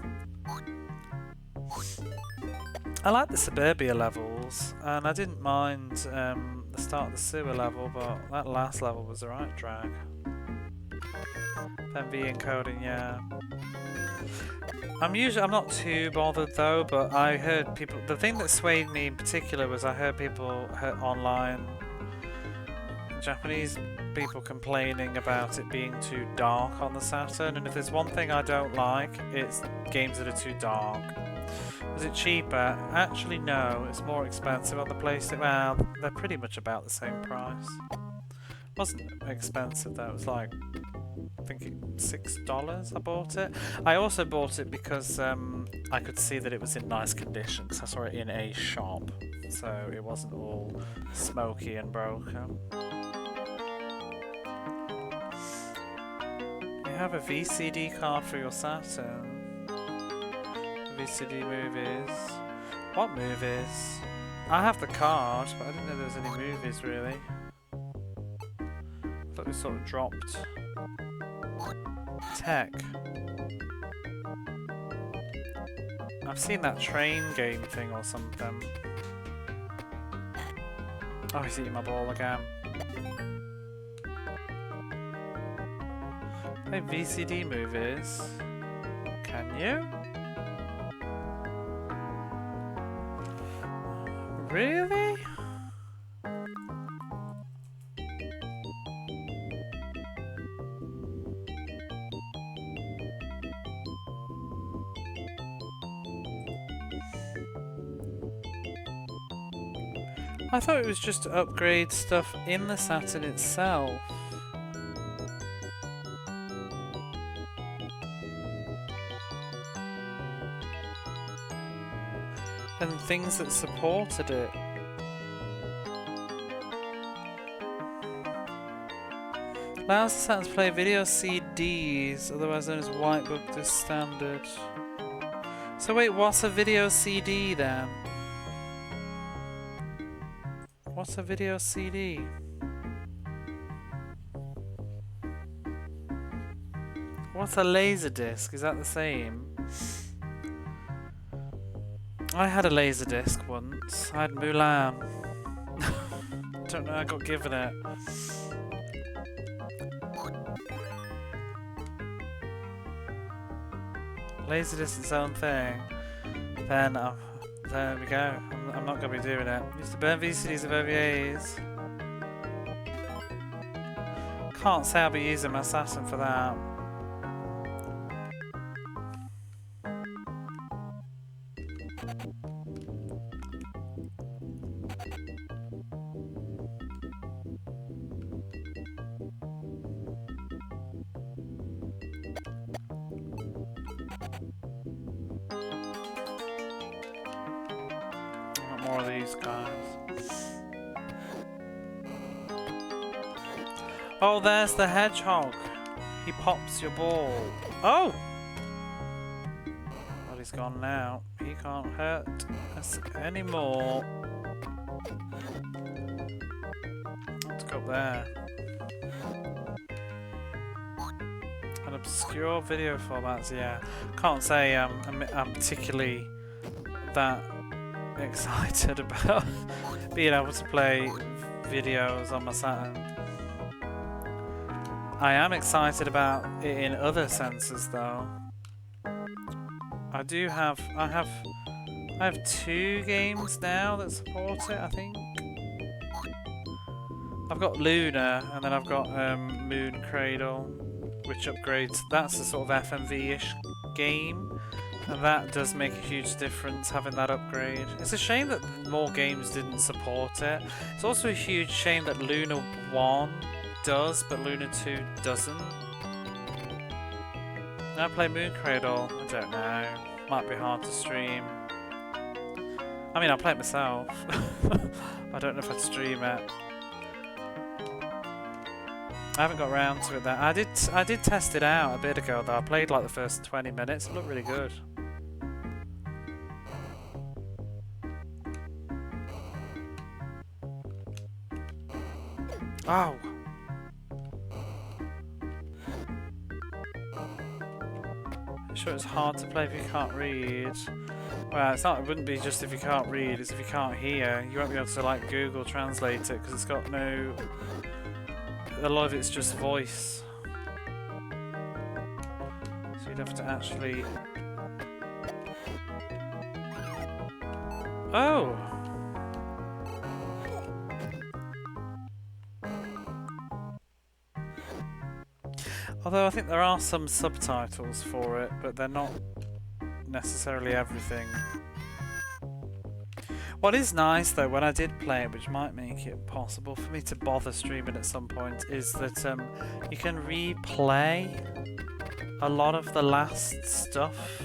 I like the Suburbia levels, and I didn't mind the start of the sewer level, but that last level was the right drag. FMV encoding, yeah. I'm not too bothered though, but I heard people. The thing that swayed me in particular was I heard people online, Japanese people complaining about it being too dark on the Saturn, and if there's one thing I don't like, it's games that are too dark. Is it cheaper? Actually, no. It's more expensive on the PlayStation. Well, they're pretty much about the same price. It wasn't expensive though. It was like, I think $6 I bought it. I also bought it because I could see that it was in nice condition. I saw it in a shop, so it wasn't all smoky and broken. You have a VCD card for your Saturn. VCD movies. What movies? I have the card, but I didn't know there was any movies really. I thought it sort of dropped. Tech. I've seen that train game thing or something. Oh, he's eating my ball again. Play VCD movies. Can you? Really? I thought it was just to upgrade stuff in the Saturn itself. And things that supported it. Allows the Saturn to play video CDs, otherwise known as white book disc standard. So wait, what's a video CD then? What's a video CD? What's a laserdisc? Is that the same? I had a laserdisc once. I had Mulan. Don't know, I got given it. Laserdisc its own thing. Then, there we go. I'm not going to be doing it. Used to burn VCDs of OVAs. Can't say I'll be using my Saturn for that. More of these guys. Oh, there's the hedgehog. He pops your ball. Oh! Well, he's gone now. He can't hurt us anymore. Let's go up there. An obscure video formats, yeah. Can't say I'm particularly that excited about being able to play videos on my Saturn. I am excited about it in other senses though. I have 2 games now that support it, I think. I've got Luna and then I've got Moon Cradle, which upgrades. That's a sort of FMV-ish game. And that does make a huge difference, having that upgrade. It's a shame that more games didn't support it. It's also a huge shame that Luna 1 does, but Luna 2 doesn't. Now I play Moon Cradle, I don't know. Might be hard to stream. I mean, I'll play it myself. I don't know if I'd stream it. I haven't got around to it there. I did test it out a bit ago though. I played like the first 20 minutes. It looked really good. Oh! I'm sure it's hard to play if you can't read. Well, it's not. It wouldn't be just if you can't read. It's if you can't hear. You won't be able to like Google Translate it because it's got no. A lot of it's just voice. So you'd have to actually. Oh! Although I think there are some subtitles for it, but they're not necessarily everything. What is nice though, when I did play it, which might make it possible for me to bother streaming at some point, is that you can replay a lot of the last stuff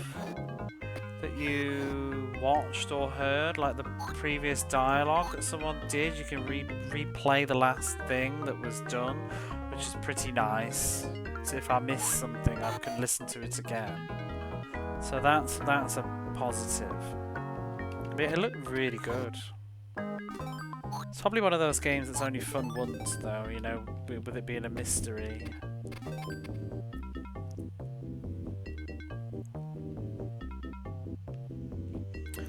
that you watched or heard, like the previous dialogue that someone did. You can replay the last thing that was done, which is pretty nice. So if I miss something, I can listen to it again. So that's a positive. But it looked really good. It's probably one of those games that's only fun once, though, you know, with it being a mystery.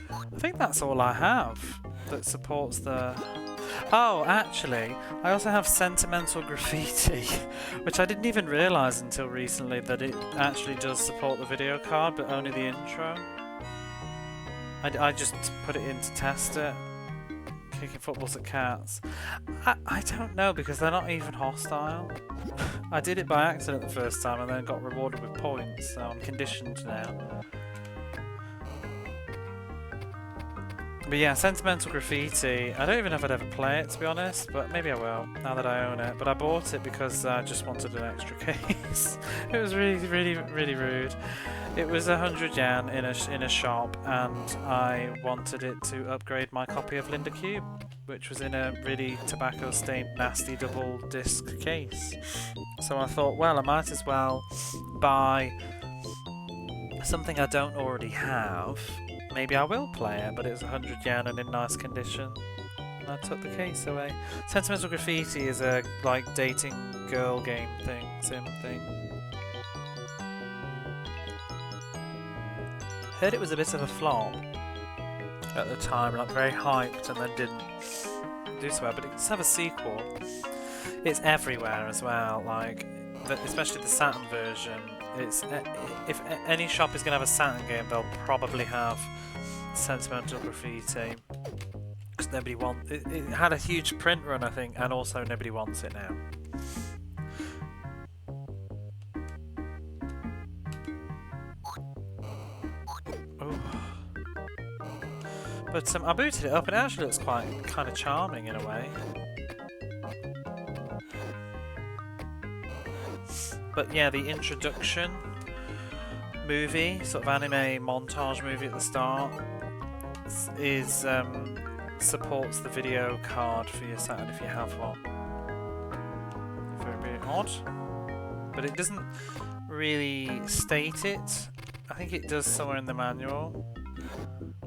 I think that's all I have that supports the... Oh, actually, I also have sentimental graffiti, which I didn't even realise until recently that it actually does support the video card, but only the intro. I just put it in to test it. Kicking footballs at cats. I don't know, because they're not even hostile. I did it by accident the first time and then got rewarded with points, so I'm conditioned now. But yeah, sentimental graffiti. I don't even know if I'd ever play it, to be honest, but maybe I will now that I own it. But I bought it because I just wanted an extra case. It was really rude. It was 100 yen in a shop, and I wanted it to upgrade my copy of Linda Cube, which was in a really tobacco-stained, nasty double disc case. So I thought, well, I might as well buy something I don't already have. Maybe I will play it, but it was 100 yen and in nice condition. And I took the case away. Sentimental Graffiti is a like dating girl game thing, sim thing. Heard it was a bit of a flop at the time, like very hyped, and then didn't do so well. But it does have a sequel. It's everywhere as well, like especially the Saturn version. It's if any shop is going to have a Saturn game, they'll probably have Sentimental Graffiti, because nobody wants it. It had a huge print run, I think, and also nobody wants it now. Ooh. But I booted it up and it actually looks quite kind of charming in a way. But yeah, the introduction movie, sort of anime montage movie at the start, is supports the video card for your Saturn if you have one. Very odd, but it doesn't really state it. I think it does somewhere in the manual,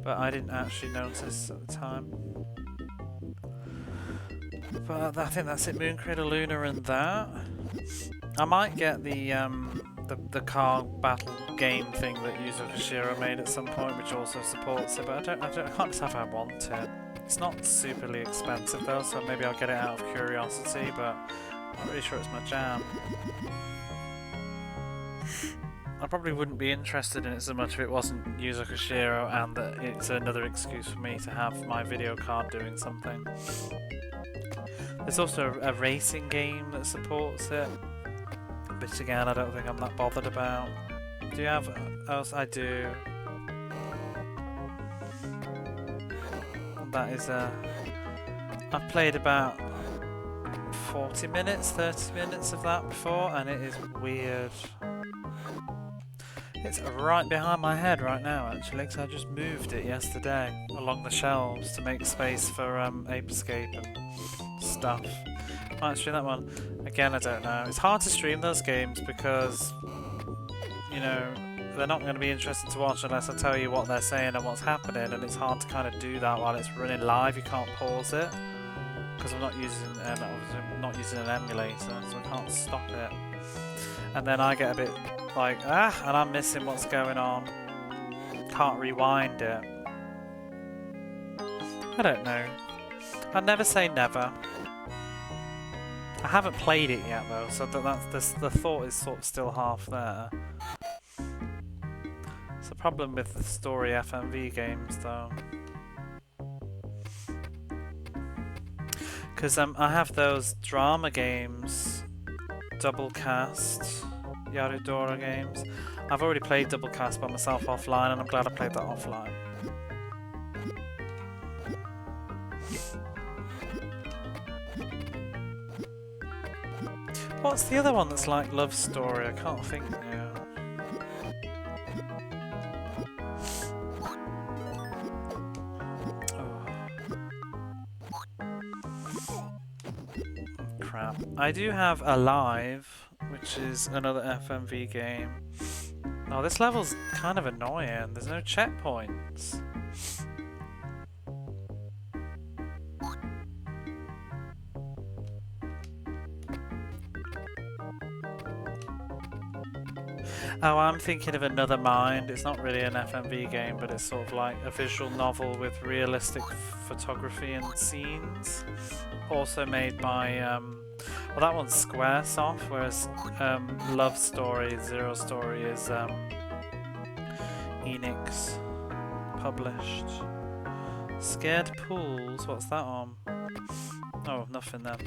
but I didn't actually notice at the time. But I think that's it. Moon Cradle Luna and that. I might get the car battle game thing that Yuzo Koshiro made at some point, which also supports it, but I can't decide if I want it. It's not superly expensive though, so maybe I'll get it out of curiosity, but I'm not really sure it's my jam. I probably wouldn't be interested in it so much if it wasn't Yuzo Koshiro and that it's another excuse for me to have my video card doing something. There's also a racing game that supports it, which again I don't think I'm that bothered about. Do you have else? I do. That is I've played about 40 minutes, 30 minutes of that before, and it is weird. It's right behind my head right now, actually, because I just moved it yesterday along the shelves to make space for Ape Escape and stuff. Might stream that one. Again, I don't know. It's hard to stream those games because, you know, they're not going to be interesting to watch unless I tell you what they're saying and what's happening, and it's hard to kind of do that while it's running live. You can't pause it because I'm not using an emulator, so I can't stop it. And then I get a bit like, and I'm missing what's going on. Can't rewind it. I don't know. I'd never say never. I haven't played it yet though, so that's the thought is sort of still half there. It's a problem with the story FMV games though, because I have those drama games, Double Cast, Yarudora games. I've already played Double Cast by myself offline, and I'm glad I played that offline. What's the other one that's like Love Story? I can't think now. Oh. Crap. I do have Alive, which is another FMV game. Oh, this level's kind of annoying. There's no checkpoints. Oh, I'm thinking of Another Mind. It's not really an FMV game, but it's sort of like a visual novel with realistic photography and scenes. Also made by, well, that one's Squaresoft, whereas Love Story, Zero Story is Enix published. Scared Pools, what's that on? Oh, nothing then.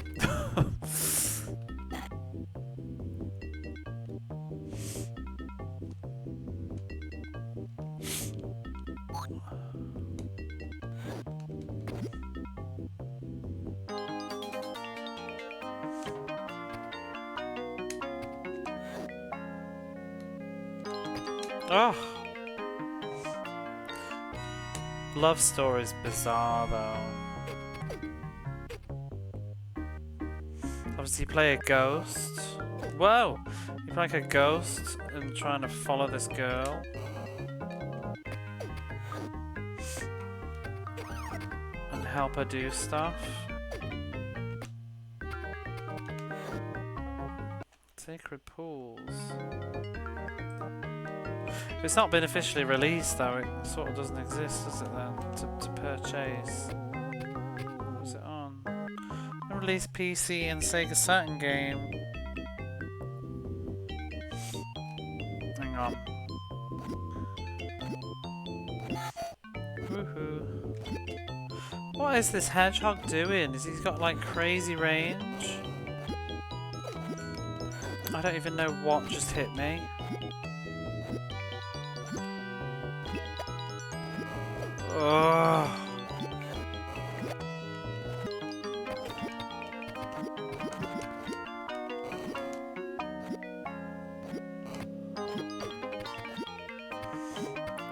Oh! Love Story's bizarre though. Obviously you play a ghost. Whoa! You play like a ghost and trying to follow this girl. And help her do stuff. Sacred Pools. If it's not been officially released though, it sort of doesn't exist, does it then, to purchase? What's it on? Release PC and Sega Saturn game. Hang on. Woohoo. What is this hedgehog doing? Is he's got like crazy range? I don't even know what just hit me. Ugh.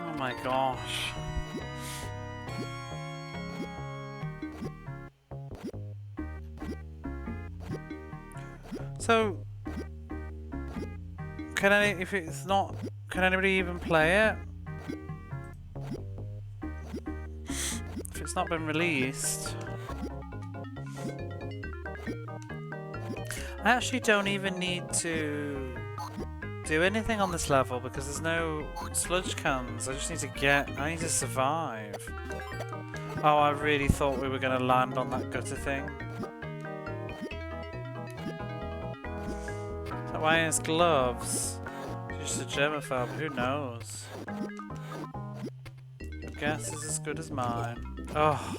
Oh my gosh. So, can anybody even play it? If it's not been released. I actually don't even need to do anything on this level because there's no sludge cans. I just need I need to survive. Oh, I really thought we were going to land on that gutter thing. Is that why he has gloves? He's just a germaphobe, who knows? Your guess is as good as mine. Oh.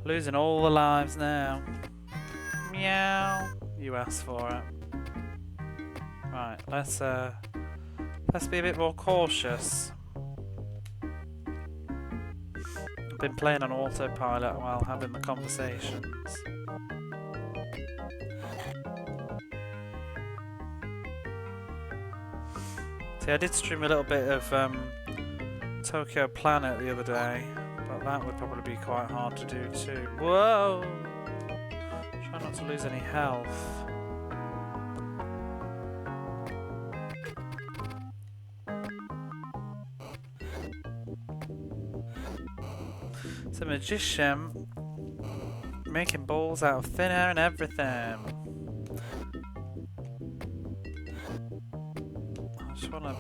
Losing all the lives now. Meow. You asked for it. Right, let's be a bit more cautious. I've been playing on autopilot while having the conversations. See, I did stream a little bit of Tokyo Planet the other day, but that would probably be quite hard to do too. Whoa! Try not to lose any health. It's a magician making balls out of thin air and everything. I just wanna...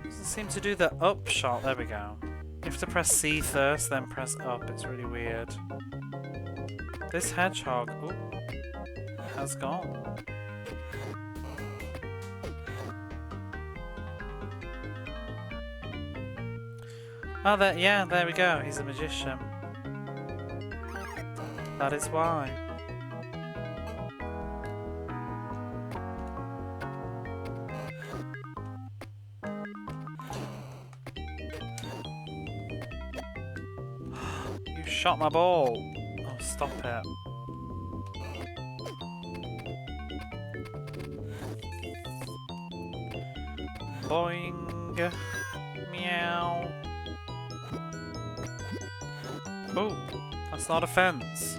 Doesn't seem to do the up shot. There we go. You have to press C first, then press up. It's really weird. This hedgehog, ooh, has gone. Oh, there we go. He's a magician. That is why. You shot my ball. Oh, stop it. Boing. Meow. Oh, that's not a fence.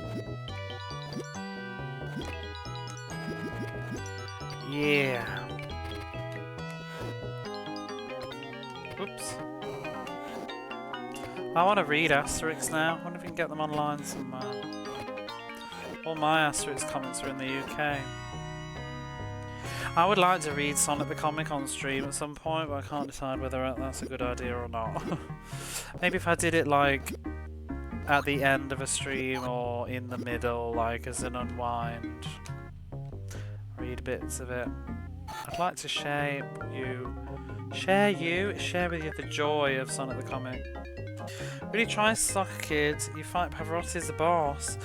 Yeah. Oops. I want to read Asterix now. I wonder if we can get them online somewhere. All my Asterix comics are in the UK. I would like to read Sonic the Comic on stream at some point, but I can't decide whether that's a good idea or not. Maybe if I did it like at the end of a stream or in the middle, like as an unwind. Read bits of it. I'd like to share with you the joy of Sonic the Comic. Really try Soccer Kid, you fight Pavarotti as the boss.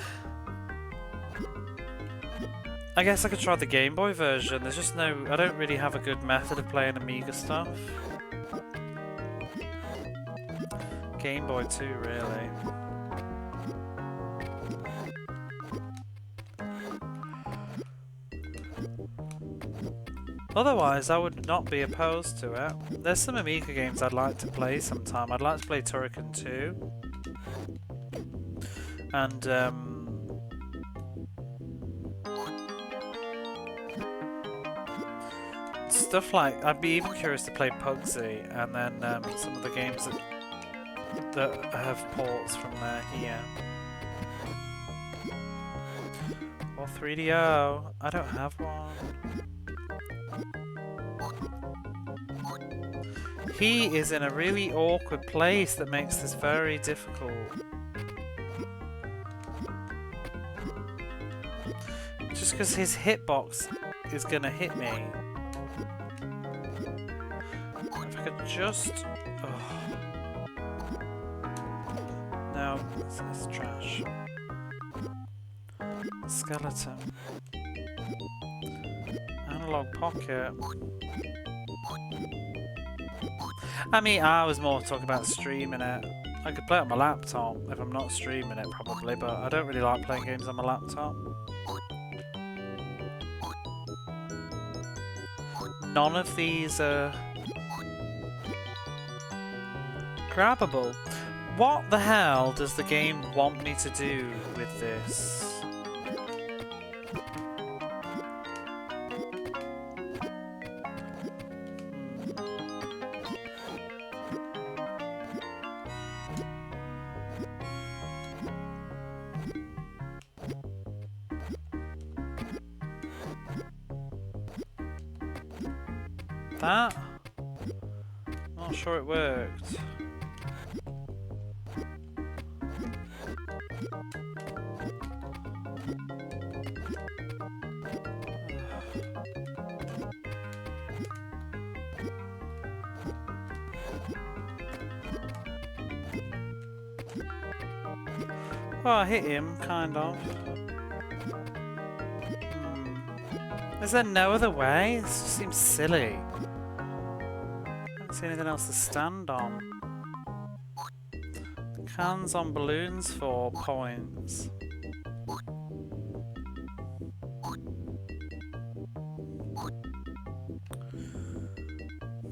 I guess I could try the Game Boy version. There's just no... I don't really have a good method of playing Amiga stuff. Game Boy too, really. Otherwise, I would not be opposed to it. There's some Amiga games I'd like to play sometime. I'd like to play Turrican 2. And, stuff like... I'd be even curious to play Pugsy, and then some of the games that have ports from there here. Or 3DO. I don't have one. He is in a really awkward place that makes this very difficult. Just because his hitbox is gonna hit me. If I could just... Oh. No, it's trash. Skeleton. Analog pocket. I mean, I was more talking about streaming it. I could play it on my laptop if I'm not streaming it, probably, but I don't really like playing games on my laptop. None of these are grabbable. What the hell does the game want me to do with this? That? Not sure it worked. Well, I hit him, kind of. Is there no other way? This just seems silly. I don't see anything else to stand on. Cans on balloons for points.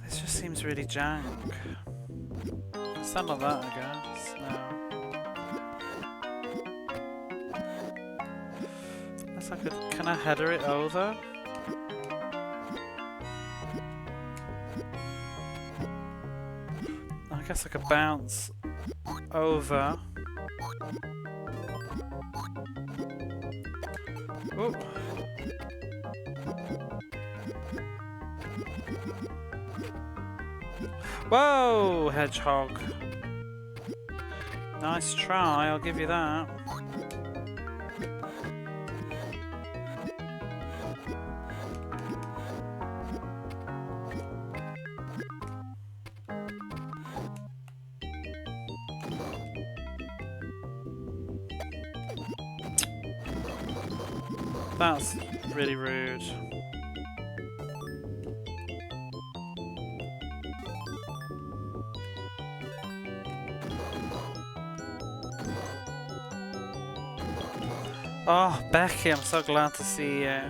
This just seems really jank. Stand on that, I guess. No. Unless I could... Can I header it over? I guess I could bounce over. Ooh. Whoa, hedgehog. Nice try, I'll give you that. That's really rude. Oh, Becky, I'm so glad to see you.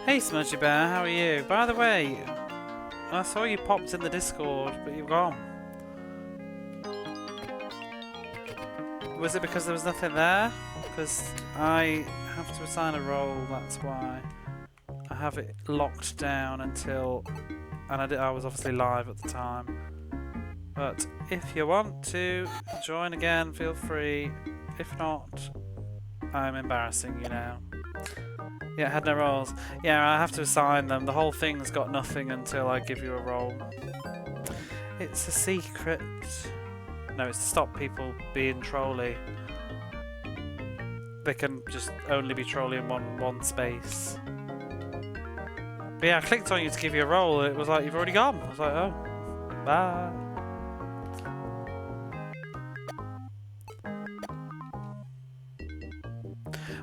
Hey, Smudgy Bear, how are you? By the way, I saw you popped in the Discord, but you've gone. Was it because there was nothing there? Because I have to assign a role, that's why. I have it locked down until... And I was obviously live at the time. But if you want to join again, feel free. If not, I'm embarrassing you now. Yeah, I had no roles. Yeah, I have to assign them. The whole thing's got nothing until I give you a role. It's a secret. No, it's to stop people being trolly. They can just only be trolly in one space. But yeah, I clicked on you to give you a role and it was like, you've already gone. I was like, oh, bye.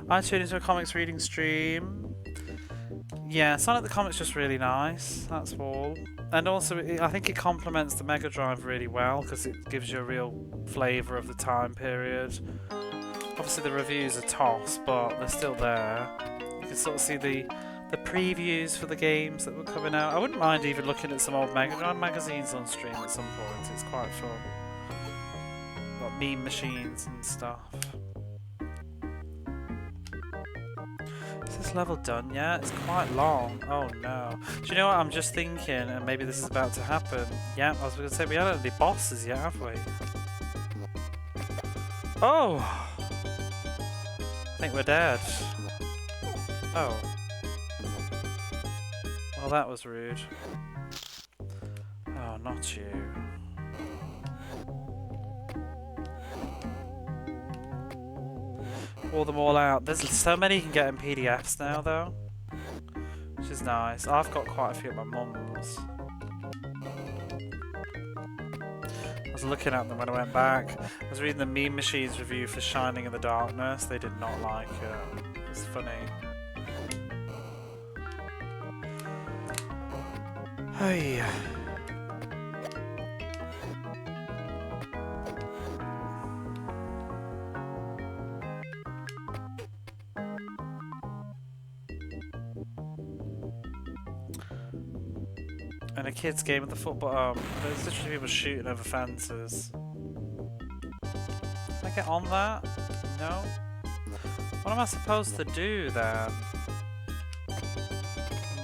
I tuned into a comics reading stream. Yeah, Sonic the Comic's just really nice, that's all. And also, I think it complements the Mega Drive really well because it gives you a real flavour of the time period. Obviously the reviews are toss, but they're still there. You can sort of see the previews for the games that were coming out. I wouldn't mind even looking at some old Mega Drive magazines on stream at some point, it's quite fun. Got meme machines and stuff. Is this level done yet? It's quite long. Oh no. Do you know what I'm just thinking, and maybe this is about to happen? Yeah, I was going to say we haven't had any bosses yet, have we? Oh! I think we're dead. Oh. Well, that was rude. Oh, not you. Wore them all out. There's so many you can get in PDFs now, though, which is nice. I've got quite a few at my mum's. I was looking at them when I went back. I was reading the Meme Machines review for Shining in the Darkness. They did not like it. It's funny. Hey. And a kid's game at the football. There's literally people shooting over fences. Can I get on that? No. What am I supposed to do then? Oh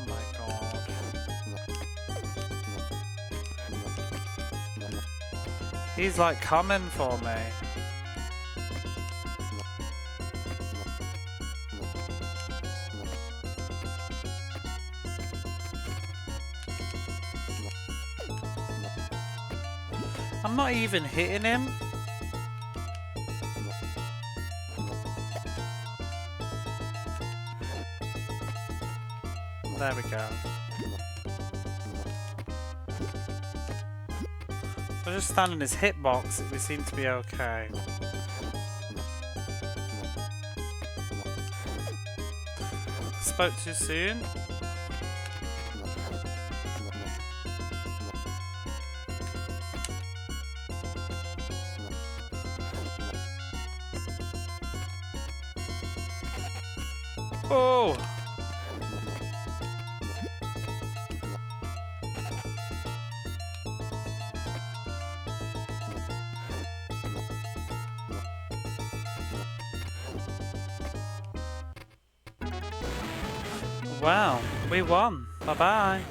my god. He's like coming for me. I'm not even hitting him. There we go. If I just stand in his hitbox, it would seem to be okay. Spoke too soon. Oh! Wow, we won. Bye-bye.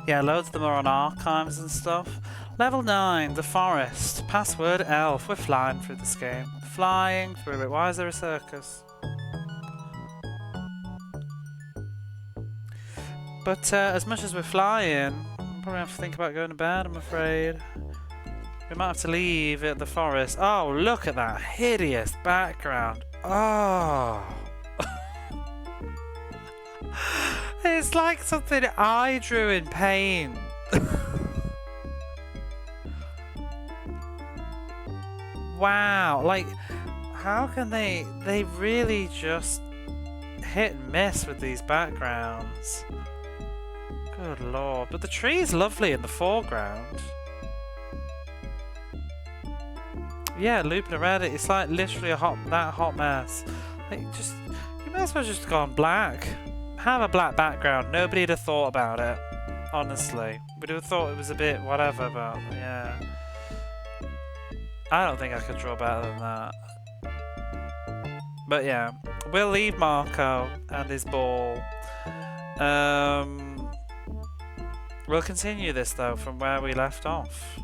Yeah, loads of them are on archives and stuff. Level 9, the forest. Password elf. We're flying through this game. Flying through it. Why is there a circus? But as much as we're flying, we'll probably have to think about going to bed, I'm afraid. We might have to leave at the forest. Oh, look at that hideous background. Oh. It's like something I drew in paint. Wow, like, how can they really just hit and miss with these backgrounds? Good lord. But the tree is lovely in the foreground. Yeah, looping around it, it's like literally that hot mess. Like, just You may as well just gone black. Have a black background. Nobody'd have thought about it. Honestly. We'd have thought it was a bit whatever, but yeah. I don't think I could draw better than that. But yeah. We'll leave Marko and his ball. We'll continue this though from where we left off.